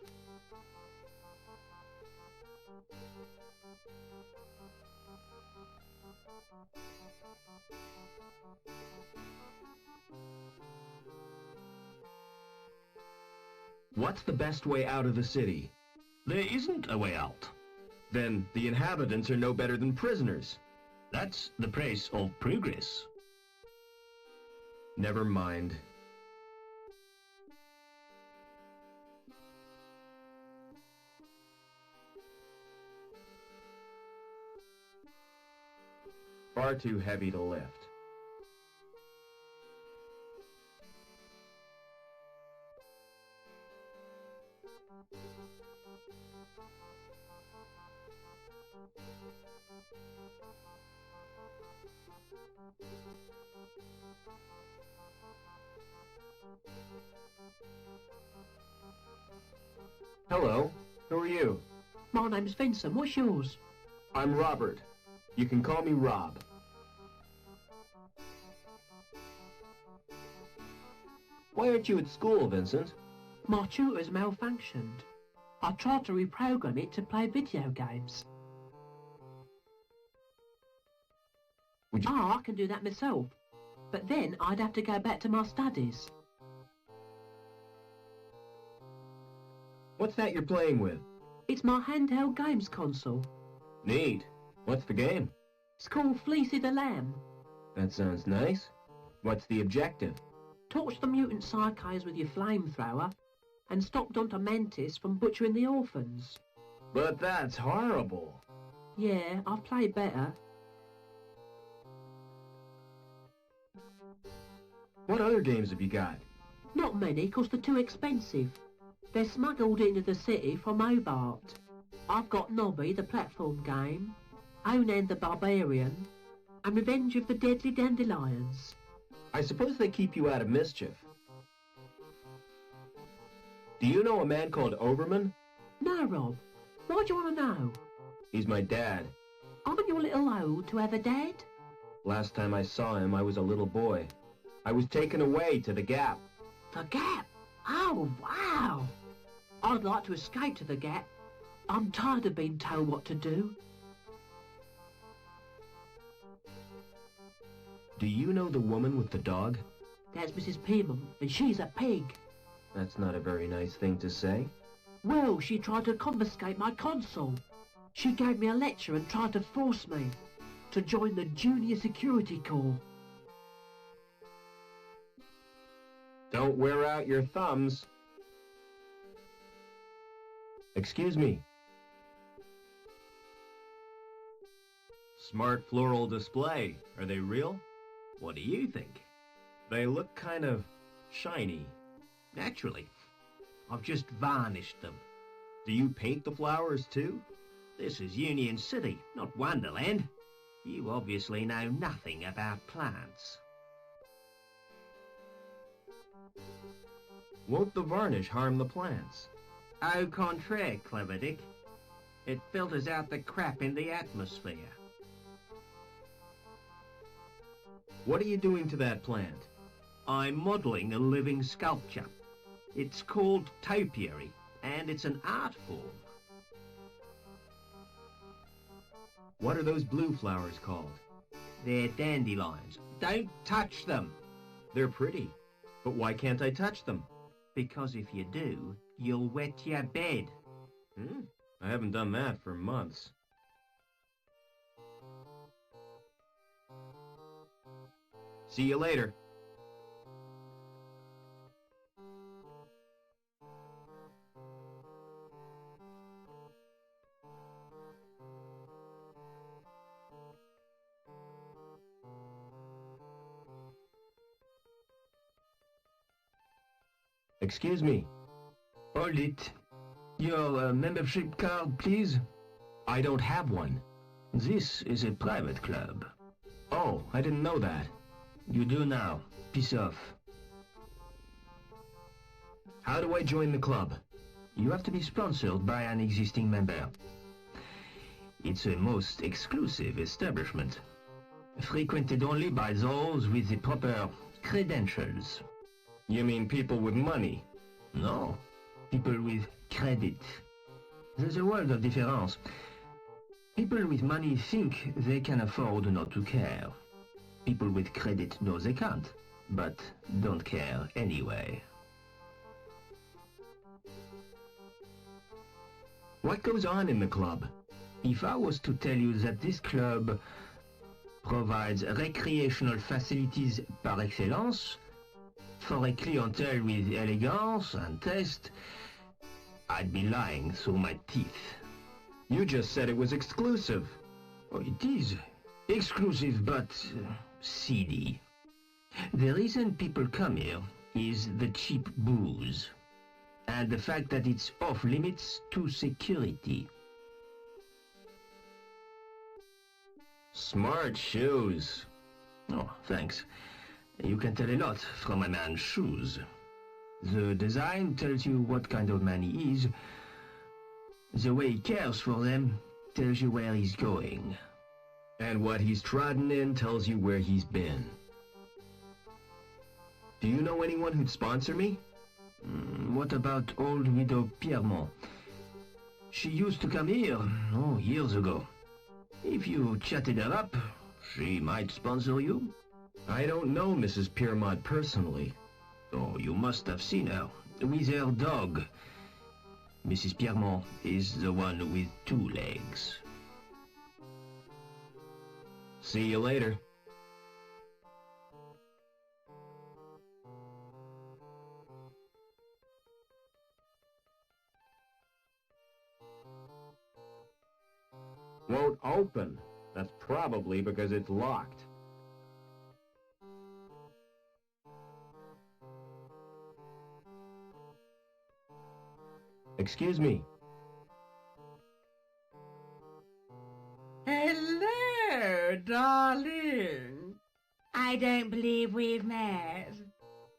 What's the best way out of the city? There isn't a way out. Then the inhabitants are no better than prisoners. That's the price of progress. Never mind. Far too heavy to lift. Hello, who are you? My name's Vincent. What's yours? I'm Robert. You can call me Rob. Why aren't you at school, Vincent? My tutor's malfunctioned. I tried to reprogram it to play video games. Would you... I can do that myself. But then I'd have to go back to my studies. What's that you're playing with? It's my handheld games console. Neat. What's the game? It's called Fleecy the Lamb. That sounds nice. What's the objective? Torch the mutant psychos with your flamethrower and stop Dr. Mantis from butchering the orphans. But that's horrible. Yeah, I've played better. What other games have you got? Not many, 'cause they're too expensive. They're smuggled into the city from Hobart. I've got Nobby, the platform game, Onan the Barbarian, and Revenge of the Deadly Dandelions. I suppose they keep you out of mischief. Do you know a man called Overman? No, Rob. Why do you want to know? He's my dad. Aren't you a little old to have a dad? Last time I saw him, I was a little boy. I was taken away to the Gap. The Gap? Oh, wow! I'd like to escape to the Gap. I'm tired of being told what to do. Do you know the woman with the dog? That's Mrs. Pearman, and she's a pig. That's not a very nice thing to say. Well, she tried to confiscate my console. She gave me a lecture and tried to force me to join the Junior Security Corps. Don't wear out your thumbs. Excuse me. Smart floral display. Are they real? What do you think? They look kind of shiny. Naturally. I've just varnished them. Do you paint the flowers too? This is Union City, not Wonderland. You obviously know nothing about plants. Won't the varnish harm the plants? Au contraire, Clever Dick. It filters out the crap in the atmosphere. What are you doing to that plant? I'm modelling a living sculpture. It's called topiary, and it's an art form. What are those blue flowers called? They're dandelions. Don't touch them. They're pretty, but why can't I touch them? Because if you do, you'll wet your bed. I haven't done that for months. See you later. Excuse me. Hold it. Your membership card, please. I don't have one. This is a private club. Oh, I didn't know that. You do now. Piss off. How do I join the club? You have to be sponsored by an existing member. It's a most exclusive establishment, frequented only by those with the proper credentials. You mean people with money? No, people with credit. There's a world of difference. People with money think they can afford not to care. People with credit know they can't, but don't care anyway. What goes on in the club? If I was to tell you that this club provides recreational facilities par excellence for a clientele with elegance and taste, I'd be lying through my teeth. You just said it was exclusive. Oh, it is exclusive, but seedy. The reason people come here is the cheap booze, and the fact that it's off limits to security. Smart shoes. Oh, thanks. You can tell a lot from a man's shoes. The design tells you what kind of man he is. The way he cares for them tells you where he's going. And what he's trodden in tells you where he's been. Do you know anyone who'd sponsor me? What about old widow Piermont? She used to come here, years ago. If you chatted her up, she might sponsor you. I don't know Mrs. Piermont personally. Oh, you must have seen her, with her dog. Mrs. Piermont is the one with 2 legs. See you later. Won't open. That's probably because it's locked. Excuse me. Hello, darling. I don't believe we've met.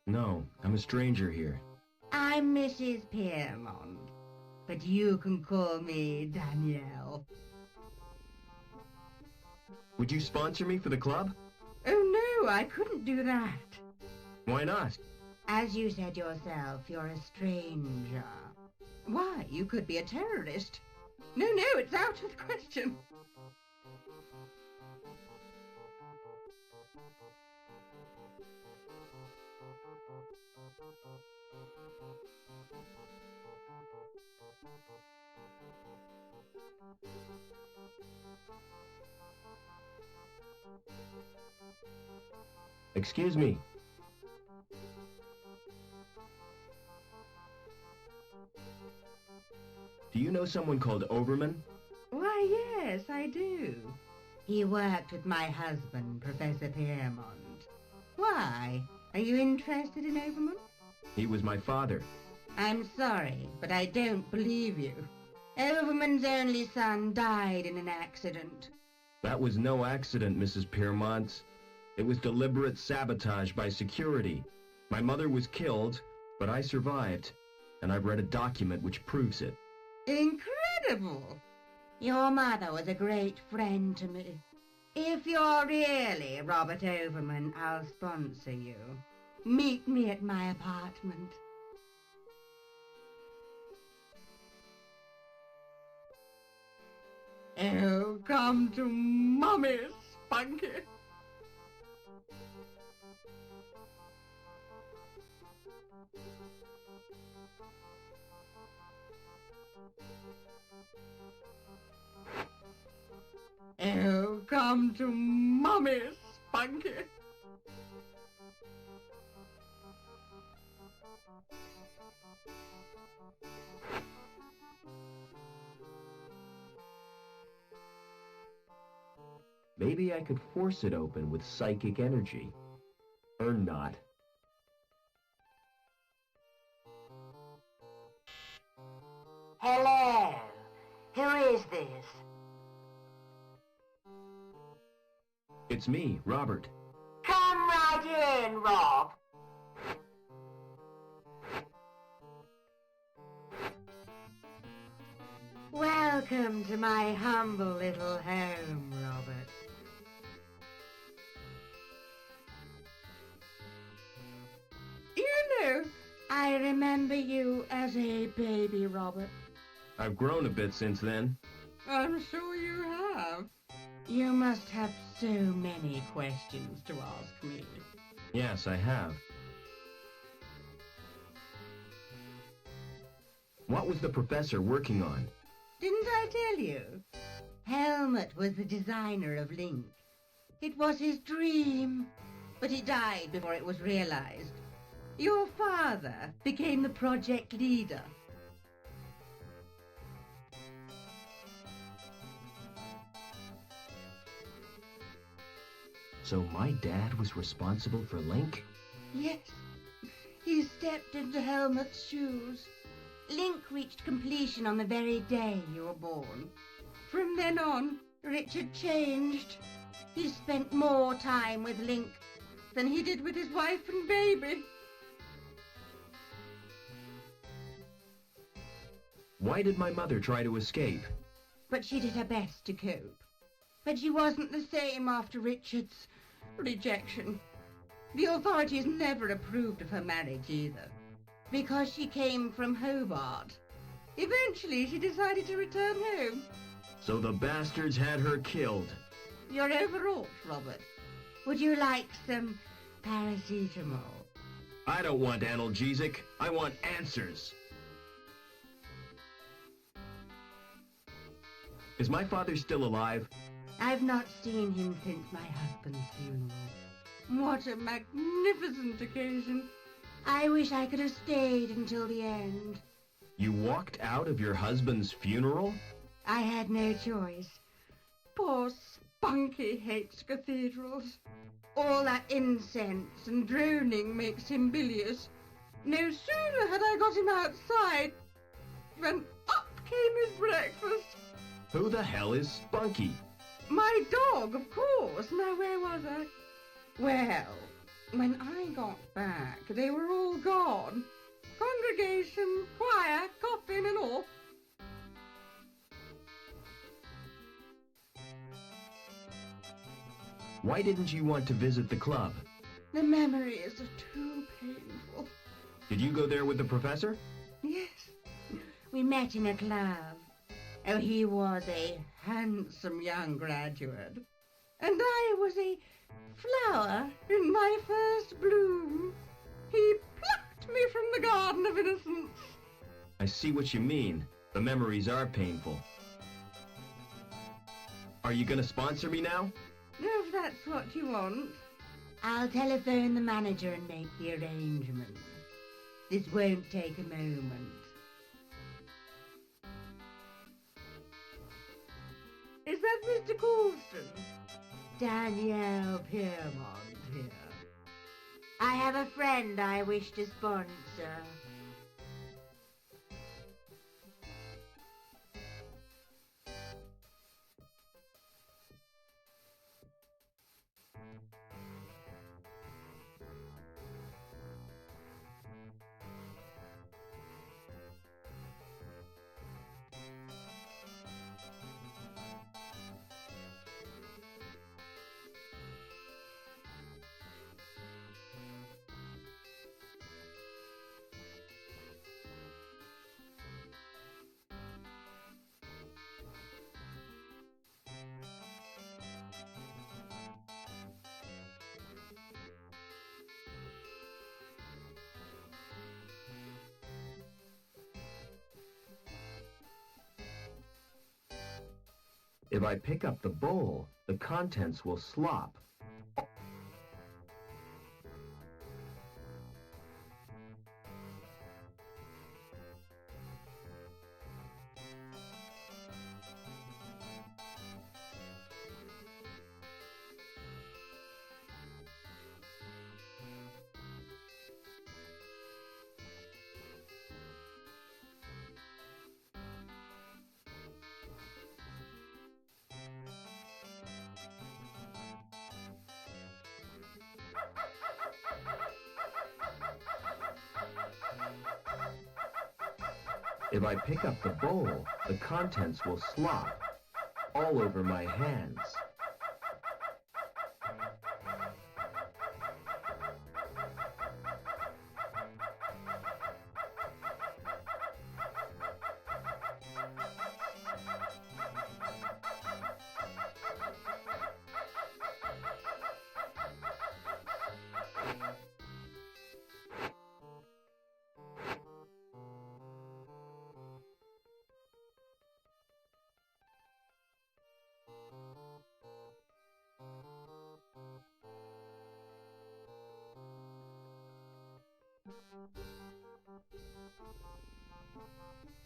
No, I'm a stranger here. I'm Mrs. Piermont, but you can call me Danielle. Would you sponsor me for the club? Oh, no, I couldn't do that. Why not? As you said yourself, you're a stranger. Why, you could be a terrorist. No, it's out of the question. Excuse me. Do you know someone called Overman? Why, yes, I do. He worked with my husband, Professor Piermont. Why? Are you interested in Overman? He was my father. I'm sorry, but I don't believe you. Overman's only son died in an accident. That was no accident, Mrs. Piermont. It was deliberate sabotage by security. My mother was killed, but I survived, and I've read a document which proves it. Incredible! Your mother was a great friend to me. If you're really Robert Overman, I'll sponsor you. Meet me at my apartment. Oh, come to Mummy, Spunky. Oh, come to Mummy, Spunky. Maybe I could force it open with psychic energy. Or not. Hello. Who is this? It's me, Robert. Come right in, Rob. Welcome to my humble little home, Robert. You know, I remember you as a baby, Robert. I've grown a bit since then. I'm sure you have. You must have so many questions to ask me. Yes, I have. What was the professor working on? Didn't I tell you? Helmut was the designer of Link. It was his dream, but he died before it was realized. Your father became the project leader. So my dad was responsible for Link? Yes, he stepped into Helmut's shoes. Link reached completion on the very day you were born. From then on, Richard changed. He spent more time with Link than he did with his wife and baby. Why did my mother try to escape? But she did her best to cope. But she wasn't the same after Richard's rejection. The authorities never approved of her marriage either, because she came from Hobart. Eventually, she decided to return home. So the bastards had her killed. You're overwrought, Robert. Would you like some paracetamol? I don't want analgesic. I want answers. Is my father still alive? I've not seen him since my husband's funeral. What a magnificent occasion. I wish I could have stayed until the end. You walked out of your husband's funeral? I had no choice. Poor Spunky hates cathedrals. All that incense and droning makes him bilious. No sooner had I got him outside than up came his breakfast. Who the hell is Spunky? My dog, of course. Now, where was I? Well, when I got back, they were all gone. Congregation, choir, coffin and all. Why didn't you want to visit the club? The memories are too painful. Did you go there with the professor? Yes, we met in a club. Oh, he was a handsome young graduate, and I was a flower in my first bloom. He plucked me from the garden of innocence. I see what you mean. The memories are painful. Are you gonna sponsor me now? If that's what you want. I'll telephone the manager and make the arrangements. This won't take a moment. Is that Mr. Coulston? Danielle Piermont here. I have a friend I wish to sponsor. If I pick up the bowl, the contents will slop. If I pick up the bowl, the contents will slop all over my hands.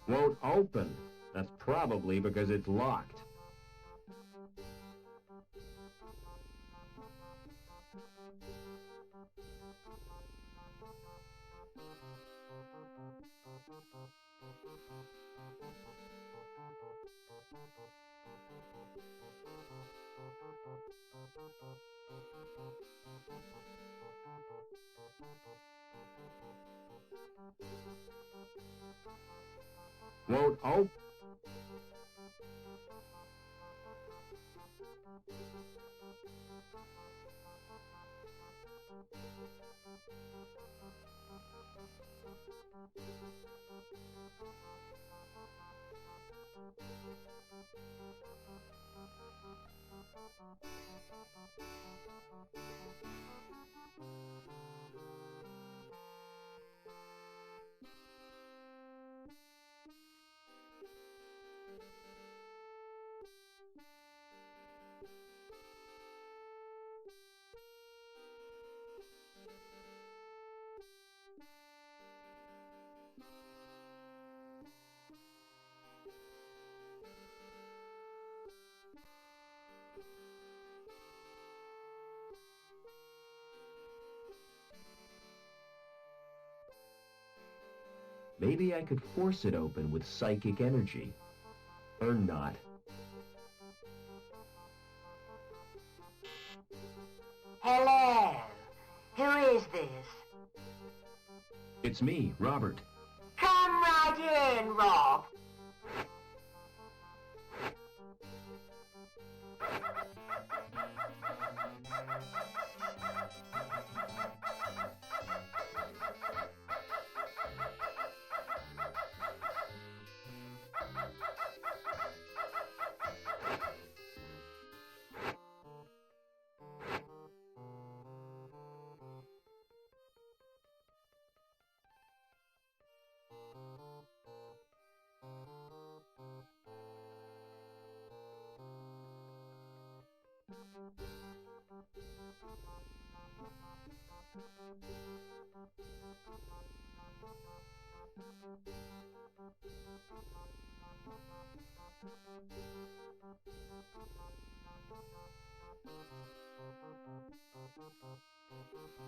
Won't open. That's probably because it's locked. Won't open. Maybe I could force it open with psychic energy. Or not. Hello. Who is this? It's me, Robert. Come right in, Rob.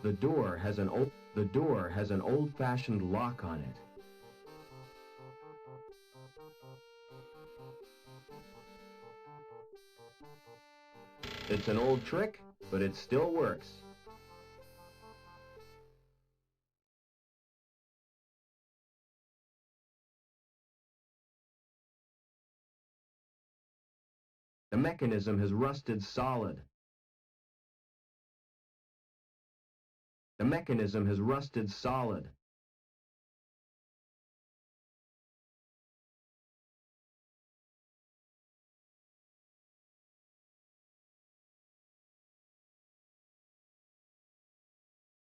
The door has an old-fashioned lock on it. It's an old trick, but it still works. The mechanism has rusted solid. The mechanism has rusted solid.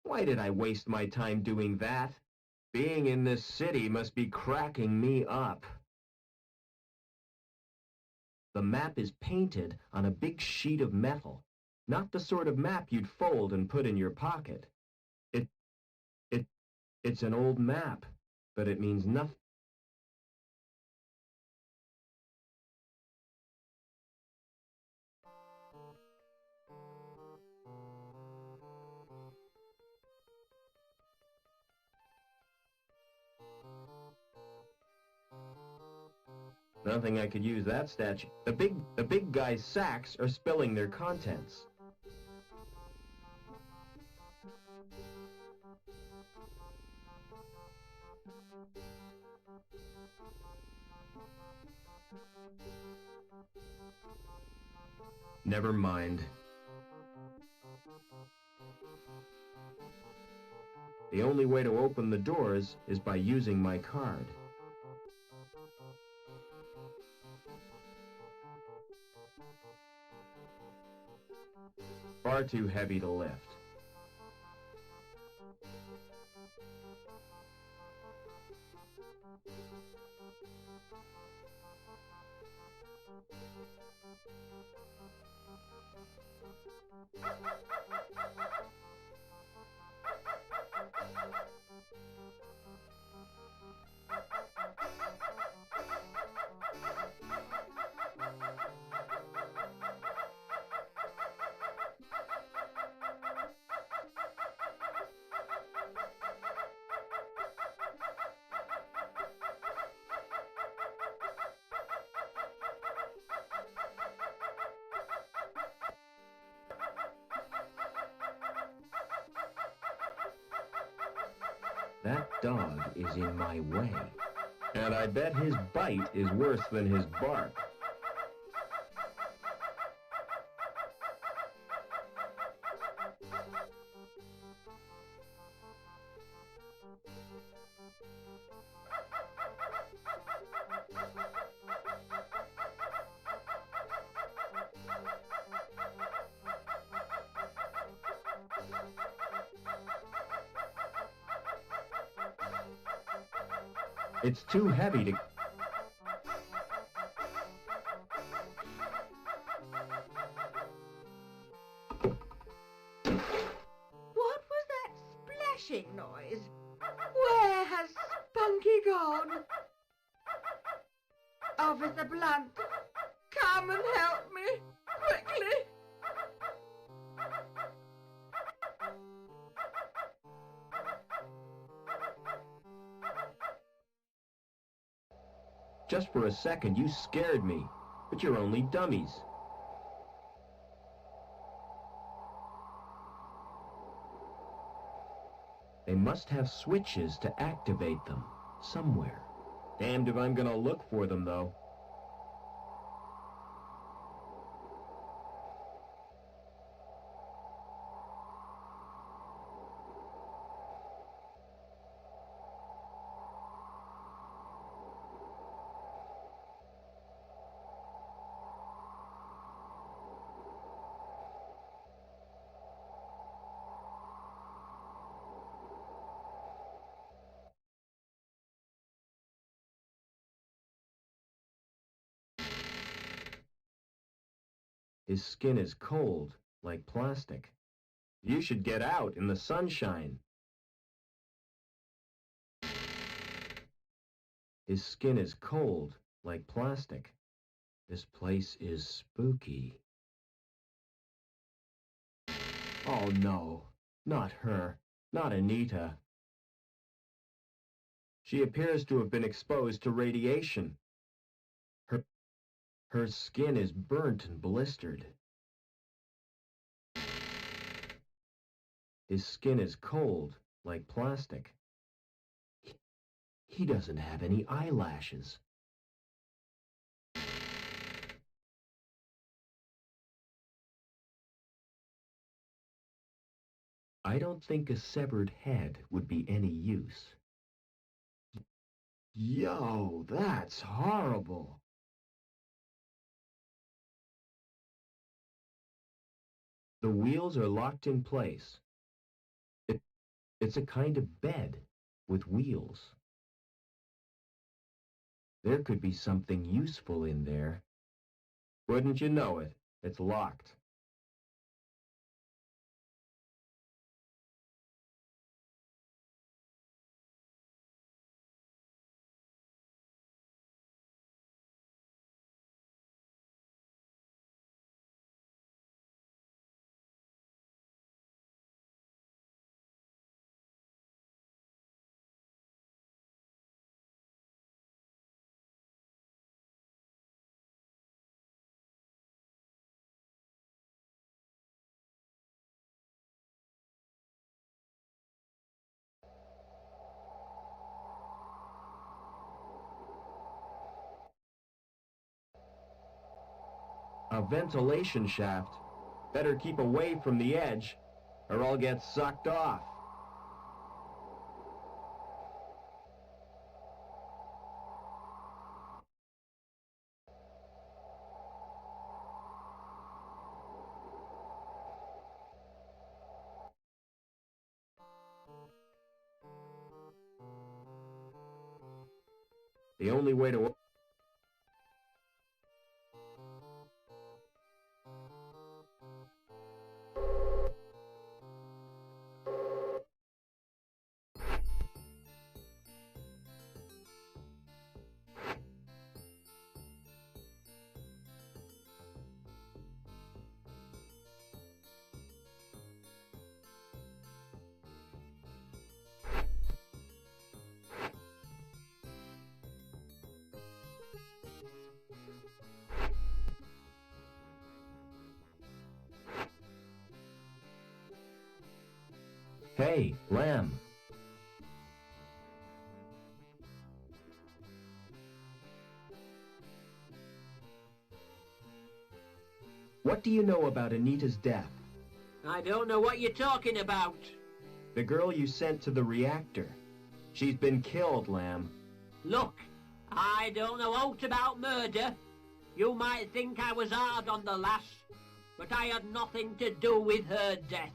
Why did I waste my time doing that? Being in this city must be cracking me up. The map is painted on a big sheet of metal, not the sort of map you'd fold and put in your pocket. It's an old map, but it means nothing. Nothing I could use that statue. The big guy's sacks are spilling their contents. Never mind. The only way to open the doors is by using my card. Far too heavy to lift. That dog is in my way. And I bet his bite is worse than his bark. It's too heavy to... What was that splashing noise? Where has Spunky gone? Officer Blunt, come and help me, quickly. Just for a second, you scared me. But you're only dummies. They must have switches to activate them somewhere. Damned if I'm gonna look for them, though. His skin is cold, like plastic. You should get out in the sunshine. His skin is cold, like plastic. This place is spooky. Oh no, not her, not Anita. She appears to have been exposed to radiation. Her skin is burnt and blistered. His skin is cold, like plastic. He doesn't have any eyelashes. I don't think a severed head would be any use. Yo, that's horrible. The wheels are locked in place. It's a kind of bed with wheels. There could be something useful in there. Wouldn't you know it? It's locked. A ventilation shaft. Better keep away from the edge, or I'll get sucked off. The only way to... Hey, Lamb. What do you know about Anita's death? I don't know what you're talking about. The girl you sent to the reactor. She's been killed, Lamb. Look, I don't know aught about murder. You might think I was hard on the lass, but I had nothing to do with her death.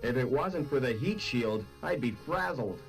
If it wasn't for the heat shield, I'd be frazzled.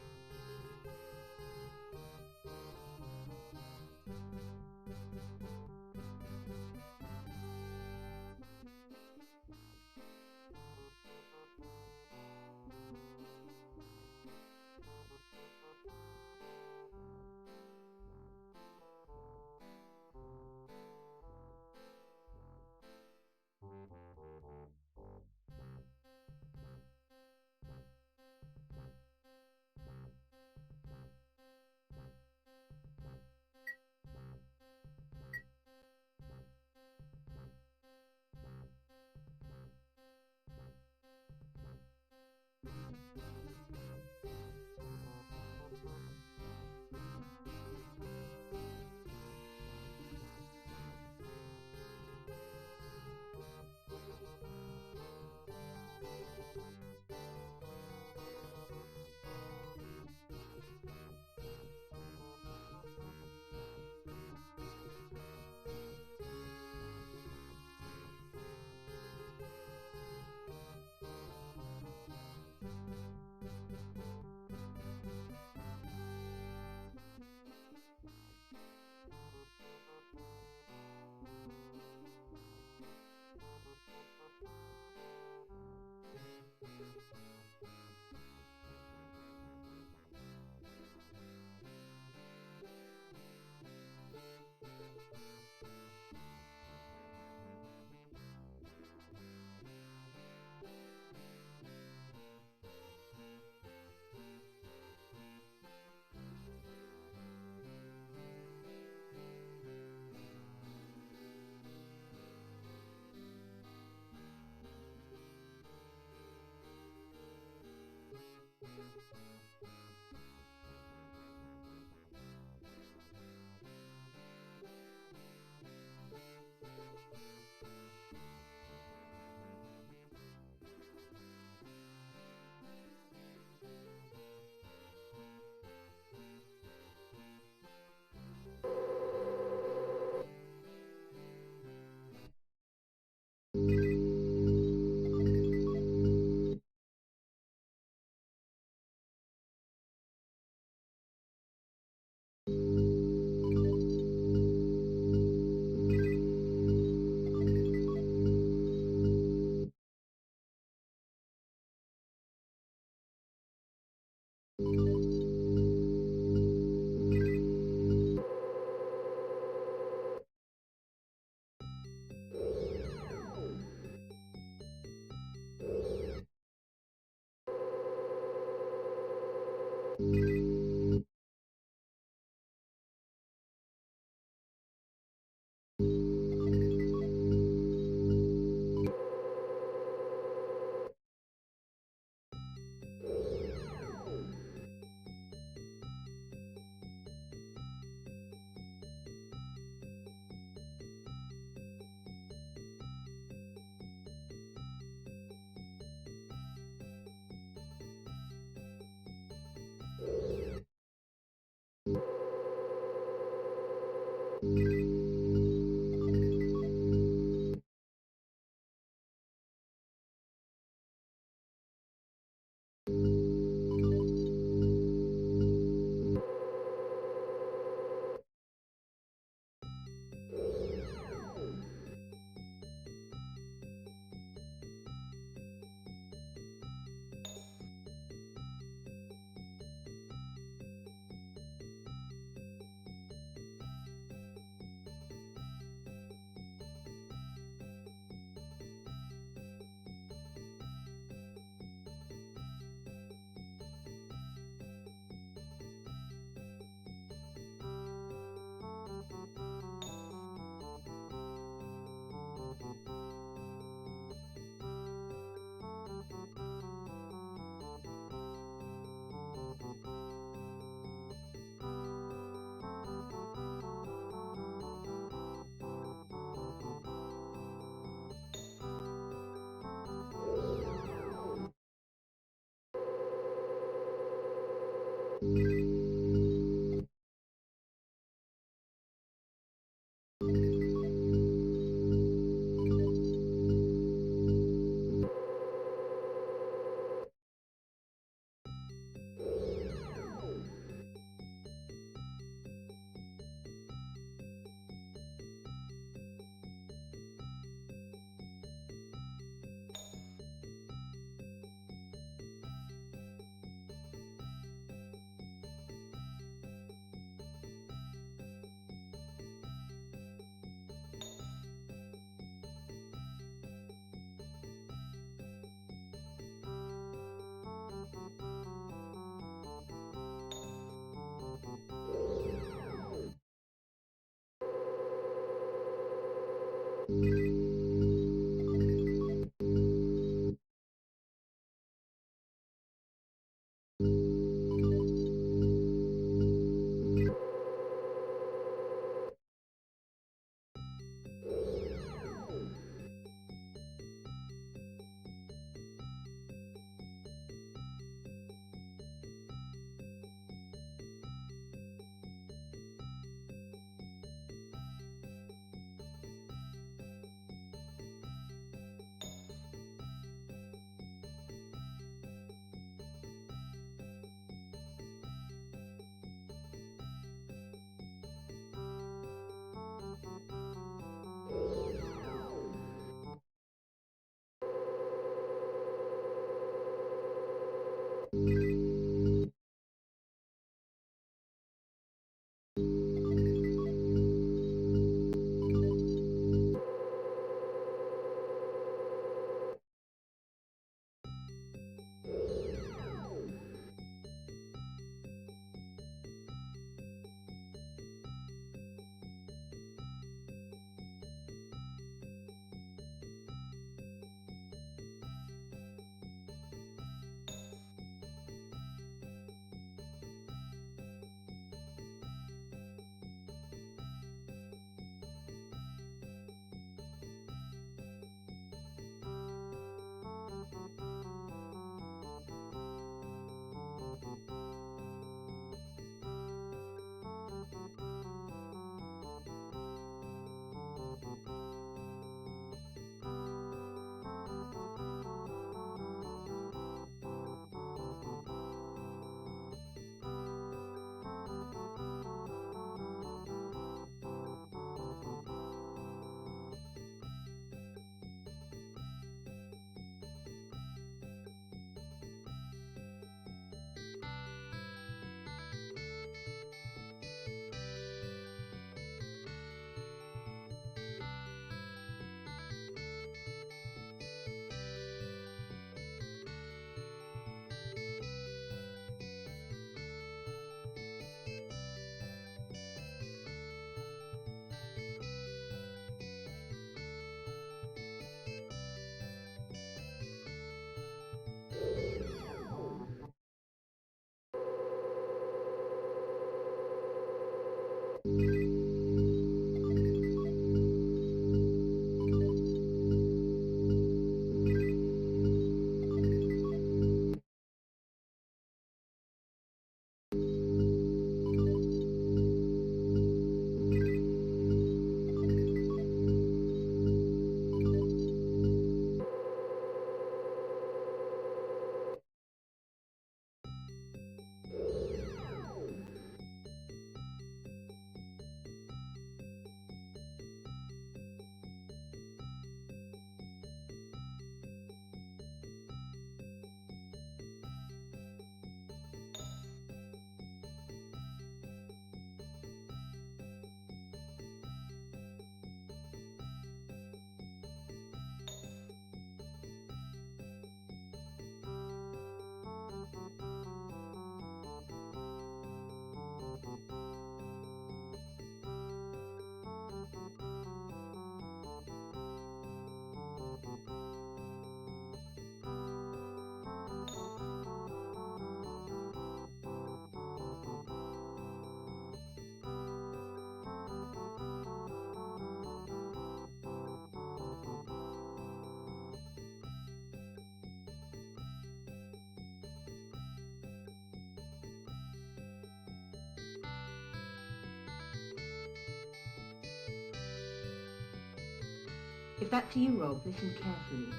If that's you, Rob, listen carefully.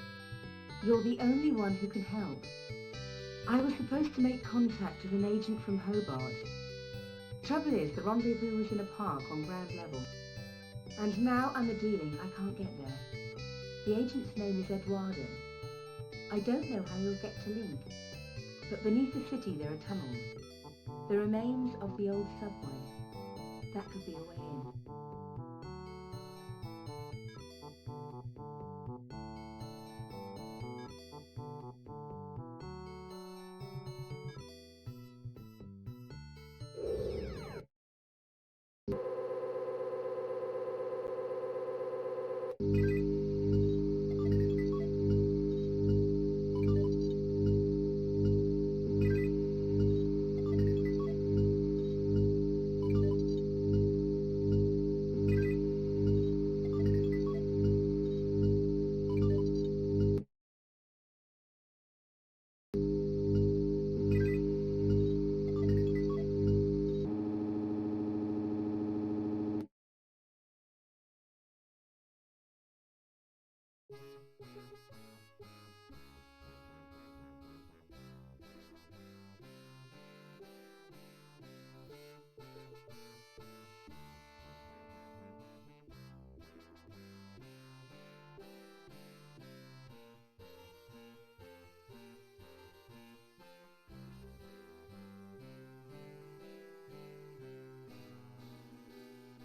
You're the only one who can help. I was supposed to make contact with an agent from Hobart. Trouble is, the rendezvous was in a park on ground level. And now I'm a-dealing, I can't get there. The agent's name is Eduardo. I don't know how you'll get to Link, but beneath the city there are tunnels. The remains of the old subway. That could be a way in.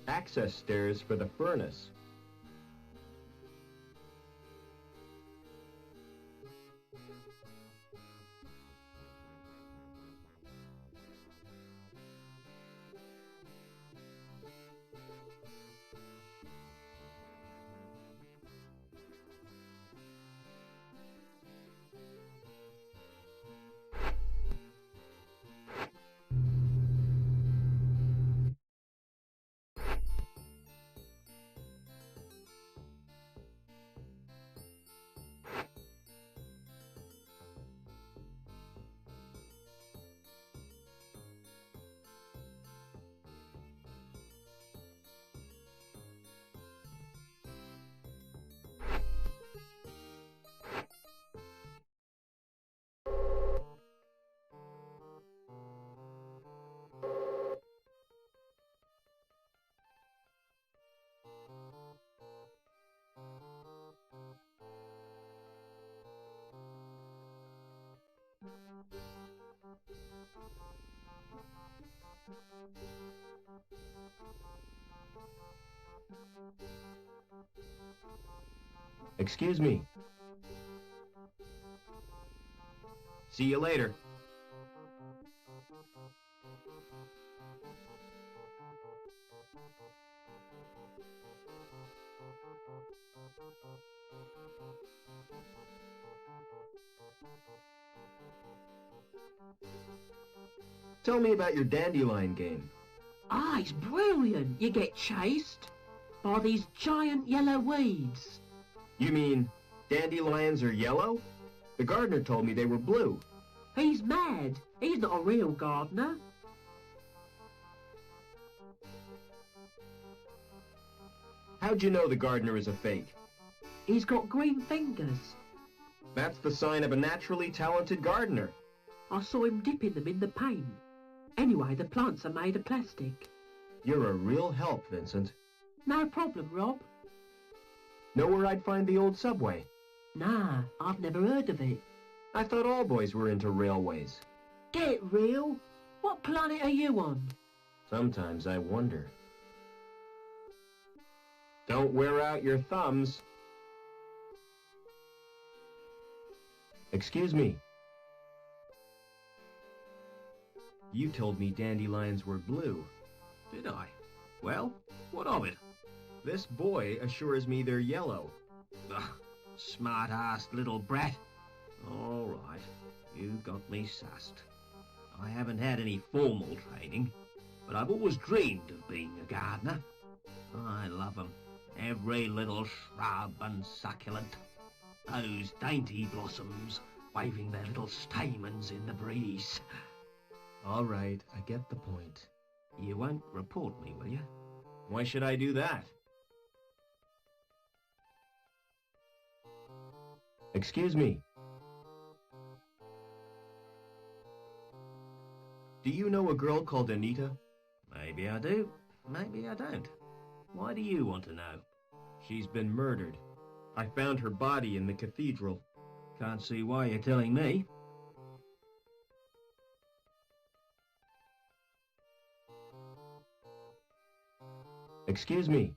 Access stairs for the furnace. Excuse me. See you later. Tell me about your dandelion game. Ah, it's brilliant. You get chased by these giant yellow weeds. You mean dandelions are yellow? The gardener told me they were blue. He's mad. He's not a real gardener. How'd you know the gardener is a fake? He's got green fingers. That's the sign of a naturally talented gardener. I saw him dipping them in the paint. Anyway, the plants are made of plastic. You're a real help, Vincent. No problem, Rob. Know where I'd find the old subway? Nah, I've never heard of it. I thought all boys were into railways. Get real. What planet are you on? Sometimes I wonder. Don't wear out your thumbs. Excuse me. You told me dandelions were blue. Did I? Well, what of it? This boy assures me they're yellow. Ugh, smart-assed little brat. All right, you got me sussed. I haven't had any formal training, but I've always dreamed of being a gardener. I love 'em. Every little shrub and succulent. Those dainty blossoms waving their little stamens in the breeze. All right, I get the point. You won't report me, will you? Why should I do that? Excuse me. Do you know a girl called Anita? Maybe I do, maybe I don't. Why do you want to know? She's been murdered. I found her body in the cathedral. Can't see why you're telling me. Excuse me.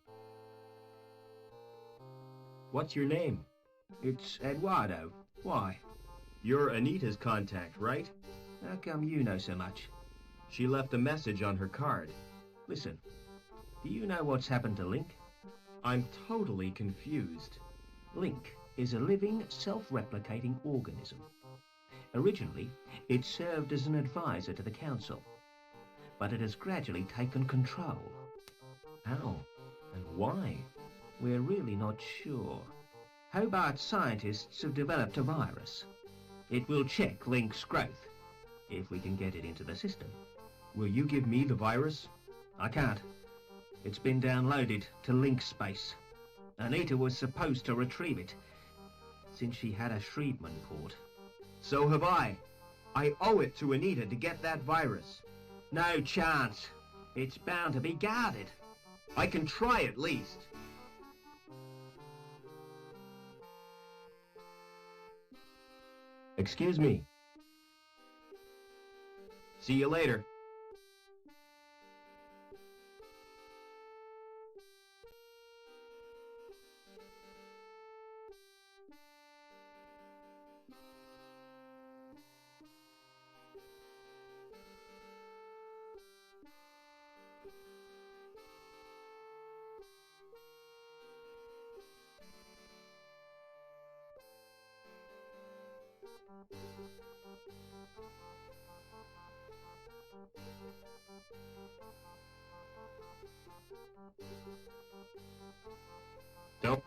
What's your name? It's Eduardo. Why? You're Anita's contact, right? How come you know so much? She left a message on her card. Listen, do you know what's happened to Link? I'm totally confused. Link is a living, self-replicating organism. Originally, it served as an advisor to the Council, but it has gradually taken control. How? And why? We're really not sure. Hobart scientists have developed a virus. It will check Link's growth, if we can get it into the system. Will you give me the virus? I can't. It's been downloaded to Link Space. Anita was supposed to retrieve it, since she had a Shrievman port. So have I. I owe it to Anita to get that virus. No chance. It's bound to be guarded. I can try at least. Excuse me. See you later. Nope.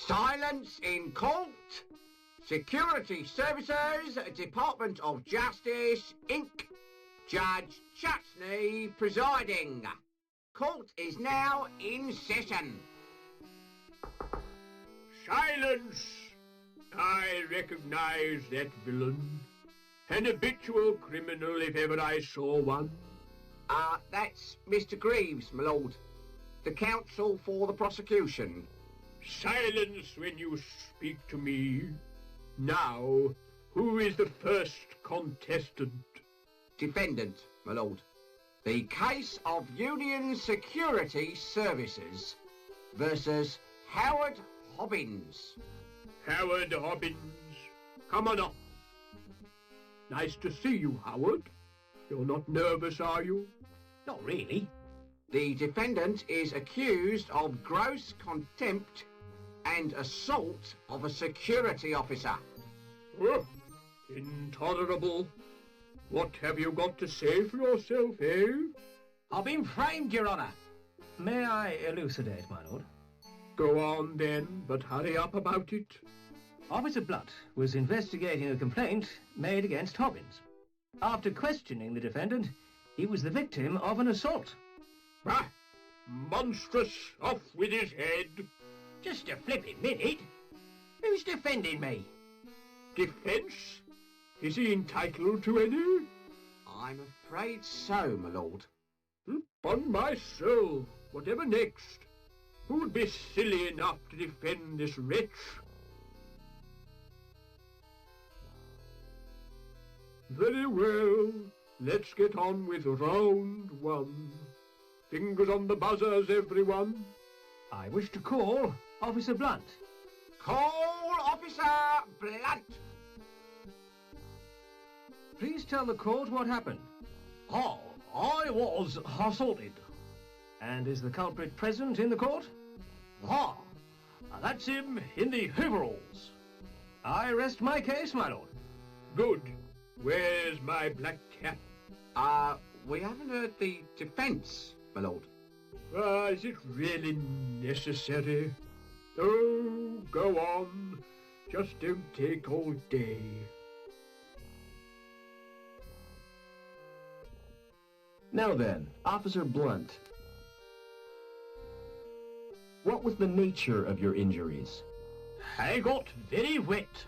Silence in court. Security Services, Department of Justice, Inc. Judge Chutney presiding. Court is now in session. Silence! I recognize that villain. An habitual criminal if ever I saw one. That's Mr. Greaves, my lord. The counsel for the prosecution. Silence when you speak to me. Now, who is the first contestant? Defendant, my lord. The case of Union Security Services versus Howard Hobbins. Howard Hobbins. Come on up. Nice to see you, Howard. You're not nervous, are you? Not really. The defendant is accused of gross contempt and assault of a security officer. Oh, intolerable. What have you got to say for yourself, eh? I've been framed, Your Honour. May I elucidate, my lord? Go on then, but hurry up about it. Officer Blunt was investigating a complaint made against Hobbins. After questioning the defendant, he was the victim of an assault. Ah, monstrous, off with his head. Just a flipping minute. Who's defending me? Defence? Is he entitled to any? I'm afraid so, my lord. Upon my soul, whatever next? Who would be silly enough to defend this wretch? Very well, let's get on with round one. Fingers on the buzzers, everyone. I wish to call Officer Blunt. Call Officer Blunt. Please tell the court what happened. Oh, I was assaulted. And is the culprit present in the court? Ah, that's him in the overalls. I rest my case, my lord. Good. Where's my black cap? We haven't heard the defence, my lord. Is it really necessary? Oh, go on. Just don't take all day. Now then, Officer Blunt. What was the nature of your injuries? I got very wet.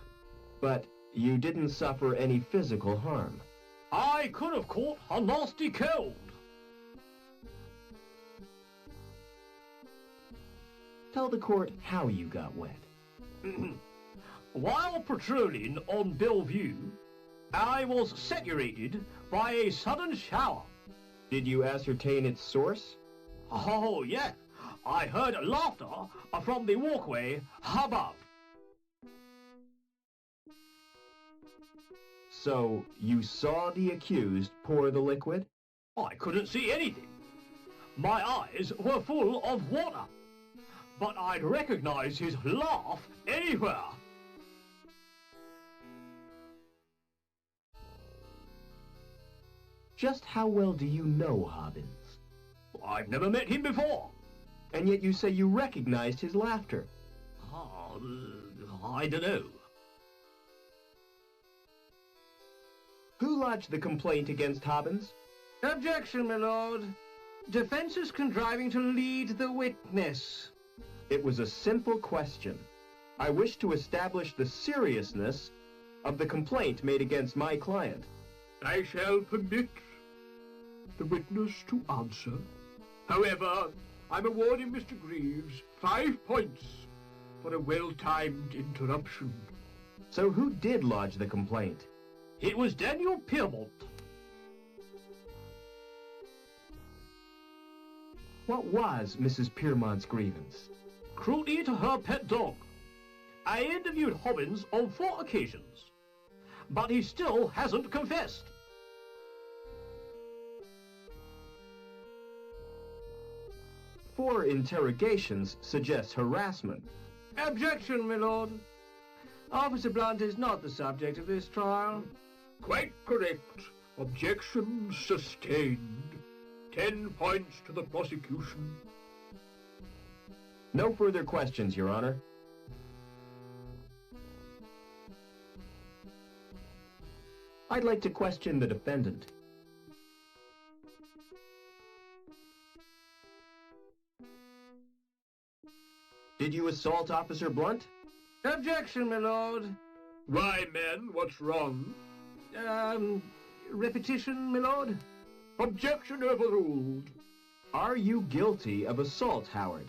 But you didn't suffer any physical harm. I could have caught a nasty cold. Tell the court how you got wet. While patrolling on Bellevue, I was saturated by a sudden shower. Did you ascertain its source? Oh, yeah. I heard laughter from the walkway above. So, you saw the accused pour the liquid? I couldn't see anything. My eyes were full of water. But I'd recognize his laugh anywhere. Just how well do you know Hobbins? I've never met him before. And yet you say you recognized his laughter. I don't know. Who lodged the complaint against Hobbins? Objection, my lord. Defense is contriving to lead the witness. It was a simple question. I wish to establish the seriousness of the complaint made against my client. I shall permit the witness to answer. However, I'm awarding Mr. Greaves 5 points for a well-timed interruption. So who did lodge the complaint? It was Daniel Piermont. What was Mrs. Piermont's grievance? Cruelty to her pet dog. I interviewed Hobbins on 4 occasions, but he still hasn't confessed. Four interrogations suggest harassment. Objection, my lord. Officer Blunt is not the subject of this trial. Quite correct. Objection sustained. 10 points to the prosecution. No further questions, Your Honor. I'd like to question the defendant. Did you assault Officer Blunt? Objection, my lord. Why, man, what's wrong? Repetition, my lord. Objection overruled. Are you guilty of assault, Howard?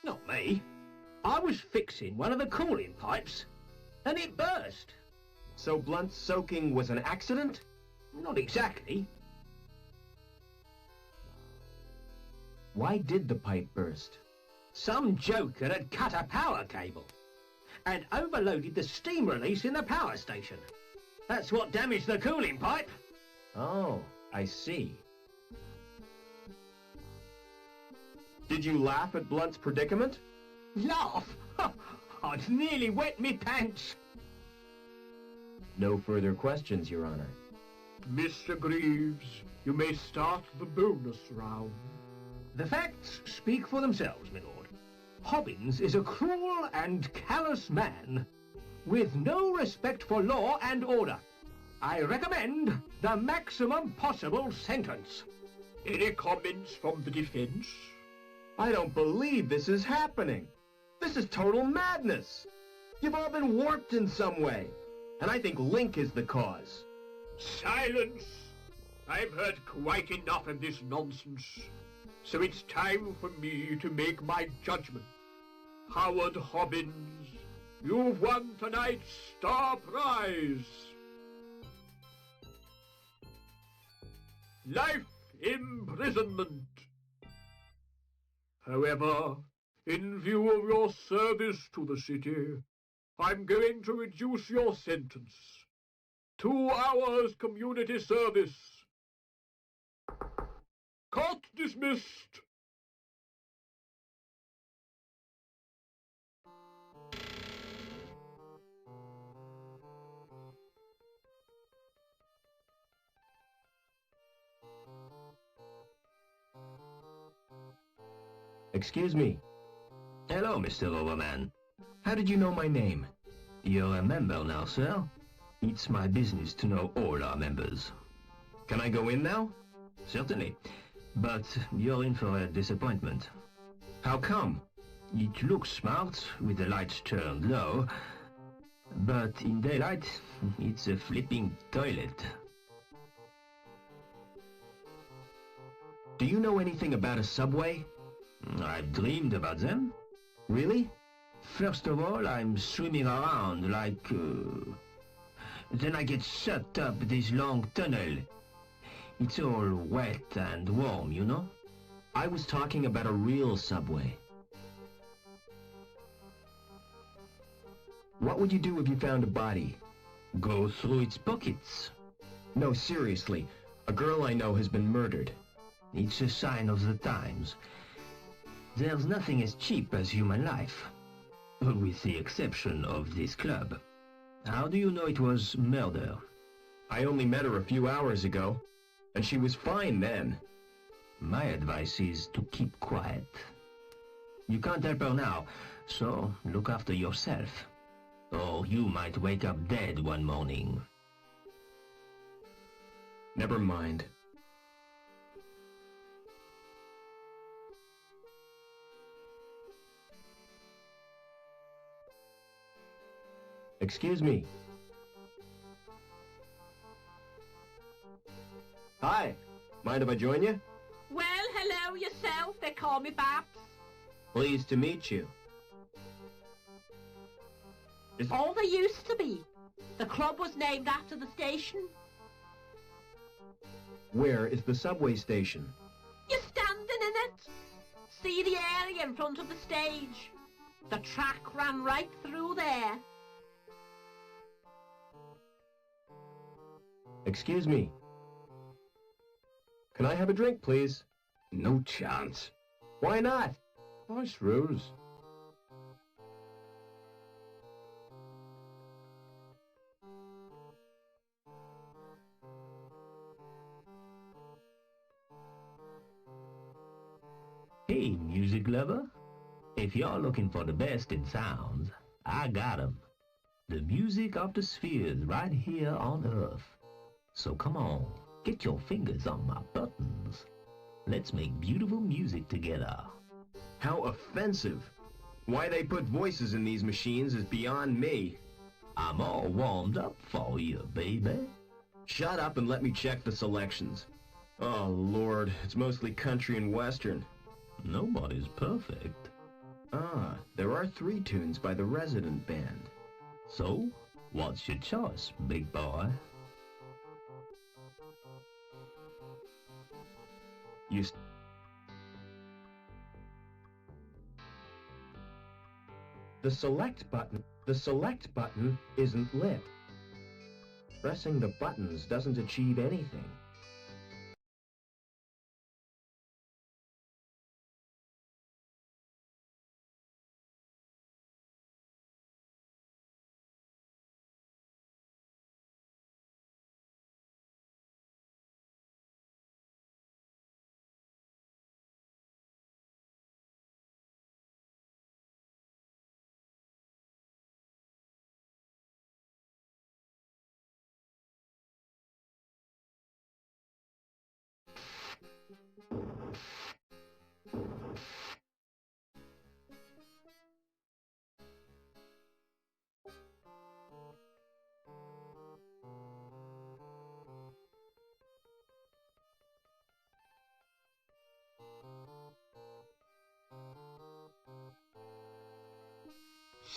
Not me. I was fixing one of the cooling pipes, and it burst. So Blunt's soaking was an accident? Not exactly. Why did the pipe burst? Some joker had cut a power cable and overloaded the steam release in the power station. That's what damaged the cooling pipe. Oh, I see. Did you laugh at Blunt's predicament? Laugh? I'd nearly wet me pants. No further questions, Your Honor. Mr. Greaves, you may start the bonus round. The facts speak for themselves, my lord. Hobbins is a cruel and callous man with no respect for law and order. I recommend the maximum possible sentence. Any comments from the defense? I don't believe this is happening. This is total madness. You've all been warped in some way. And I think Link is the cause. Silence! I've heard quite enough of this nonsense. So it's time for me to make my judgment. Howard Hobbins, you've won tonight's star prize. Life imprisonment. However, in view of your service to the city, I'm going to reduce your sentence 2 hours community service. Court dismissed. Excuse me. Hello, Mr. Overman. How did you know my name? You're a member now, sir. It's my business to know all our members. Can I go in now? Certainly. But you're in for a disappointment. How come? It looks smart with the lights turned low, but in daylight, it's a flipping toilet. Do you know anything about a subway? I've dreamed about them. Really? First of all, I'm swimming around like... Then I get sucked up this long tunnel. It's all wet and warm, you know? I was talking about a real subway. What would you do if you found a body? Go through its pockets. No, seriously. A girl I know has been murdered. It's a sign of the times. There's nothing as cheap as human life. With the exception of this club. How do you know it was murder? I only met her a few hours ago, and she was fine then. My advice is to keep quiet. You can't help her now, so look after yourself. Or you might wake up dead one morning. Never mind. Excuse me. Hi. Mind if I join you? Well, hello yourself. They call me Babs. Pleased to meet you. Oh, they used to be. The club was named after the station. Where is the subway station? You're standing in it. See the area in front of the stage. The track ran right through there. Excuse me. Can I have a drink, please? No chance. Why not? House rules. Hey, music lover. If you're looking for the best in sounds, I got 'em. The music of the spheres right here on Earth. So come on, get your fingers on my buttons. Let's make beautiful music together. How offensive. Why they put voices in these machines is beyond me. I'm all warmed up for you, baby. Shut up and let me check the selections. Oh, Lord, it's mostly country and western. Nobody's perfect. Ah, there are 3 tunes by the Resident Band. So, what's your choice, big boy? The select button isn't lit. Pressing the buttons doesn't achieve anything.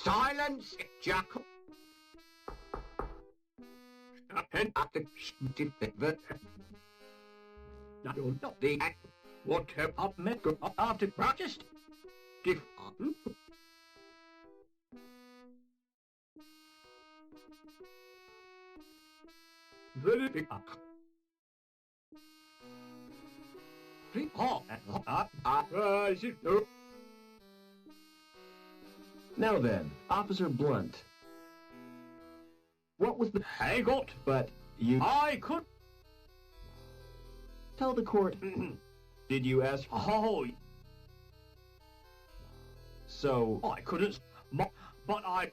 Silence, Jackal! And after the What have up met after practiced? give very big. Now then, Officer Blunt. What was the... I got, But you... I could. Tell the court... Did you ask... Oh, So... I couldn't. But I.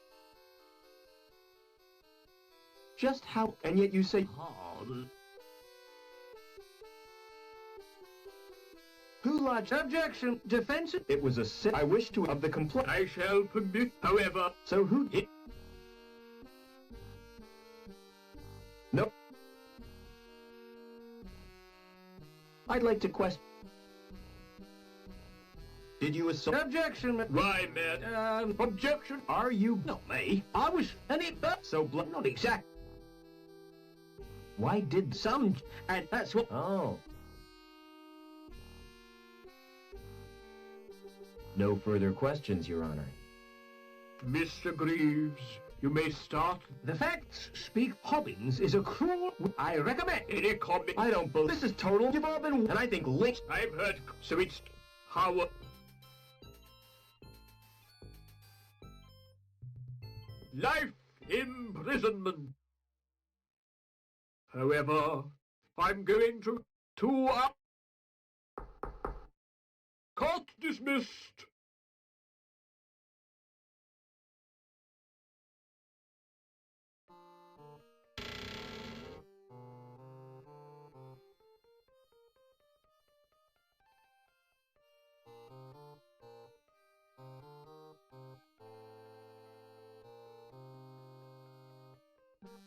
Just how... And yet you say... Oh, Who lodged... objection. Defense. It was a sin. I wish to... Of the complaint... I shall permit, however. So who... It... No. I'd like to question... Did you assault... Objection. Why, man? Objection. Are you... Not me. I was any but So blunt... not exact. Why did... Some, and that's what. Oh. No further questions, Your Honor. Mr. Greaves, you may start. The facts speak. Hobbins is a cruel. I recommend any comment. I don't believe... This is total... You've all been... And I think Lynch... I've heard. So it's how. Life imprisonment. However, I'm going to court dismissed.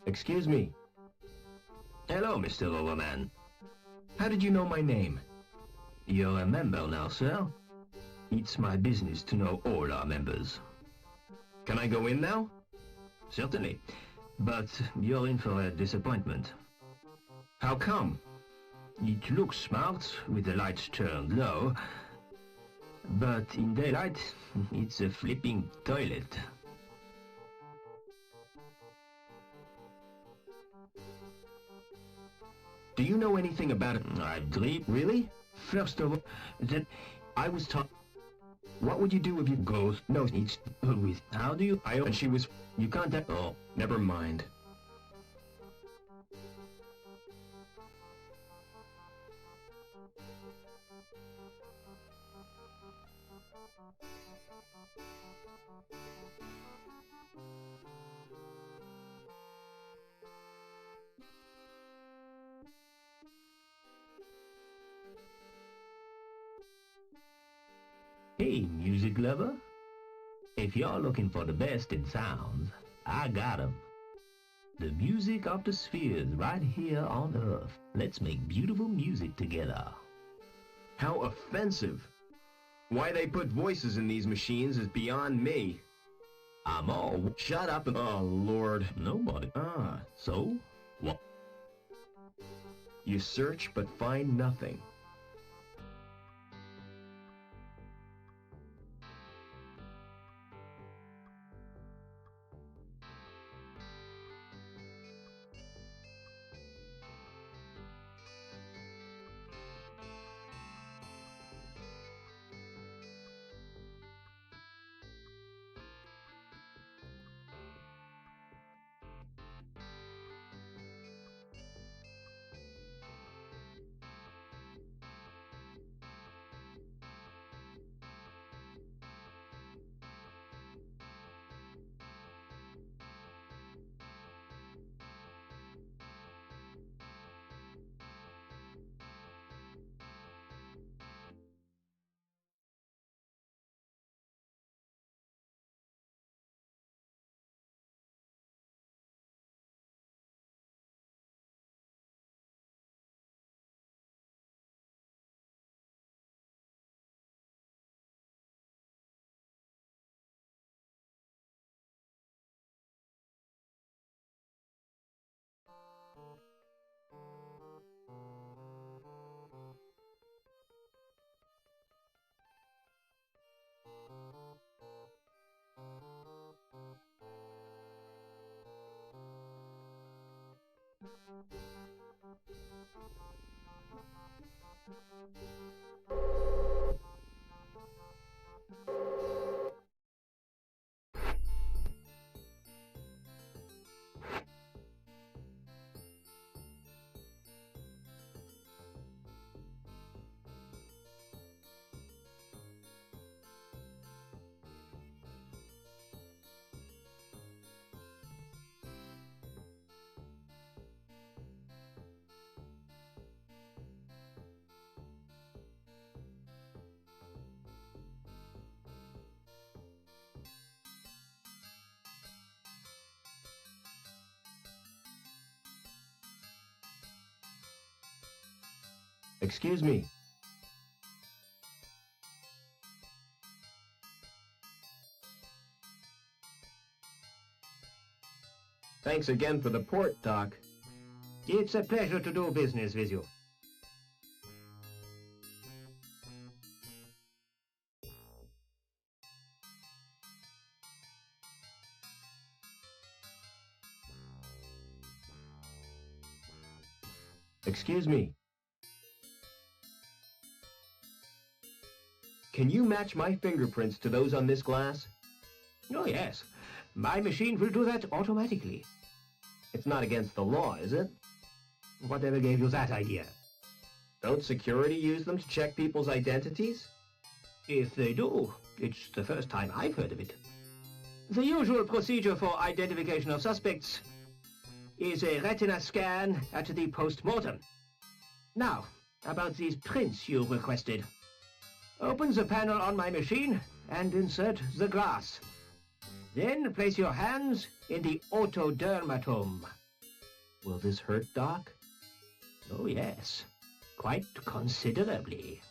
Excuse me. Hello, Mr. Overman. How did you know my name? You're a member now, sir. It's my business to know all our members. Can I go in now? Certainly. But you're in for a disappointment. How come? It looks smart with the lights turned low, but in daylight, it's a flipping toilet. Do you know anything about it? I dream. Really? First of all, that I was taught... What would you do if you... goes. No, It's with. How do you? And she was... You can't. Oh, never mind. Hey, music lover. If you're looking for the best in sounds, I got 'em. The music of the spheres right here on Earth. Let's make beautiful music together. How offensive. Why they put voices in these machines is beyond me. I'm all... Shut up and... Oh, Lord. Nobody. Ah, So? What? you search but find nothing. Excuse me. Thanks again for the port, Doc. It's a pleasure to do business with you. Excuse me. Can you match my fingerprints to those on this glass? Oh, yes. My machine will do that automatically. It's not against the law, is it? Whatever gave you that idea? Don't security use them to check people's identities? If they do, it's the first time I've heard of it. The usual procedure for identification of suspects is a retina scan at the post-mortem. Now, about these prints you requested. Open the panel on my machine and insert the glass. Then place your hands in the otodermatome. Will this hurt, Doc? Oh, yes. Quite considerably.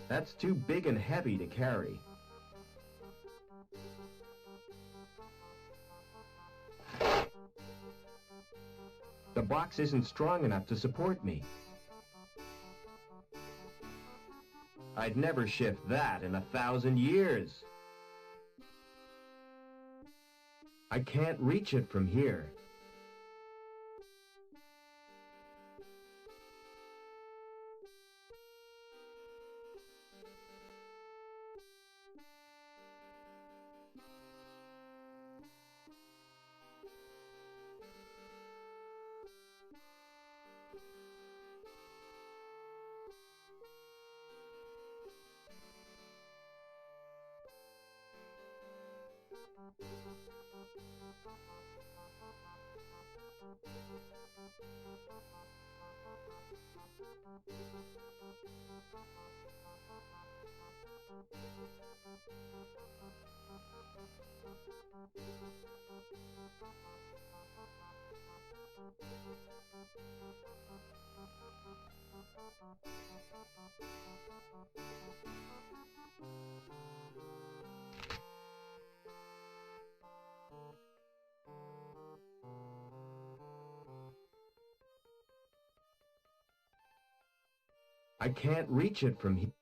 That's too big and heavy to carry. The box isn't strong enough to support me. I'd never shift that in 1,000 years. I can't reach it from here. I can't reach it from here.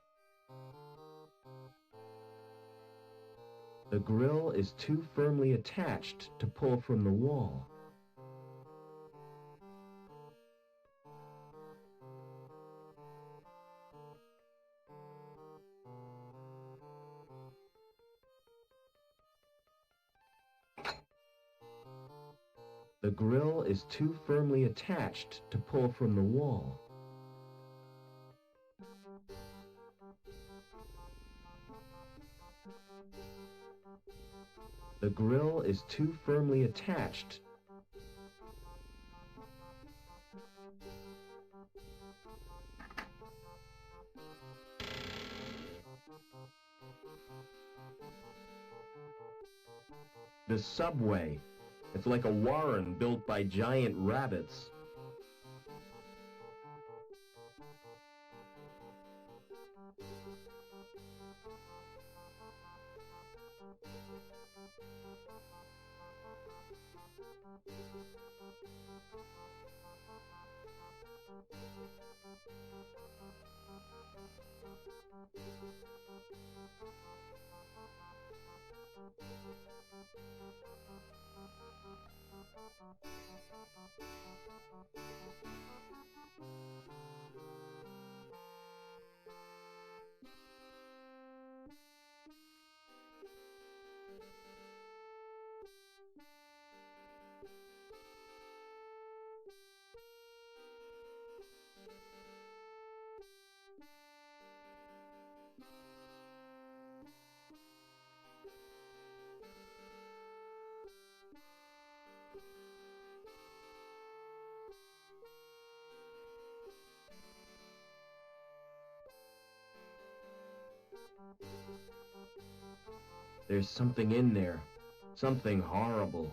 The grill is too firmly attached to pull from the wall. The grill is too firmly attached to pull from the wall. The grill is too firmly attached. The subway. It's like a warren built by giant rabbits. There's something in there. Something horrible.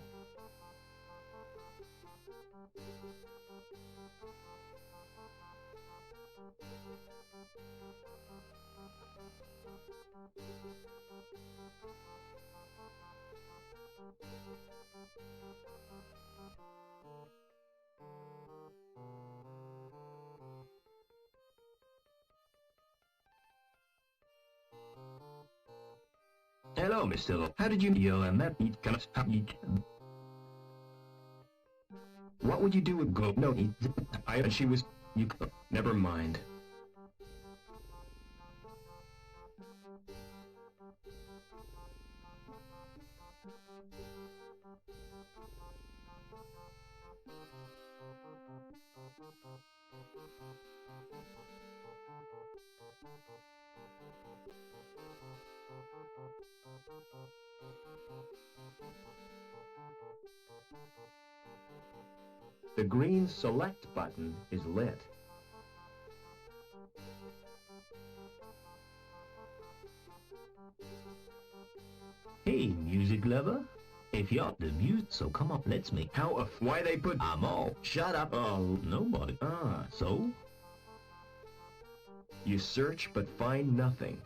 Hello, Mr. Lo. How did you know and that meat cannot eat? What would you do with go? No, and she was. You. Never mind. The green select button is lit. Hey, music lover. If you're the muse, so come up, let's make... Why they put... I'm all... Shut up. Oh, nobody. So? You search but find nothing.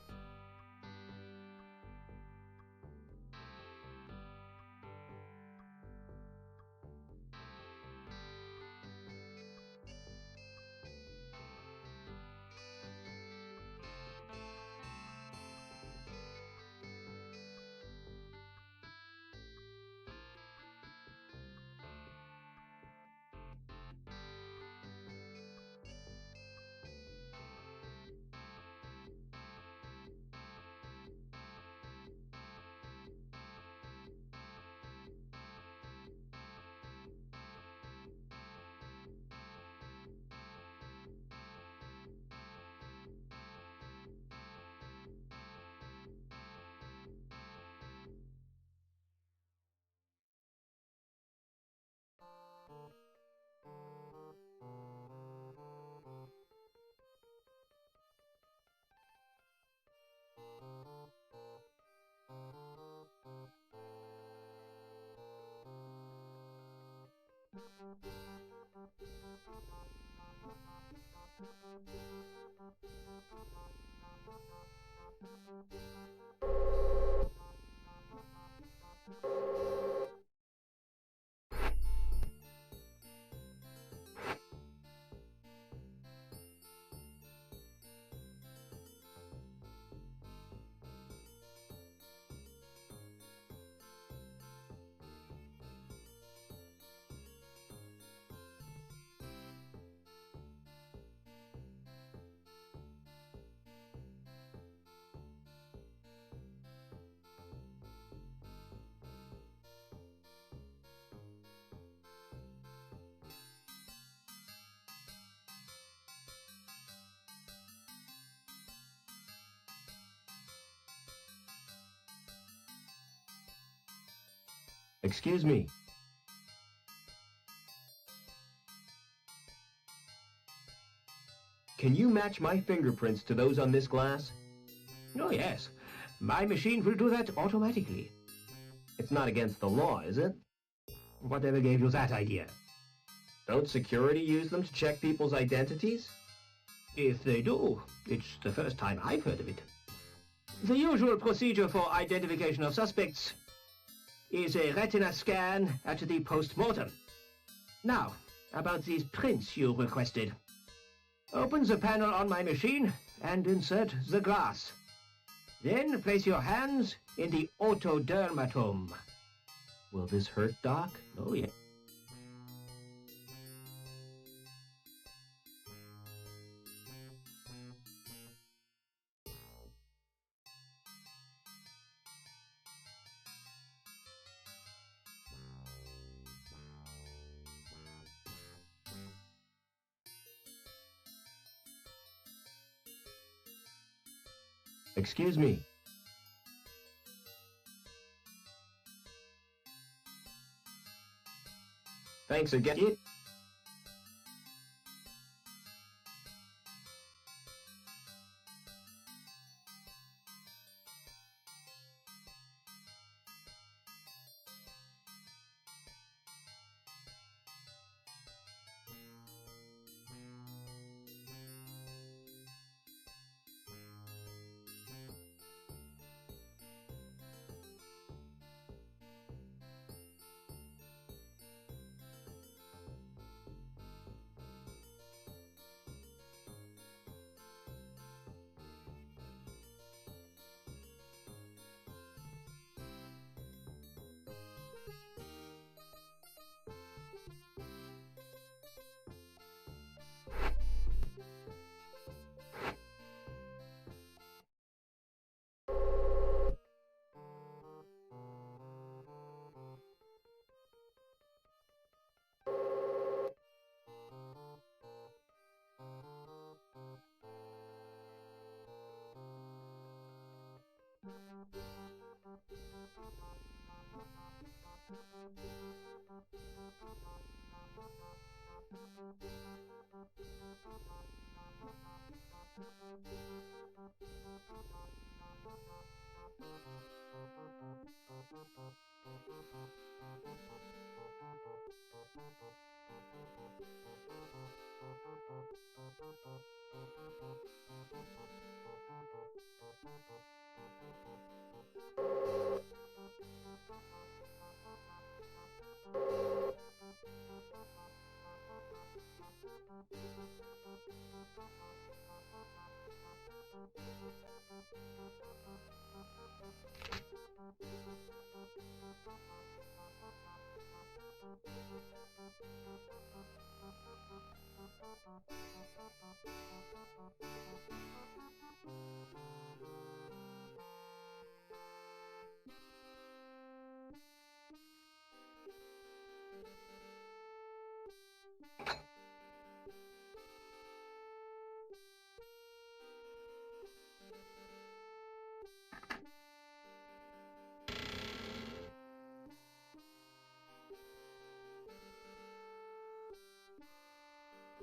Excuse me. Can you match my fingerprints to those on this glass? Oh, yes. My machine will do that automatically. It's not against the law, is it? Whatever gave you that idea? Don't security use them to check people's identities? If they do, it's the first time I've heard of it. The usual procedure for identification of suspects is a retina scan at the post-mortem. Now, about these prints you requested. Open the panel on my machine and insert the glass. Then place your hands in the otodermatome. Will this hurt, Doc? Oh, yeah. Excuse me. Thanks again.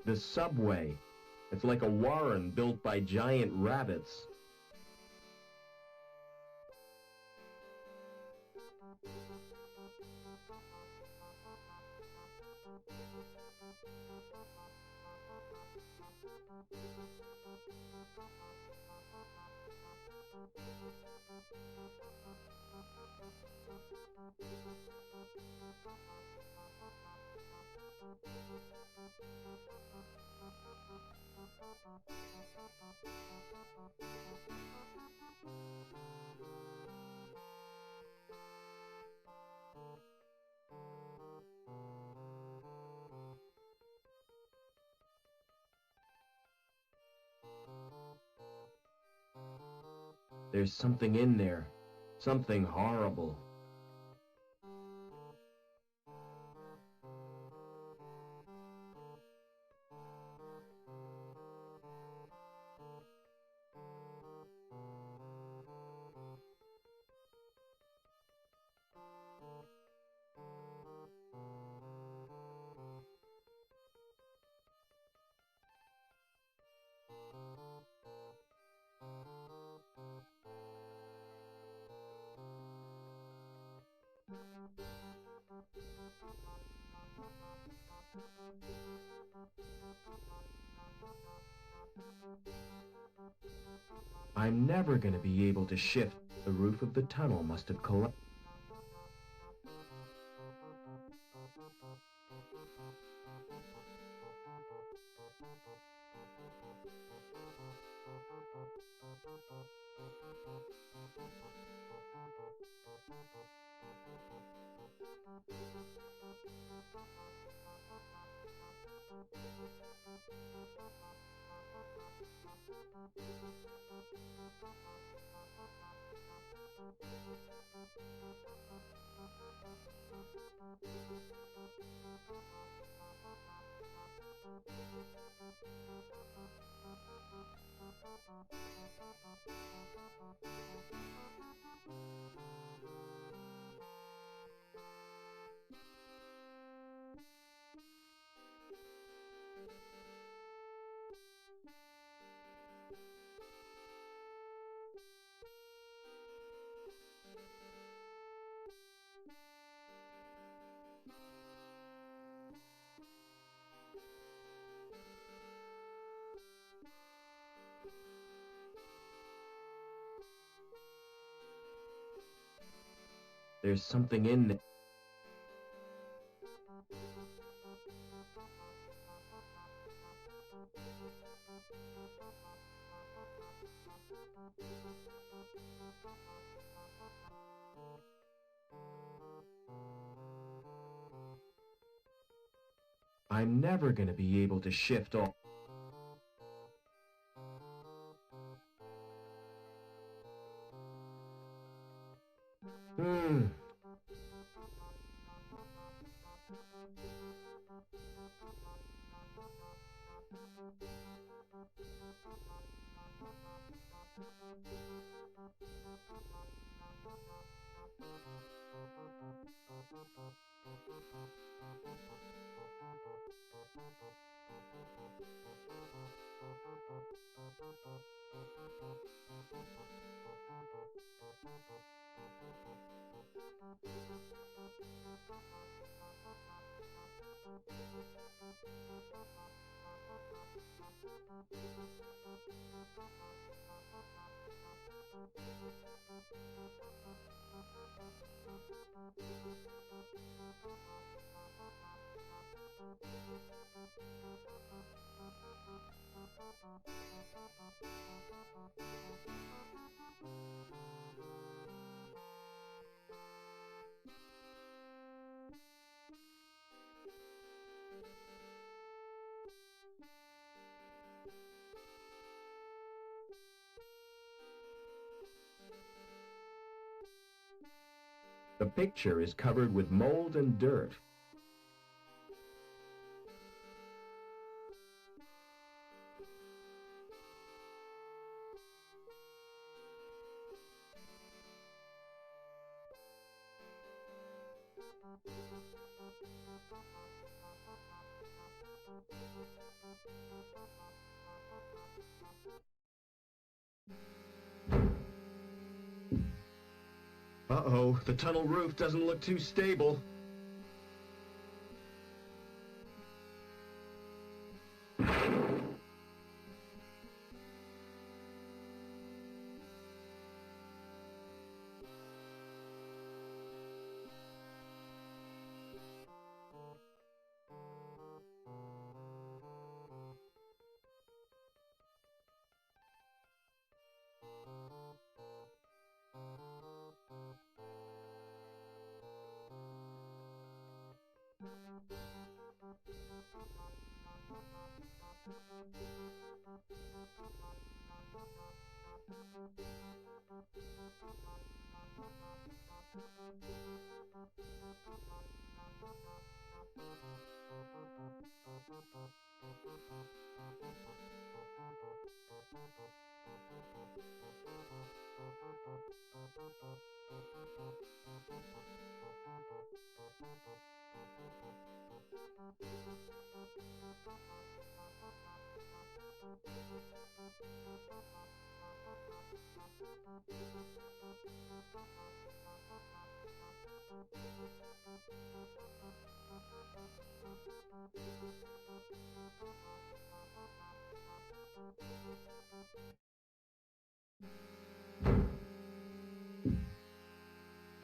The subway. It's like a warren built by giant rabbits. There's something in there. Something horrible. I'm never gonna be able to shift. The roof of the tunnel must have collapsed. There's something in there. I'm never gonna be able to shift all. The picture is covered with mold and dirt. Uh-oh, the tunnel roof doesn't look too stable.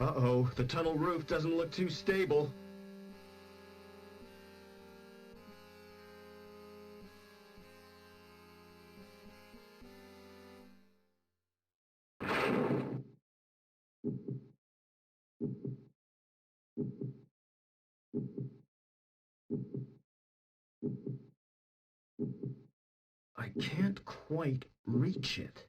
Uh-oh, the tunnel roof doesn't look too stable. I can't quite reach it.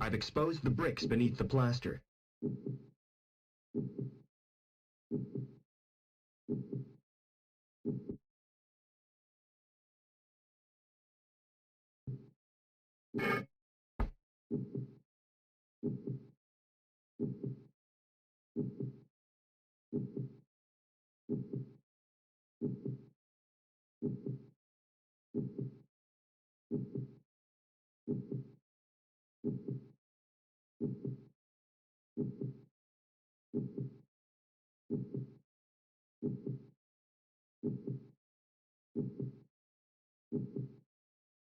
I've exposed the bricks beneath the plaster.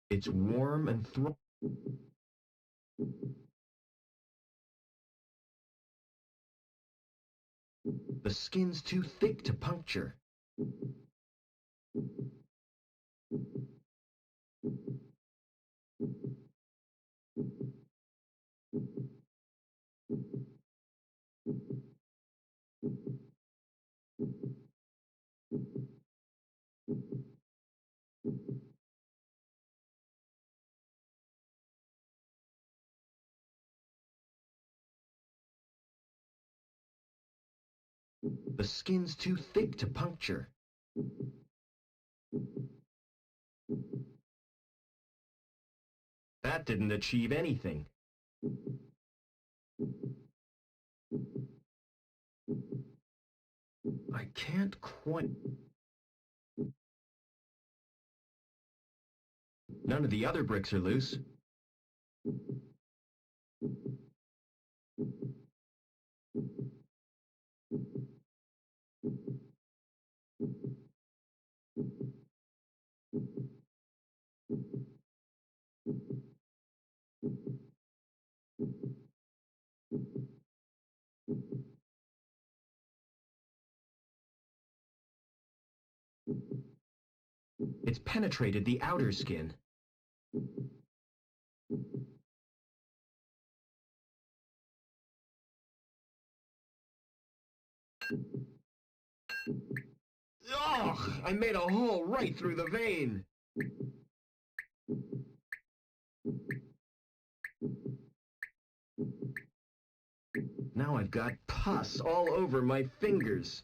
It's warm and the skin's too thick to puncture. The skin's too thick to puncture. That didn't achieve anything. I can't quite... None of the other bricks are loose. It's penetrated the outer skin. Ugh! I made a hole right through the vein! Now I've got pus all over my fingers.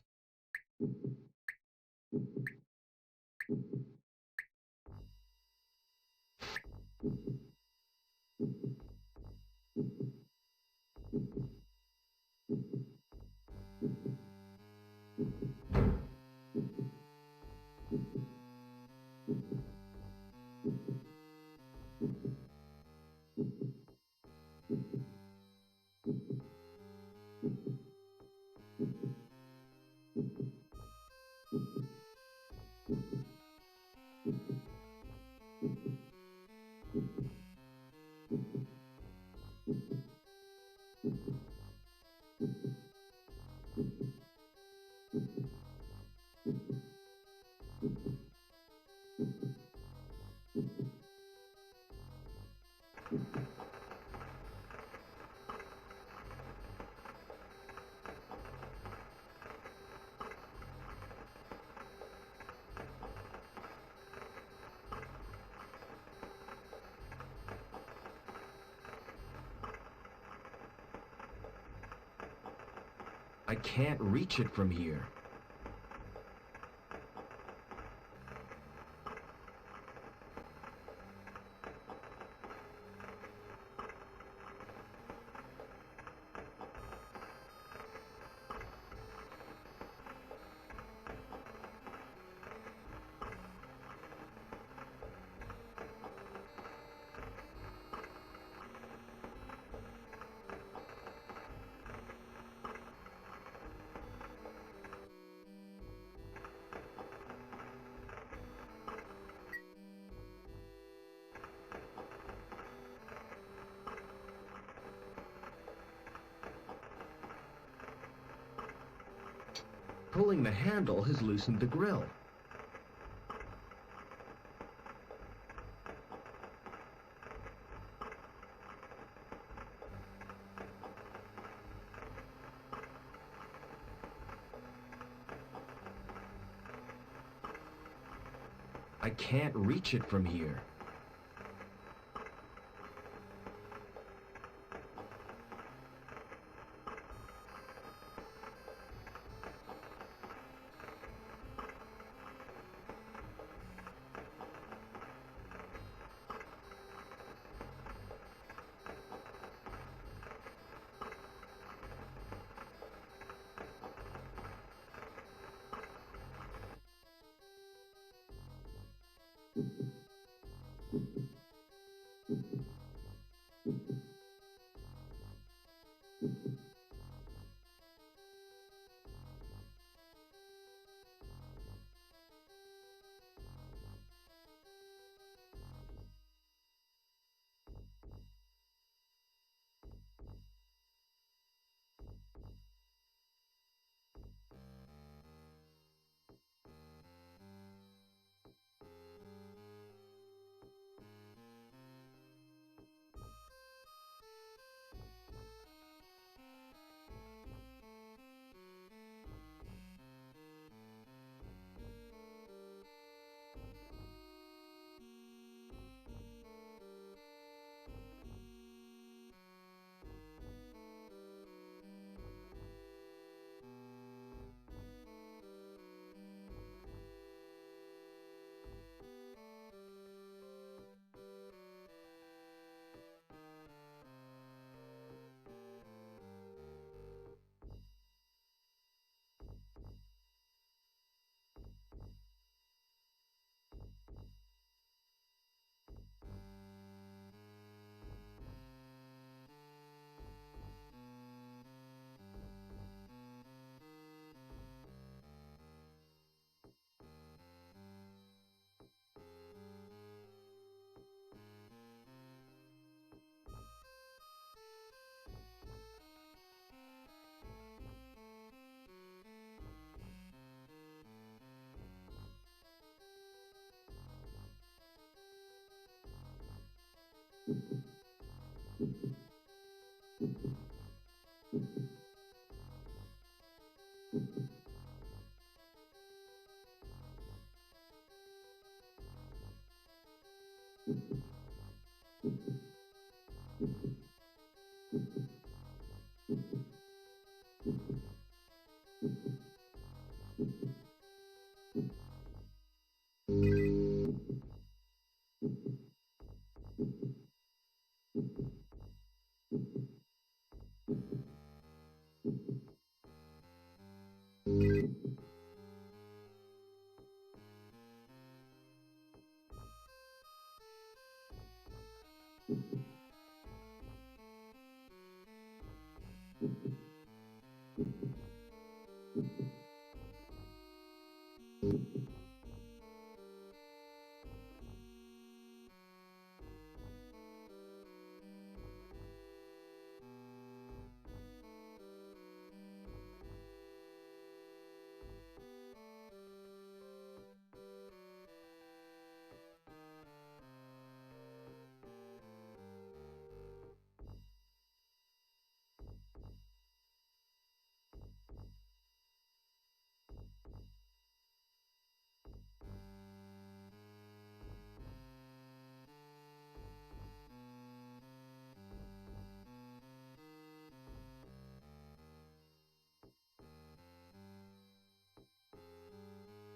I can't reach it from here. Pulling the handle has loosened the grill. I can't reach it from here.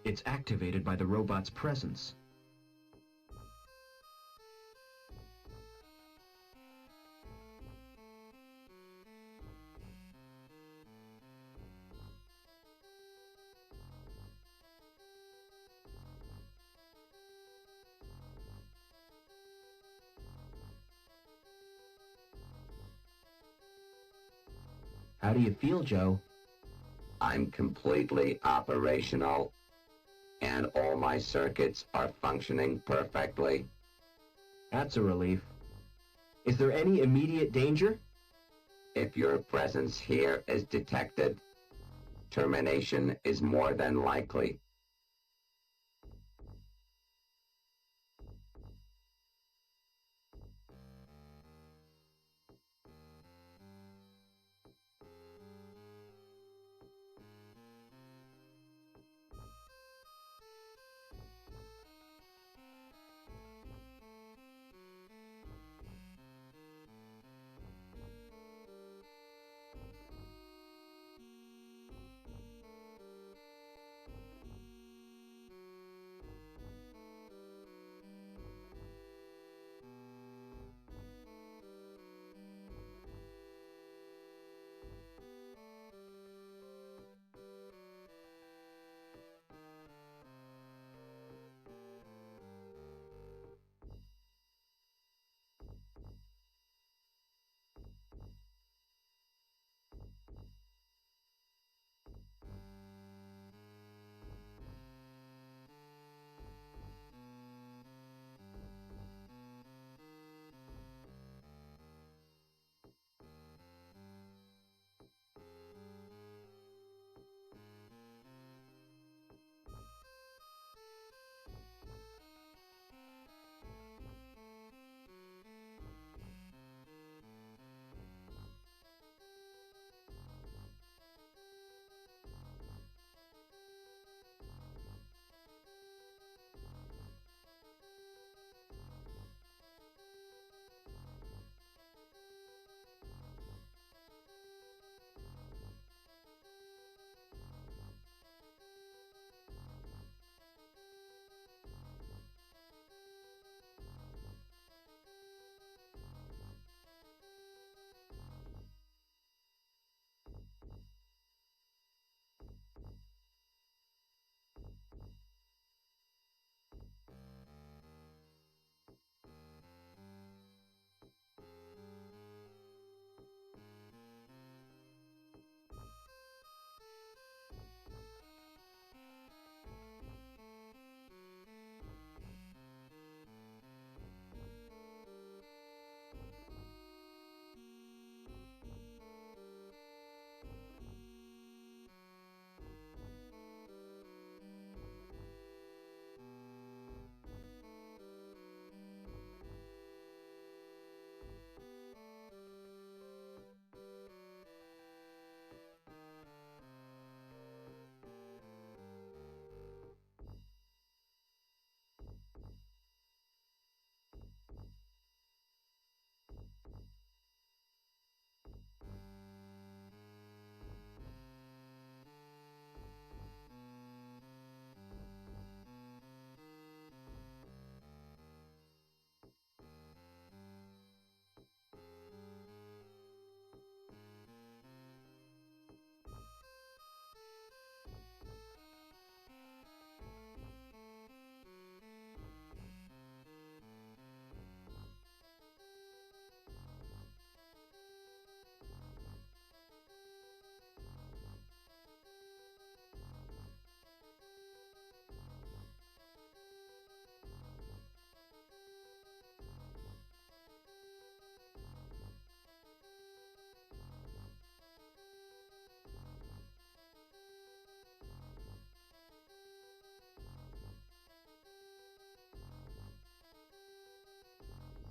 It's activated by the robot's presence. How do you feel, Joe? I'm completely operational, and all my circuits are functioning perfectly. That's a relief. Is there any immediate danger? If your presence here is detected, termination is more than likely.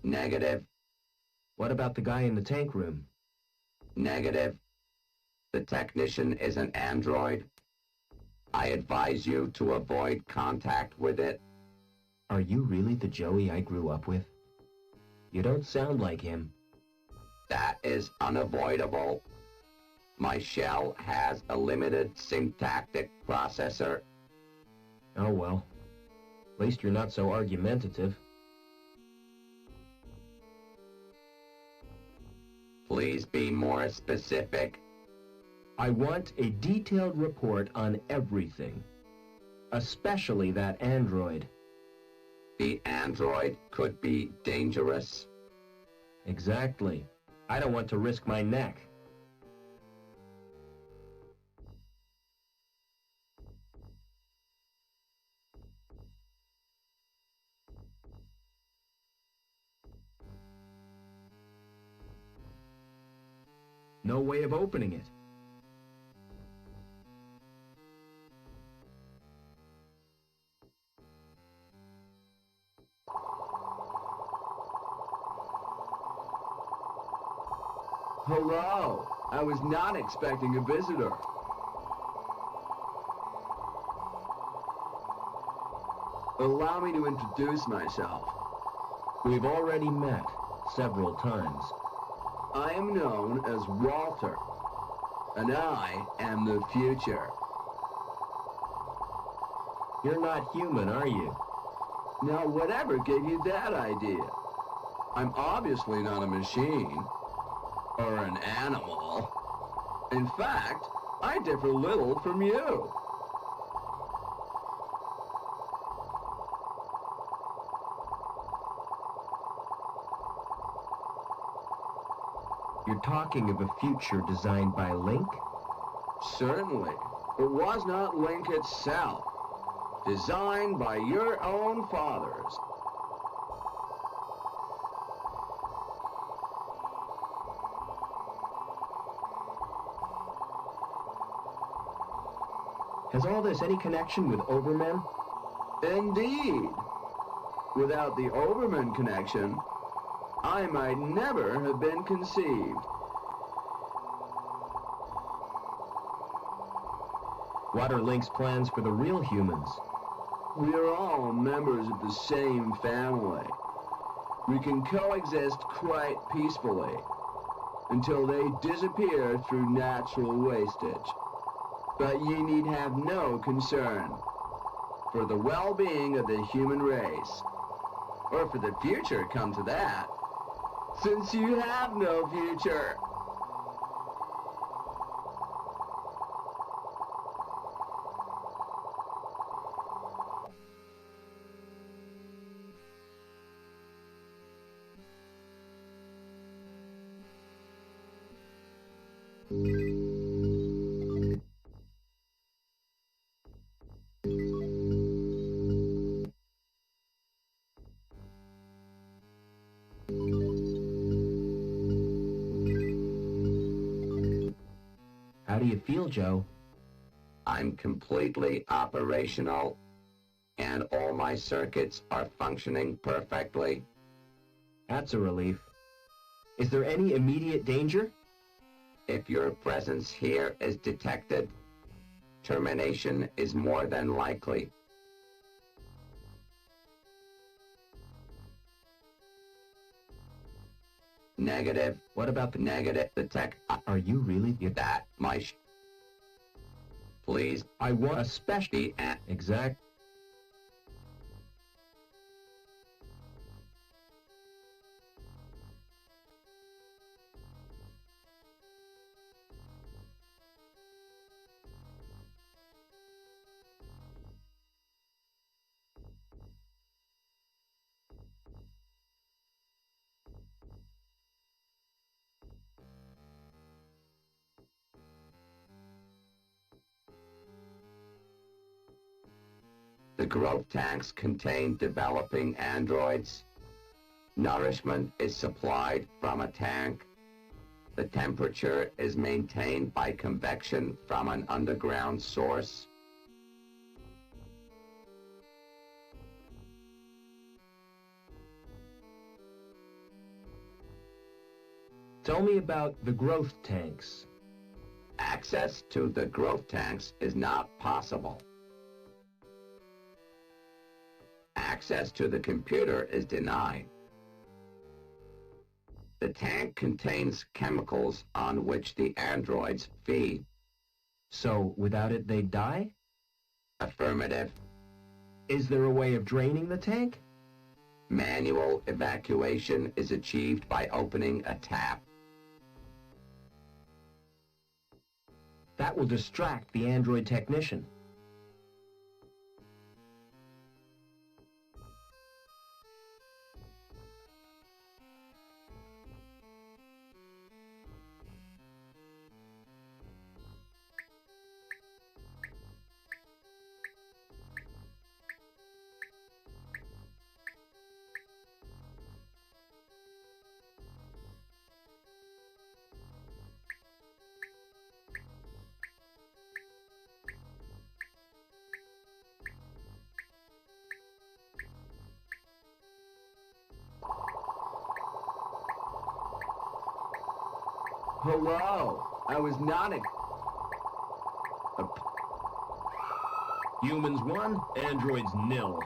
Negative. What about the guy in the tank room? Negative. The technician is an android. I advise you to avoid contact with it. Are you really the Joey I grew up with? You don't sound like him. That is unavoidable. My shell has a limited syntactic processor. Oh well. At least you're not so argumentative. Please be more specific. I want a detailed report on everything. Especially that android. The android could be dangerous. Exactly. I don't want to risk my neck. No way of opening it. Hello. I was not expecting a visitor. Allow me to introduce myself. We've already met several times. I am known as Walter, and I am the future. You're not human, are you? Now, whatever gave you that idea? I'm obviously not a machine, or an animal. In fact, I differ little from you. You're talking of a future designed by Link? Certainly. It was not Link itself. Designed by your own fathers. Has all this any connection with Overmen? Indeed. Without the Overman connection, I might never have been conceived. What are Link's plans for the real humans? We are all members of the same family. We can coexist quite peacefully until they disappear through natural wastage. But ye need have no concern for the well-being of the human race, or for the future, come to that, since you have no future. How do you feel, Joe? I'm completely operational, and all my circuits are functioning perfectly. That's a relief. Is there any immediate danger? If your presence here is detected, termination is more than likely. Negative. What about the negative? The tech. Are you really that? Please. I want a special. Exact. The growth tanks contain developing androids. Nourishment is supplied from a tank. The temperature is maintained by convection from an underground source. Tell me about the growth tanks. Access to the growth tanks is not possible. Access to the computer is denied. The tank contains chemicals on which the androids feed. So, without it, they'd die? Affirmative. Is there a way of draining the tank? Manual evacuation is achieved by opening a tap. That will distract the android technician. Hello. I was not Humans 1, androids 0.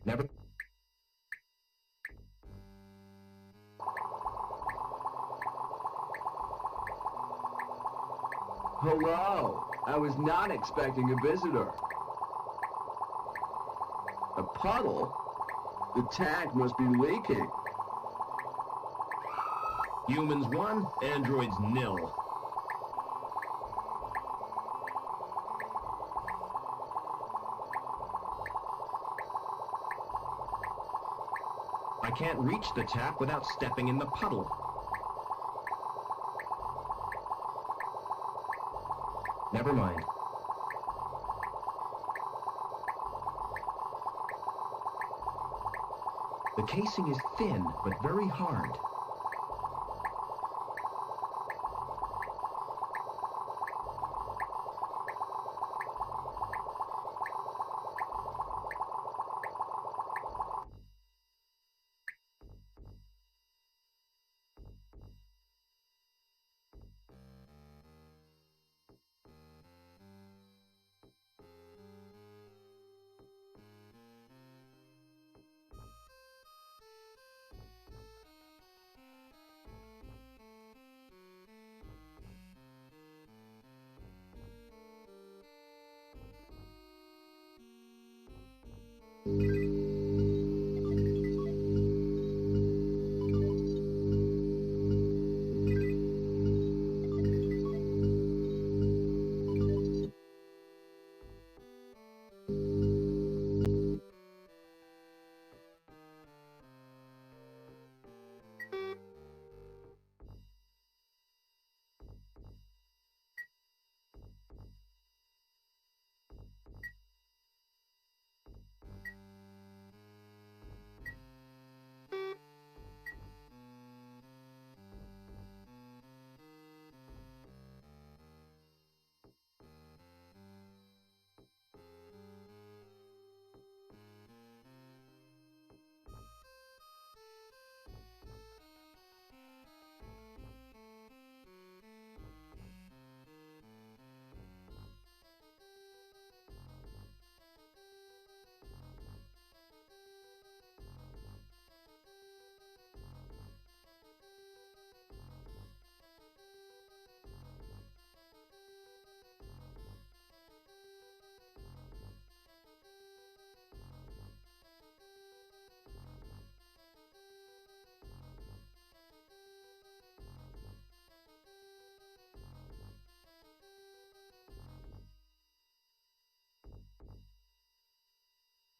Never. Hello. I was not expecting a visitor. A puddle? The tank must be leaking. Humans 1, androids 0. I can't reach the tap without stepping in the puddle. Never mind. The casing is thin, but very hard.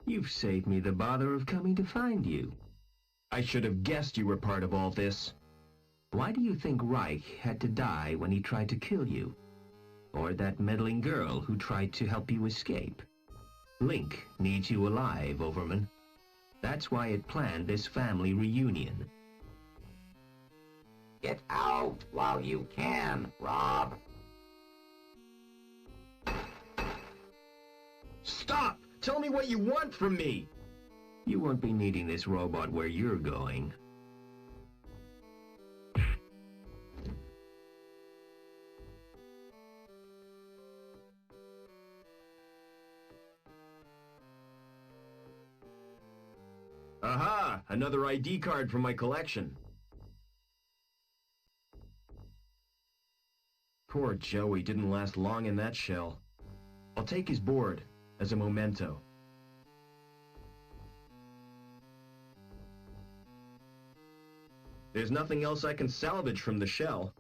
You've saved me the bother of coming to find you. I should have guessed you were part of all this. Why do you think Reich had to die when he tried to kill you? Or that meddling girl who tried to help you escape? Link needs you alive, Overman. That's why it planned this family reunion. Get out while you can, Rob. Stop! Tell me what you want from me! You won't be needing this robot where you're going. Aha! Another ID card from my collection. Poor Joey didn't last long in that shell. I'll take his board as a memento. There's nothing else I can salvage from the shell.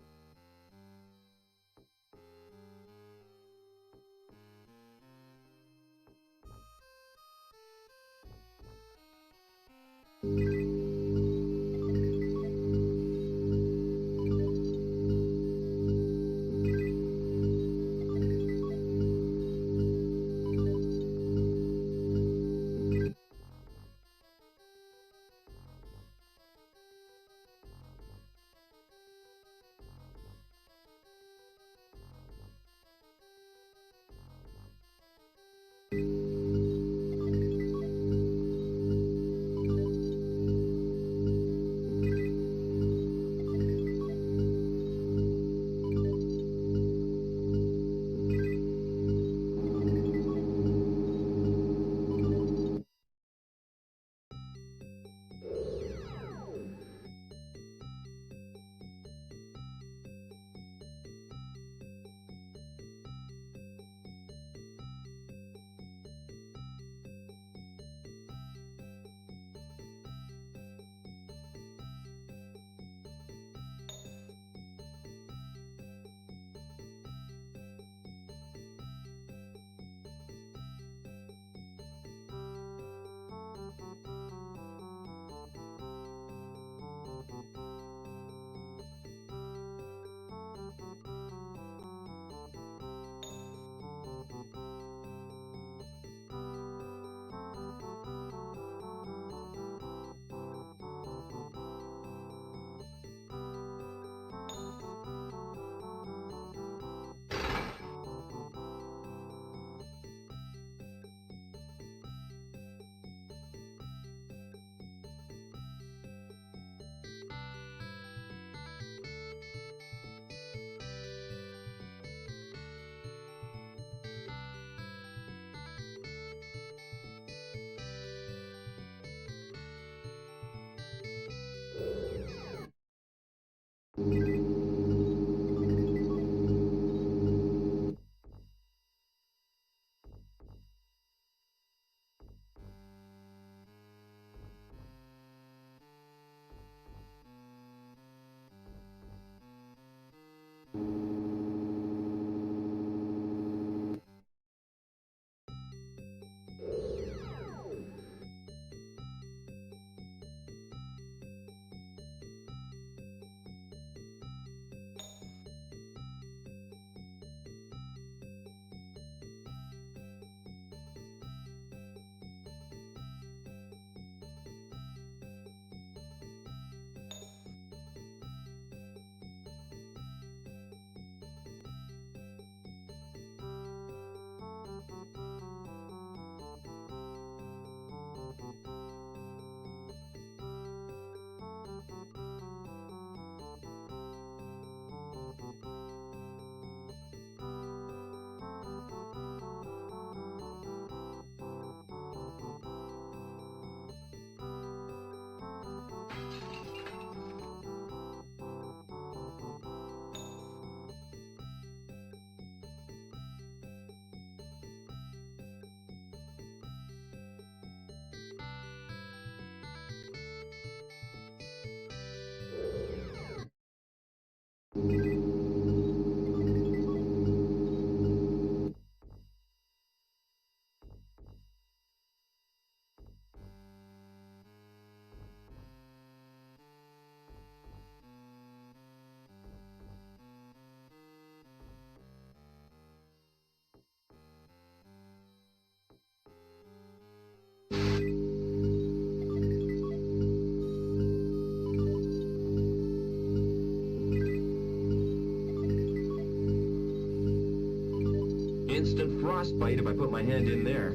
frostbite if I put my hand in there.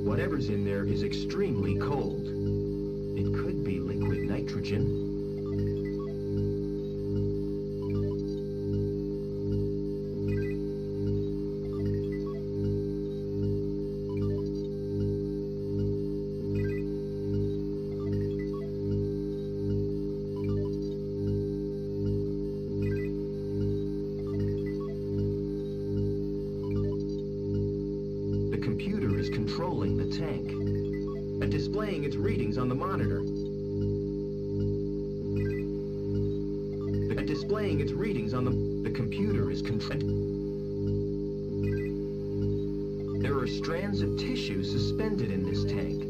Whatever's in there is extremely cold. It could be liquid nitrogen. Controlling the tank and displaying its readings on the monitor. Displaying its readings on the computer is There are strands of tissue suspended in this tank.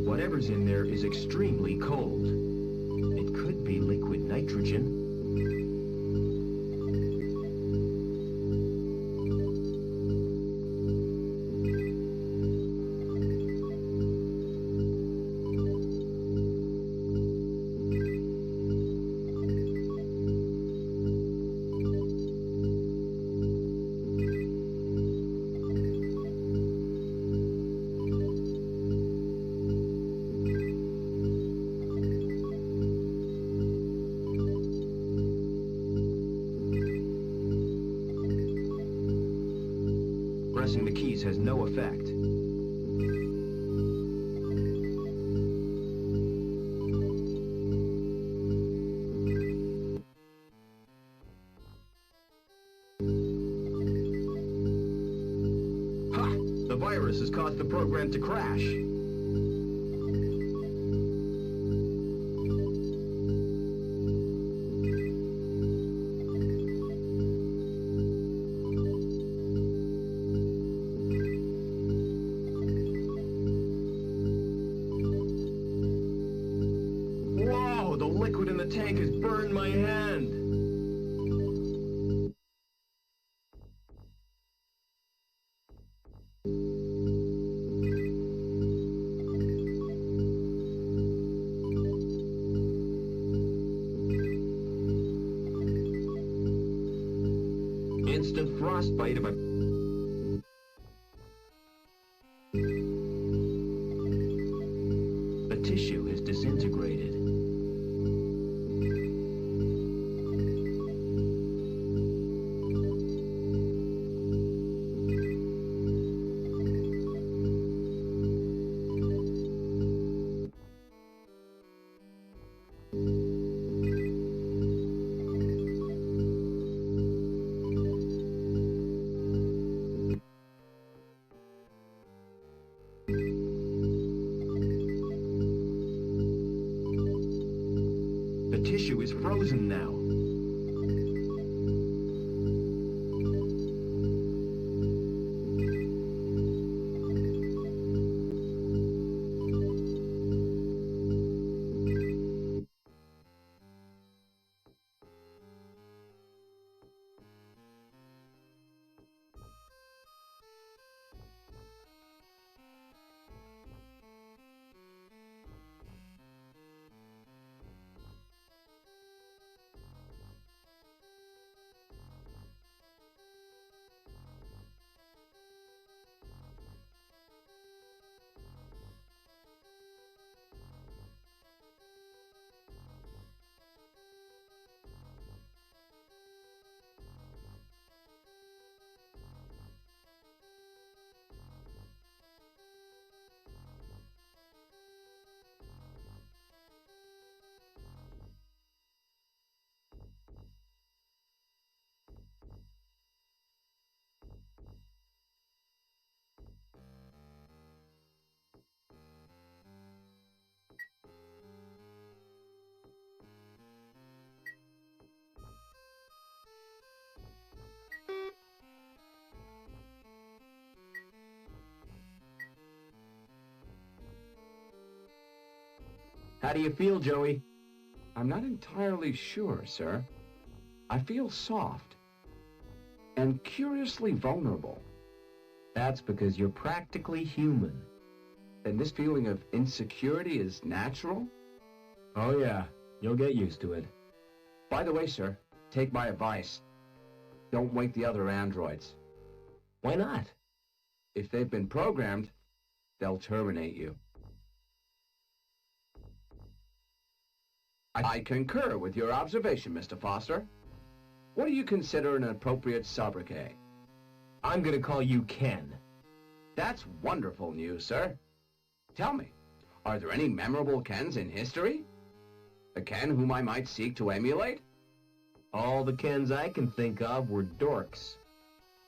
Whatever's in there is extremely cold. It could be liquid nitrogen. Pressing the keys has no effect. Ha! The virus has caused the program to crash. The liquid in the tank has burned my hand. Instant frostbite if I... The tissue has disintegrated. The tissue is frozen now. How do you feel, Joey? I'm not entirely sure, sir. I feel soft and curiously vulnerable. That's because you're practically human. And this feeling of insecurity is natural? Oh yeah, you'll get used to it. By the way, sir, take my advice. Don't wake the other androids. Why not? If they've been programmed, they'll terminate you. I concur with your observation, Mr. Foster. What do you consider an appropriate sobriquet? I'm gonna call you Ken. That's wonderful news, sir. Tell me, are there any memorable Kens in history? A Ken whom I might seek to emulate? All the Kens I can think of were dorks.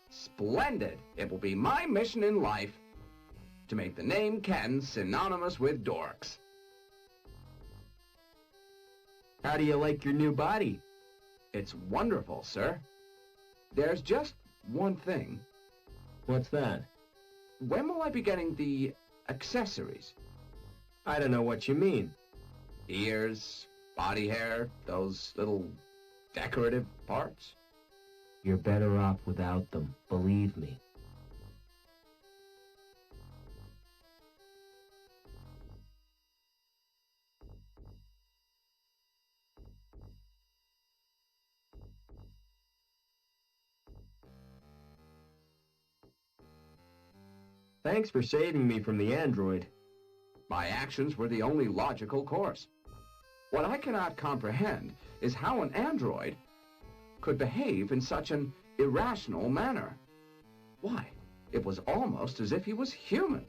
Splendid! It will be my mission in life to make the name Ken synonymous with dorks. How do you like your new body? It's wonderful, sir. There's just one thing. What's that? When will I be getting the accessories? I don't know what you mean. Ears, body hair, those little decorative parts? You're better off without them, believe me. Thanks for saving me from the android. My actions were the only logical course. What I cannot comprehend is how an android could behave in such an irrational manner. Why, it was almost as if he was human.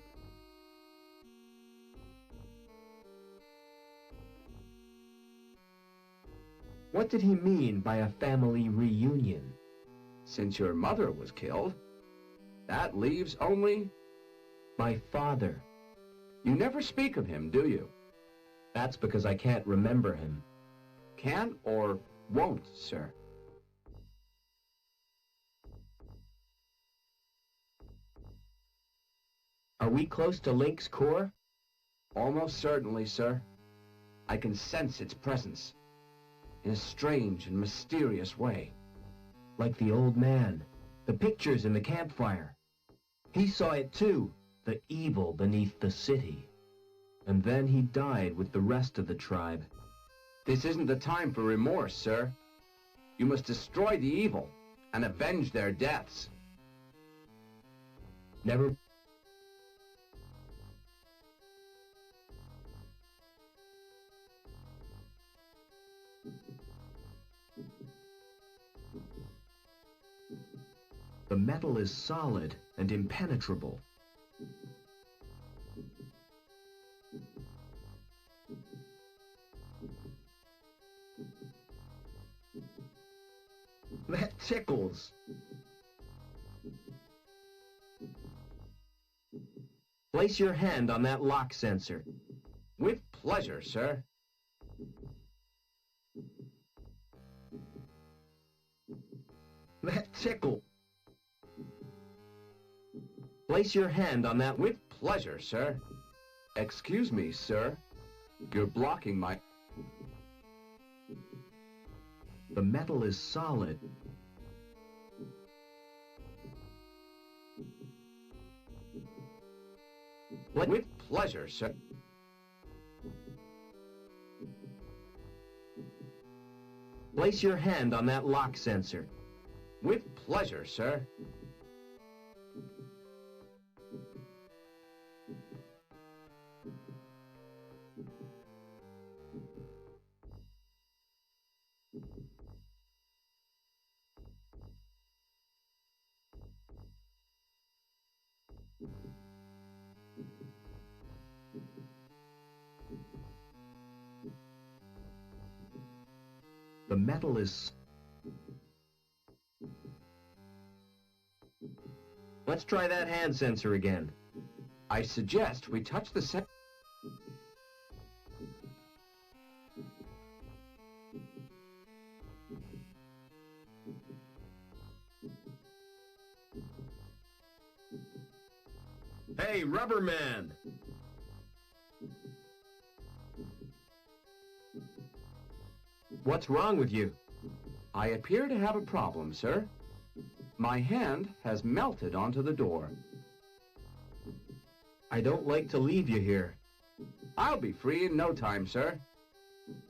What did he mean by a family reunion? Since your mother was killed, that leaves only my father. You never speak of him, do you? That's because I can't remember him. Can't or won't, sir. Are we close to Link's core? Almost certainly, sir. I can sense its presence in a strange and mysterious way. Like the old man, the pictures in the campfire. He saw it too, the evil beneath the city. And then he died with the rest of the tribe. This isn't the time for remorse, sir. You must destroy the evil and avenge their deaths. Never... The metal is solid and impenetrable. That tickles. Place your hand on that lock sensor. With pleasure, sir. That tickle. Place your hand on that... With pleasure, sir. Excuse me, sir. You're blocking my... The metal is solid. With pleasure, sir. Place your hand on that lock sensor. With pleasure, sir. The metal is... Let's try that hand sensor again. I suggest we touch the set... Hey, Rubber Man! What's wrong with you? I appear to have a problem, sir. My hand has melted onto the door. I don't like to leave you here. I'll be free in no time, sir.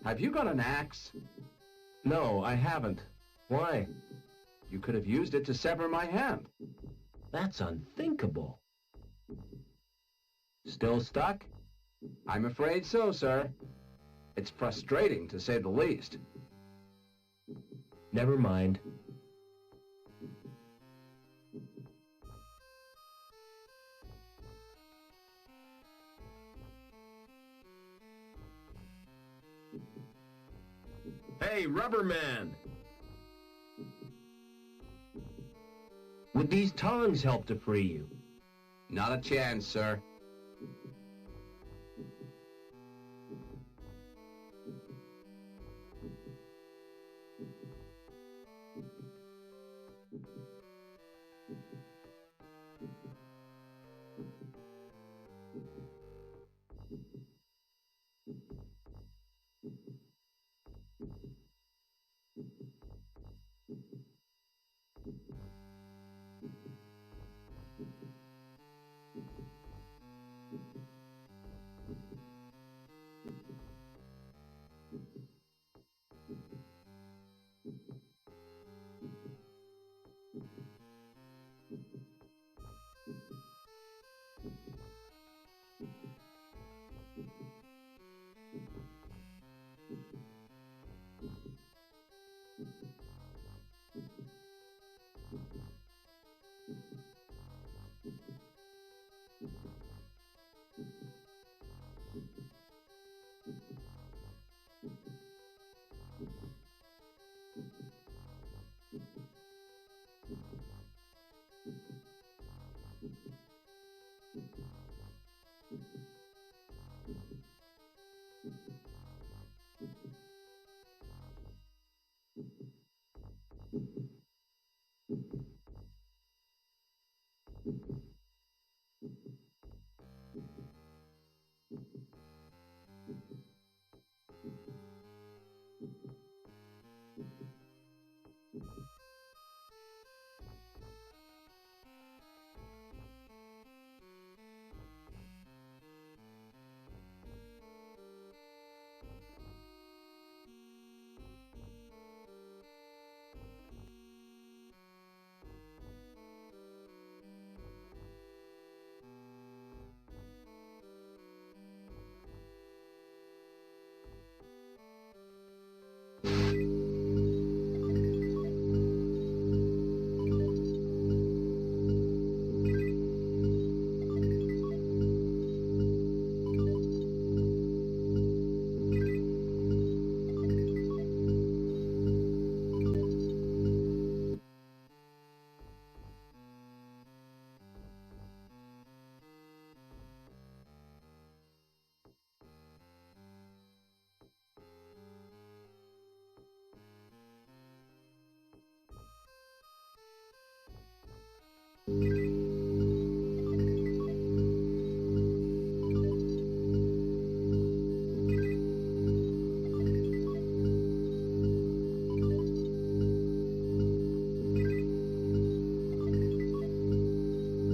Have you got an axe? No, I haven't. Why? You could have used it to sever my hand. That's unthinkable. Still stuck? I'm afraid so, sir. It's frustrating, to say the least. Never mind. Hey, Rubber Man! Would these tongs help to free you? Not a chance, sir.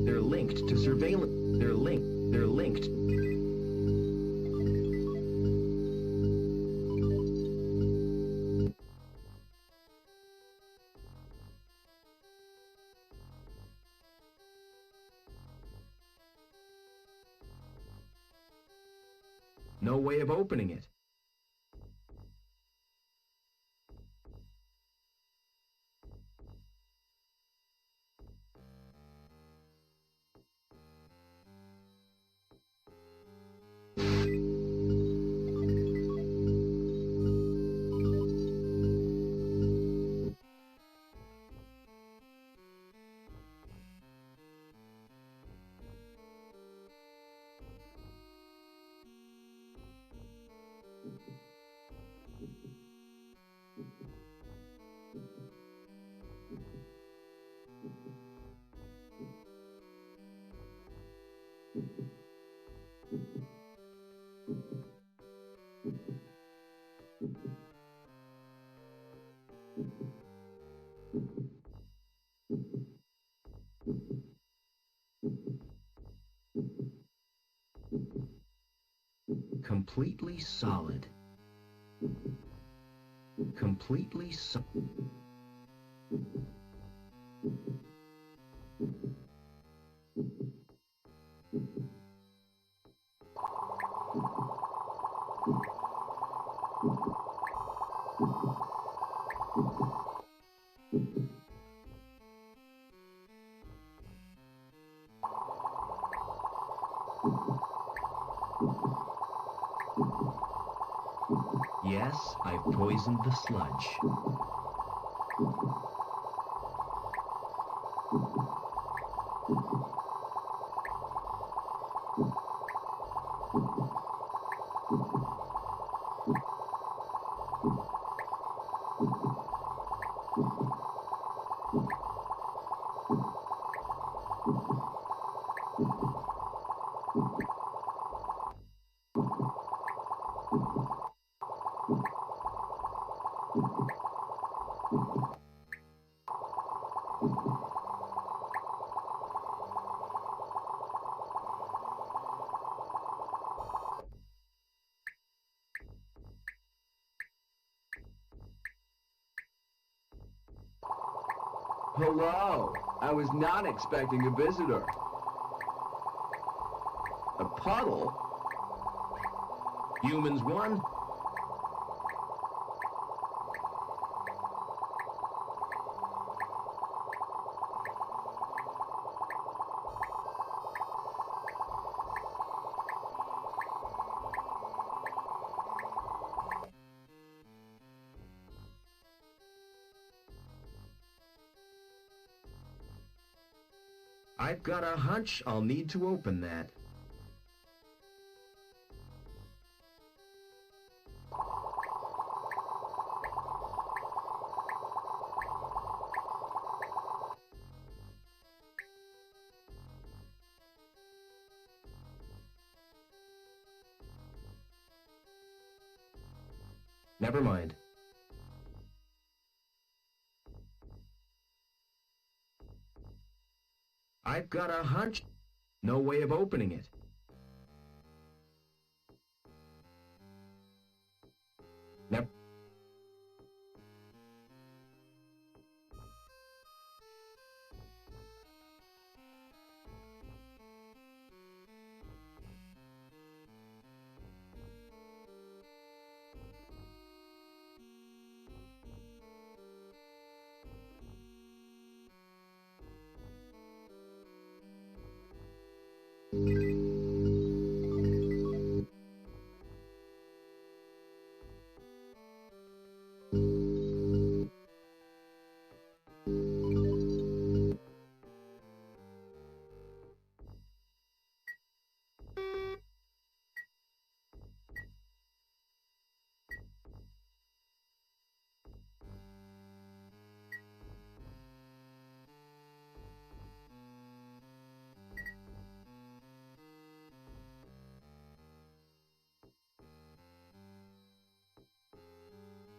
They're linked to surveillance. They're linked. No way of opening it. completely solid. Completely solid. Yes, I've poisoned the sludge. Hello. I was not expecting a visitor. A puddle? Humans won. I've got a hunch I'll need to open that. Never mind. I've got a hunch. No way of opening it. Never.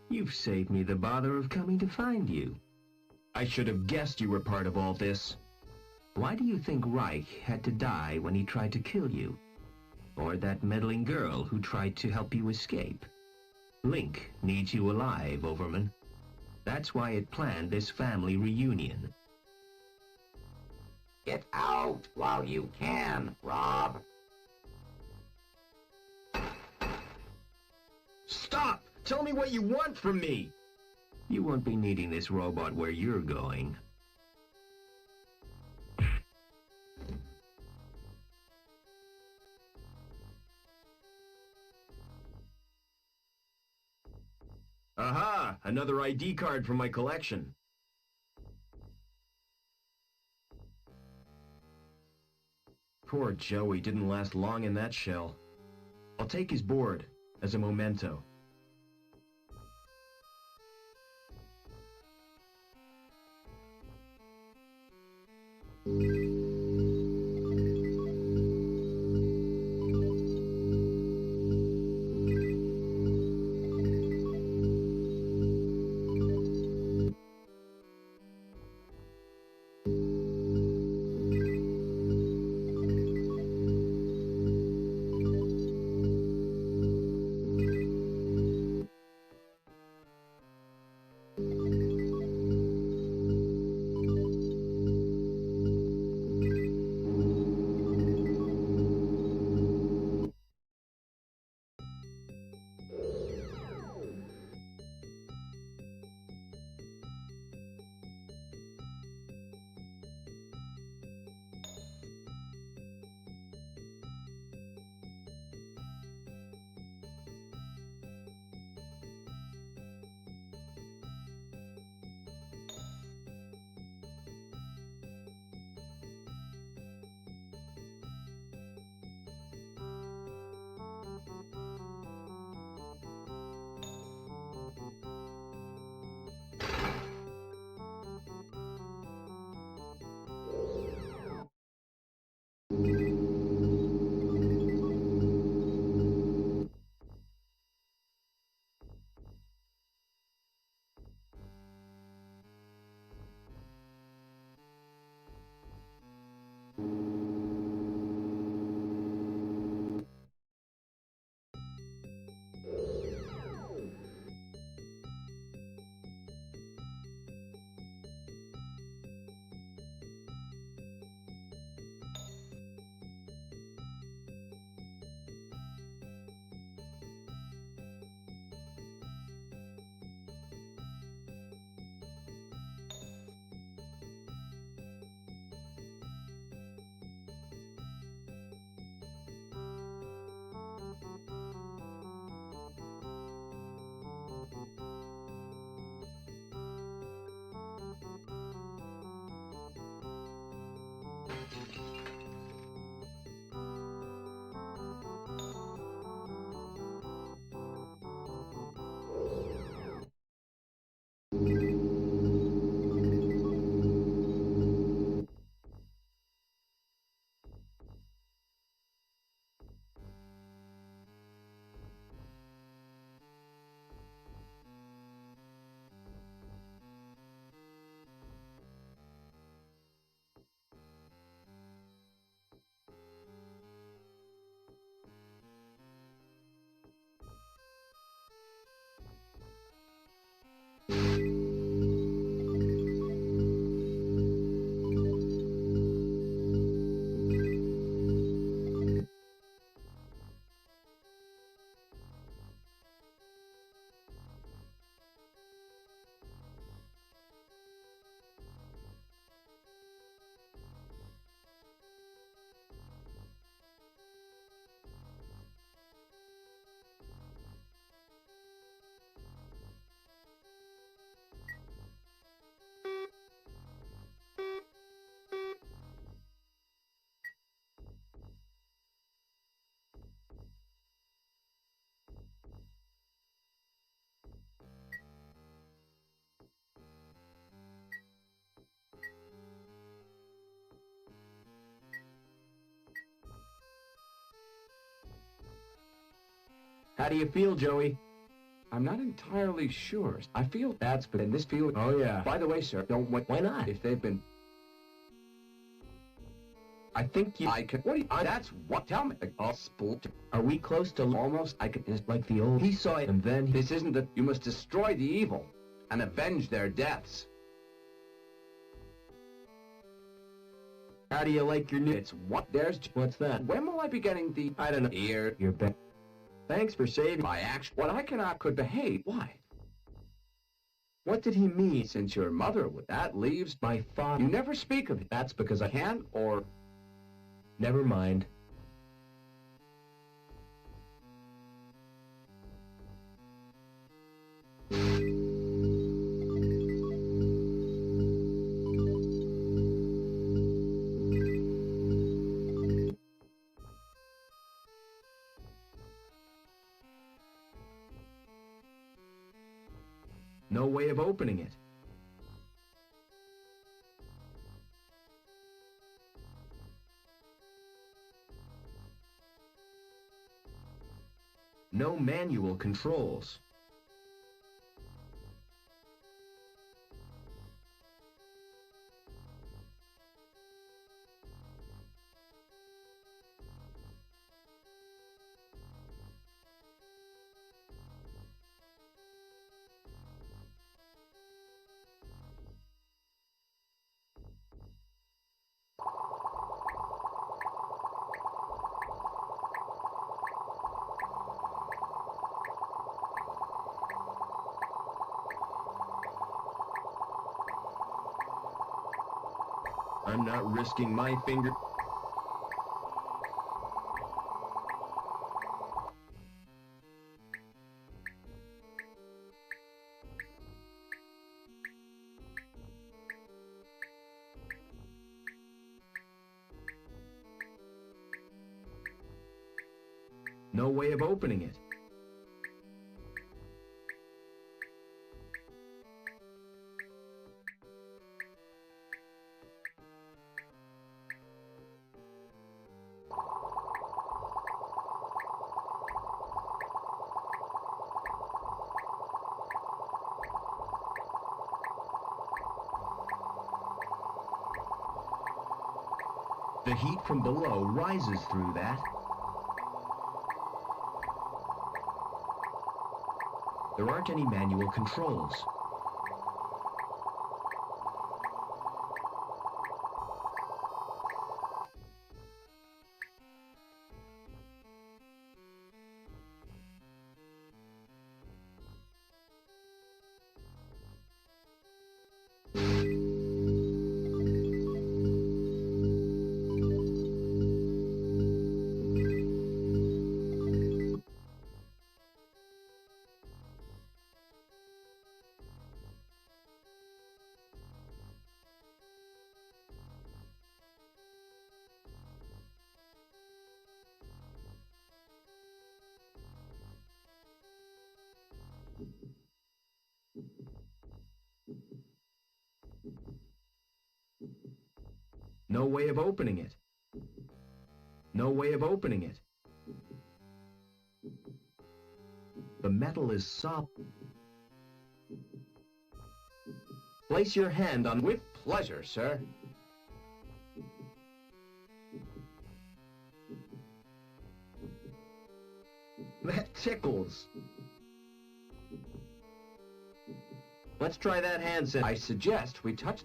You've saved me the bother of coming to find you. I should have guessed you were part of all this. Why do you think Reich had to die when he tried to kill you? Or that meddling girl who tried to help you escape? Link needs you alive, Overman. That's why it planned this family reunion. Get out while you can, Rob. Stop! Tell me what you want from me! You won't be needing this robot where you're going. Aha! Another ID card from my collection. Poor Joey didn't last long in that shell. I'll take his board as a memento. How do you feel, Joey? I'm not entirely sure. I feel that's but in this field. Oh, yeah. By the way, sir, don't wait. Why not? If they've been. I think you... I can. What do you? That's what. Tell me. I'll spool. Are we close to... Almost. I can. Like the old... He saw it, and then... This isn't the. You must destroy the evil and avenge their deaths. How do you like your new... It's what? There's. What's that? When will I be getting the? I don't know. Here. You're back. Thanks for saving... My action. What I cannot could behave. Why? What did he mean? Since your mother would. That leaves. My father... You never speak of it. That's because I... Can or... Never mind. No way of opening it. No manual controls. I'm not risking my finger... No way of opening it. The heat from below rises through that. There aren't any manual controls. No way of opening it. No way of opening it. The metal is soft. Place your hand on... With pleasure, sir. That tickles. Let's try that hand set. I suggest we touch...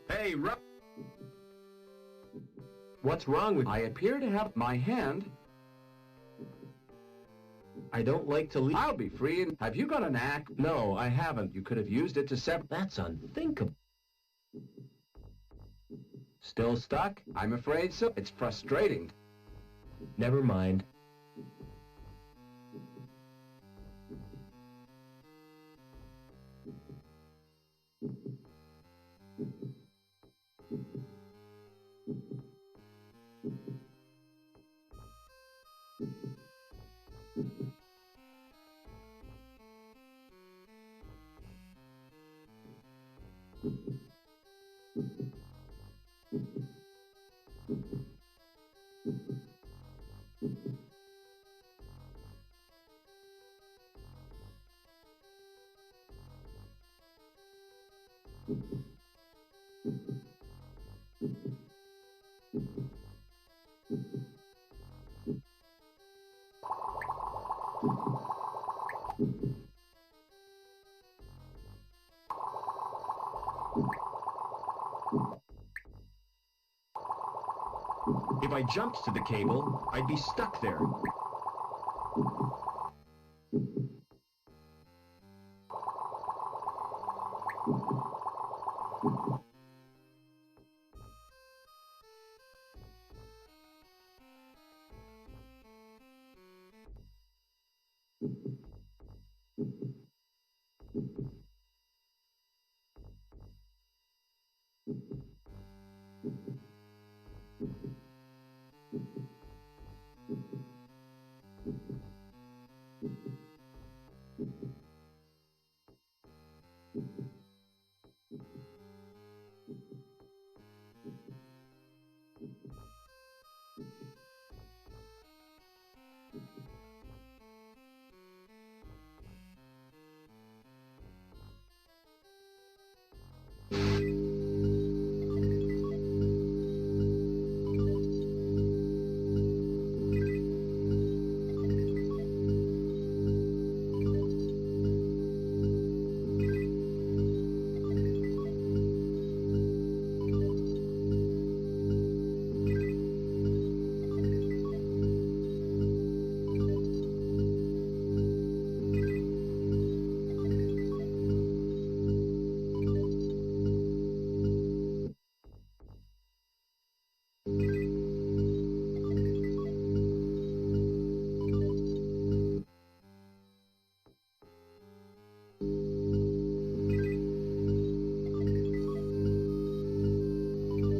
Hey, what's wrong with... I appear to have my hand... I don't like to leave... I'll be free and... Have you got an axe? No, I haven't. You could have used it to sever... That's unthinkable. Still stuck? I'm afraid so. It's frustrating. Never mind. If I jumped to the cable, I'd be stuck there.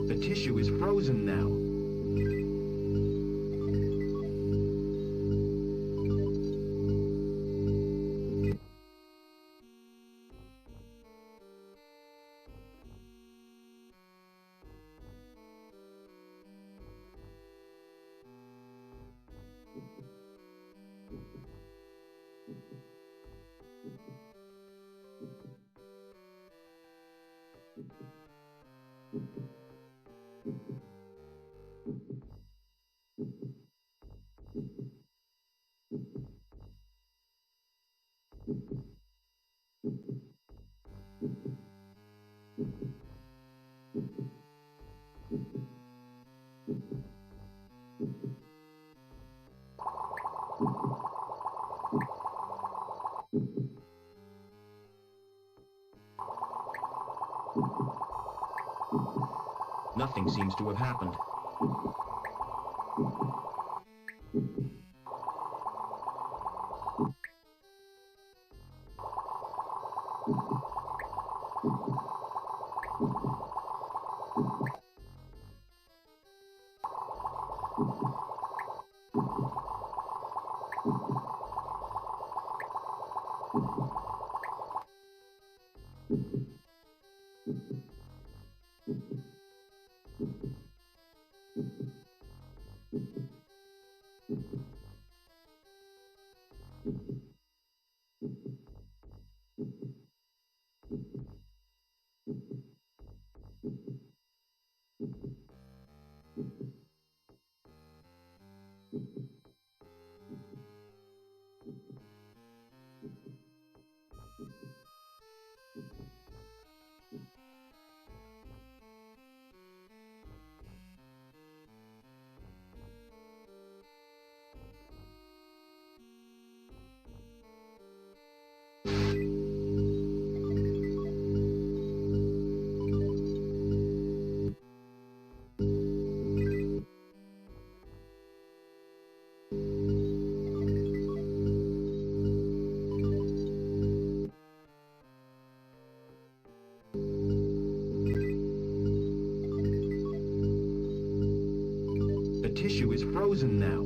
The tissue is frozen now. Nothing seems to have happened. The tissue is frozen now.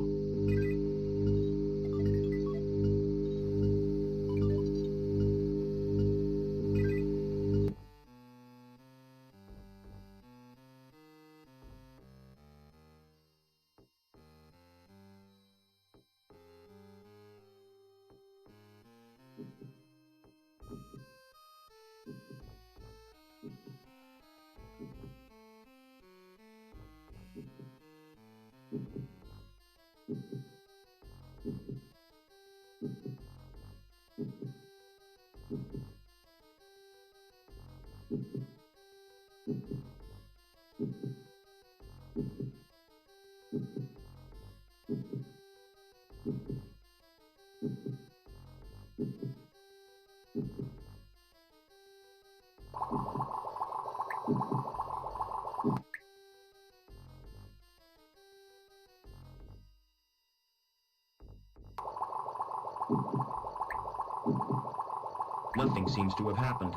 Nothing seems to have happened.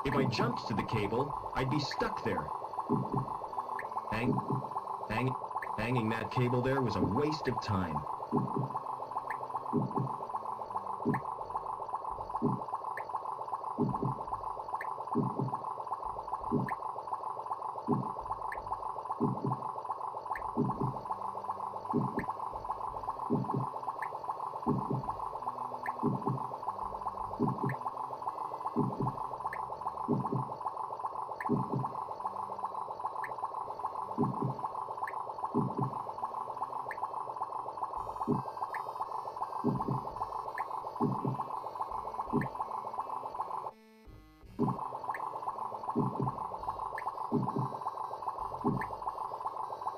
If I jumped to the cable, I'd be stuck there. Hanging that cable there was a waste of time.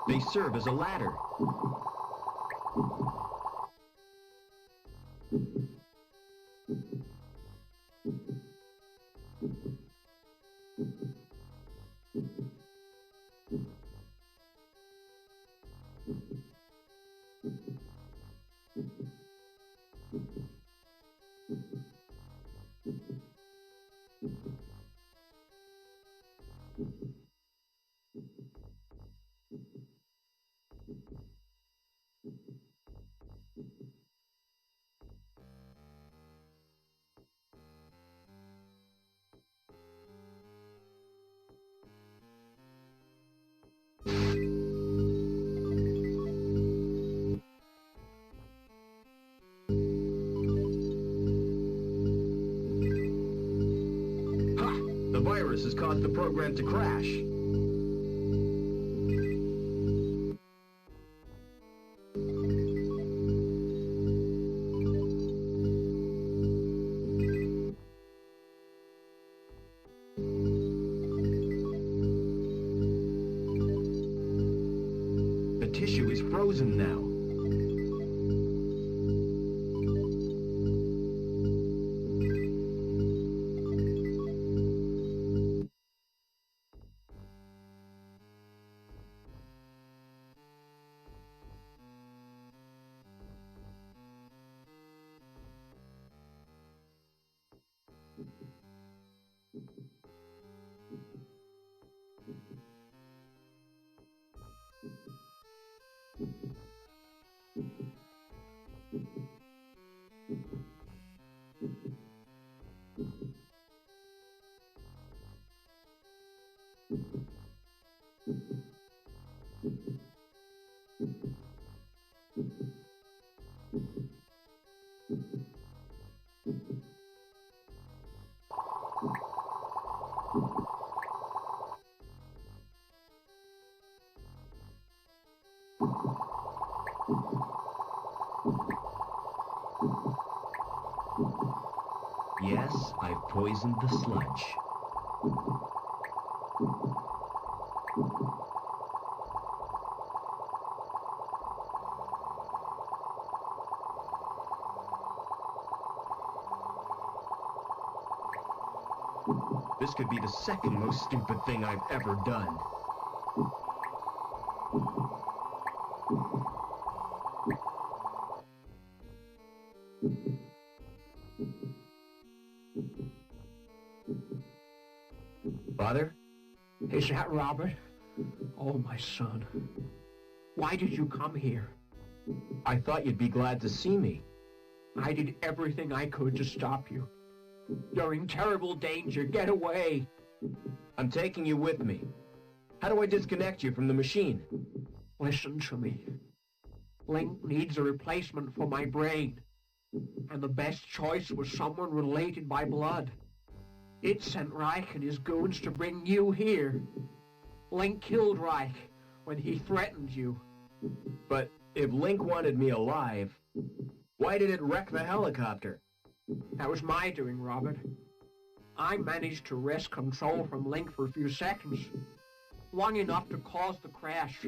They serve as a ladder. The virus has caused the program to crash. The tissue is frozen now. Yes, I've poisoned the sludge. This could be the second most stupid thing I've ever done. Father? Is that Robert? Oh, my son. Why did you come here? I thought you'd be glad to see me. I did everything I could to stop you. You're in terrible danger. Get away. I'm taking you with me. How do I disconnect you from the machine? Listen to me. Link needs a replacement for my brain. And the best choice was someone related by blood. It sent Reich and his goons to bring you here. Link killed Reich when he threatened you. But if Link wanted me alive, why did it wreck the helicopter? That was my doing, Robert. I managed to wrest control from Link for a few seconds, long enough to cause the crash.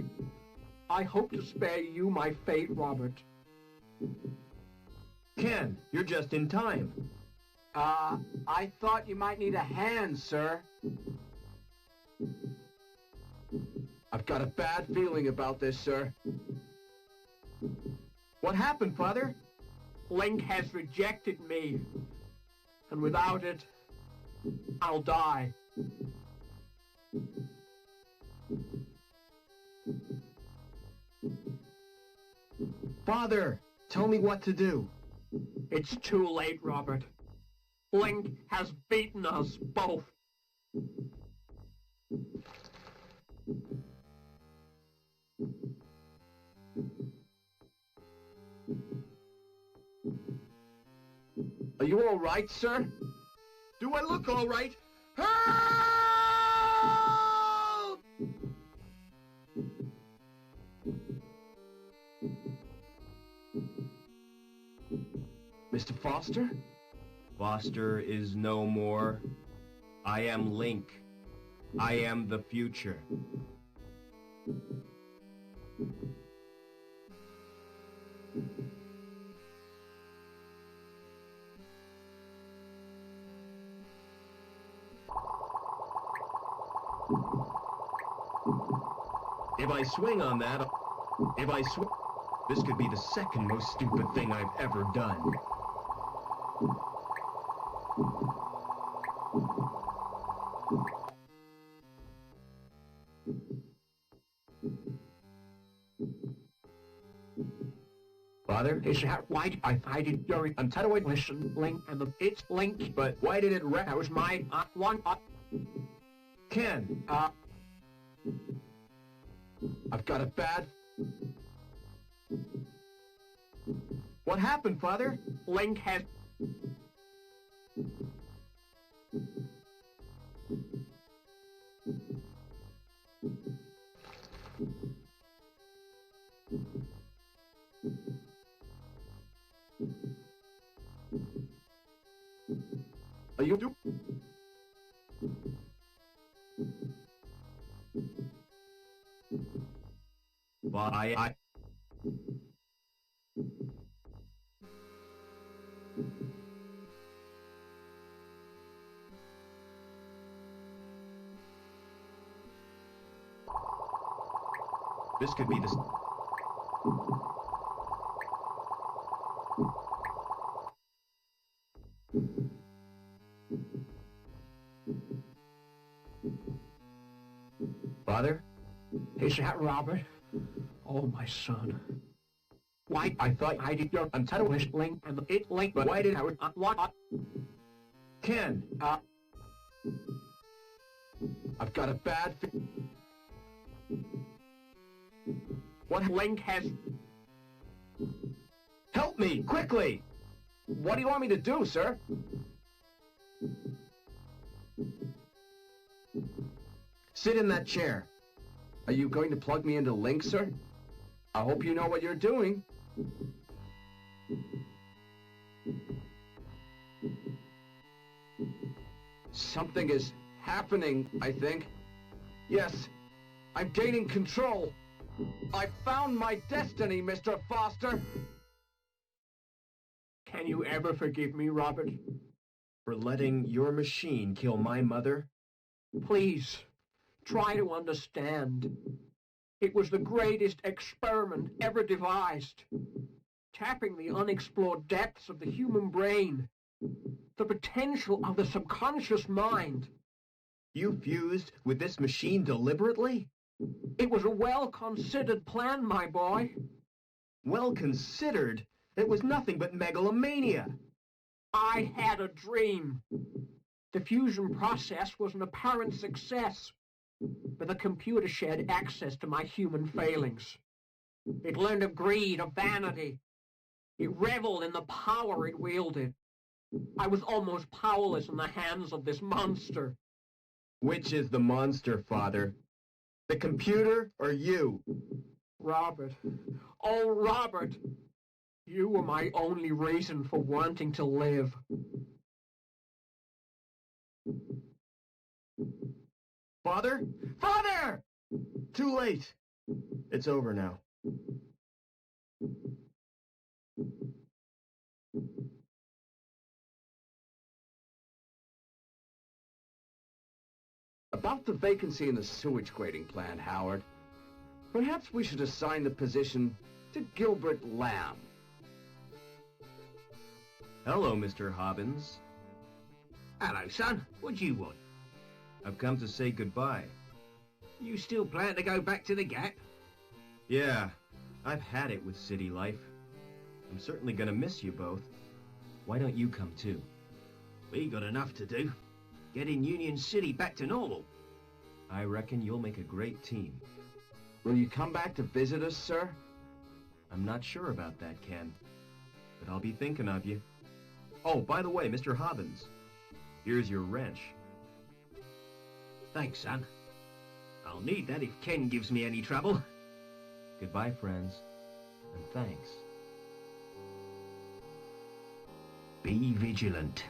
I hope to spare you my fate, Robert. Ken, you're just in time. I thought you might need a hand, sir. I've got a bad feeling about this, sir. What happened, Father? Link has rejected me. And without it, I'll die. Father, tell me what to do. It's too late, Robert. Link has beaten us both. Are you all right, sir? Do I look all right? Help! Mr. Foster? Foster is no more. I am Link. I am the future. If I swing on that, this could be the second most stupid thing I've ever done. Father? Is that why I find it during until I listen, Link, and it's Link. But why did it wreck? That was my one. Ken. I've got a bad... What happened, Father? Link has... Are you... But I... This could be the... Father? Is that Robert? Oh, my son. Why? I thought I did your untitled Link and it Link, but why did I was what? Ken? I've got a bad... What Link has... Help me, quickly! What do you want me to do, sir? Sit in that chair. Are you going to plug me into Link, sir? I hope you know what you're doing. Something is happening, I think. Yes, I'm gaining control. I found my destiny, Mr. Foster. Can you ever forgive me, Robert? For letting your machine kill my mother? Please, try to understand. It was the greatest experiment ever devised. Tapping the unexplored depths of the human brain. The potential of the subconscious mind. You fused with this machine deliberately? It was a well-considered plan, my boy. Well considered? It was nothing but megalomania. I had a dream. The fusion process was an apparent success, but the computer shared access to my human failings. It learned of greed, of vanity. It reveled in the power it wielded. I was almost powerless in the hands of this monster. Which is the monster, Father? The computer or you? Robert. Oh, Robert. You were my only reason for wanting to live. Father? Father! Too late. It's over now. About the vacancy in the sewage grading plant, Howard. Perhaps we should assign the position to Gilbert Lamb. Hello, Mr. Hobbins. Hello, son. What do you want? I've come to say goodbye. You still plan to go back to the Gap? Yeah, I've had it with city life. I'm certainly gonna miss you both. Why don't you come too? We got enough to do. Getting Union City back to normal. I reckon you'll make a great team. Will you come back to visit us, sir? I'm not sure about that, Ken. But I'll be thinking of you. Oh, by the way, Mr. Hobbins. Here's your wrench. Thanks, son. I'll need that if Ken gives me any trouble. Goodbye, friends. And thanks. Be vigilant.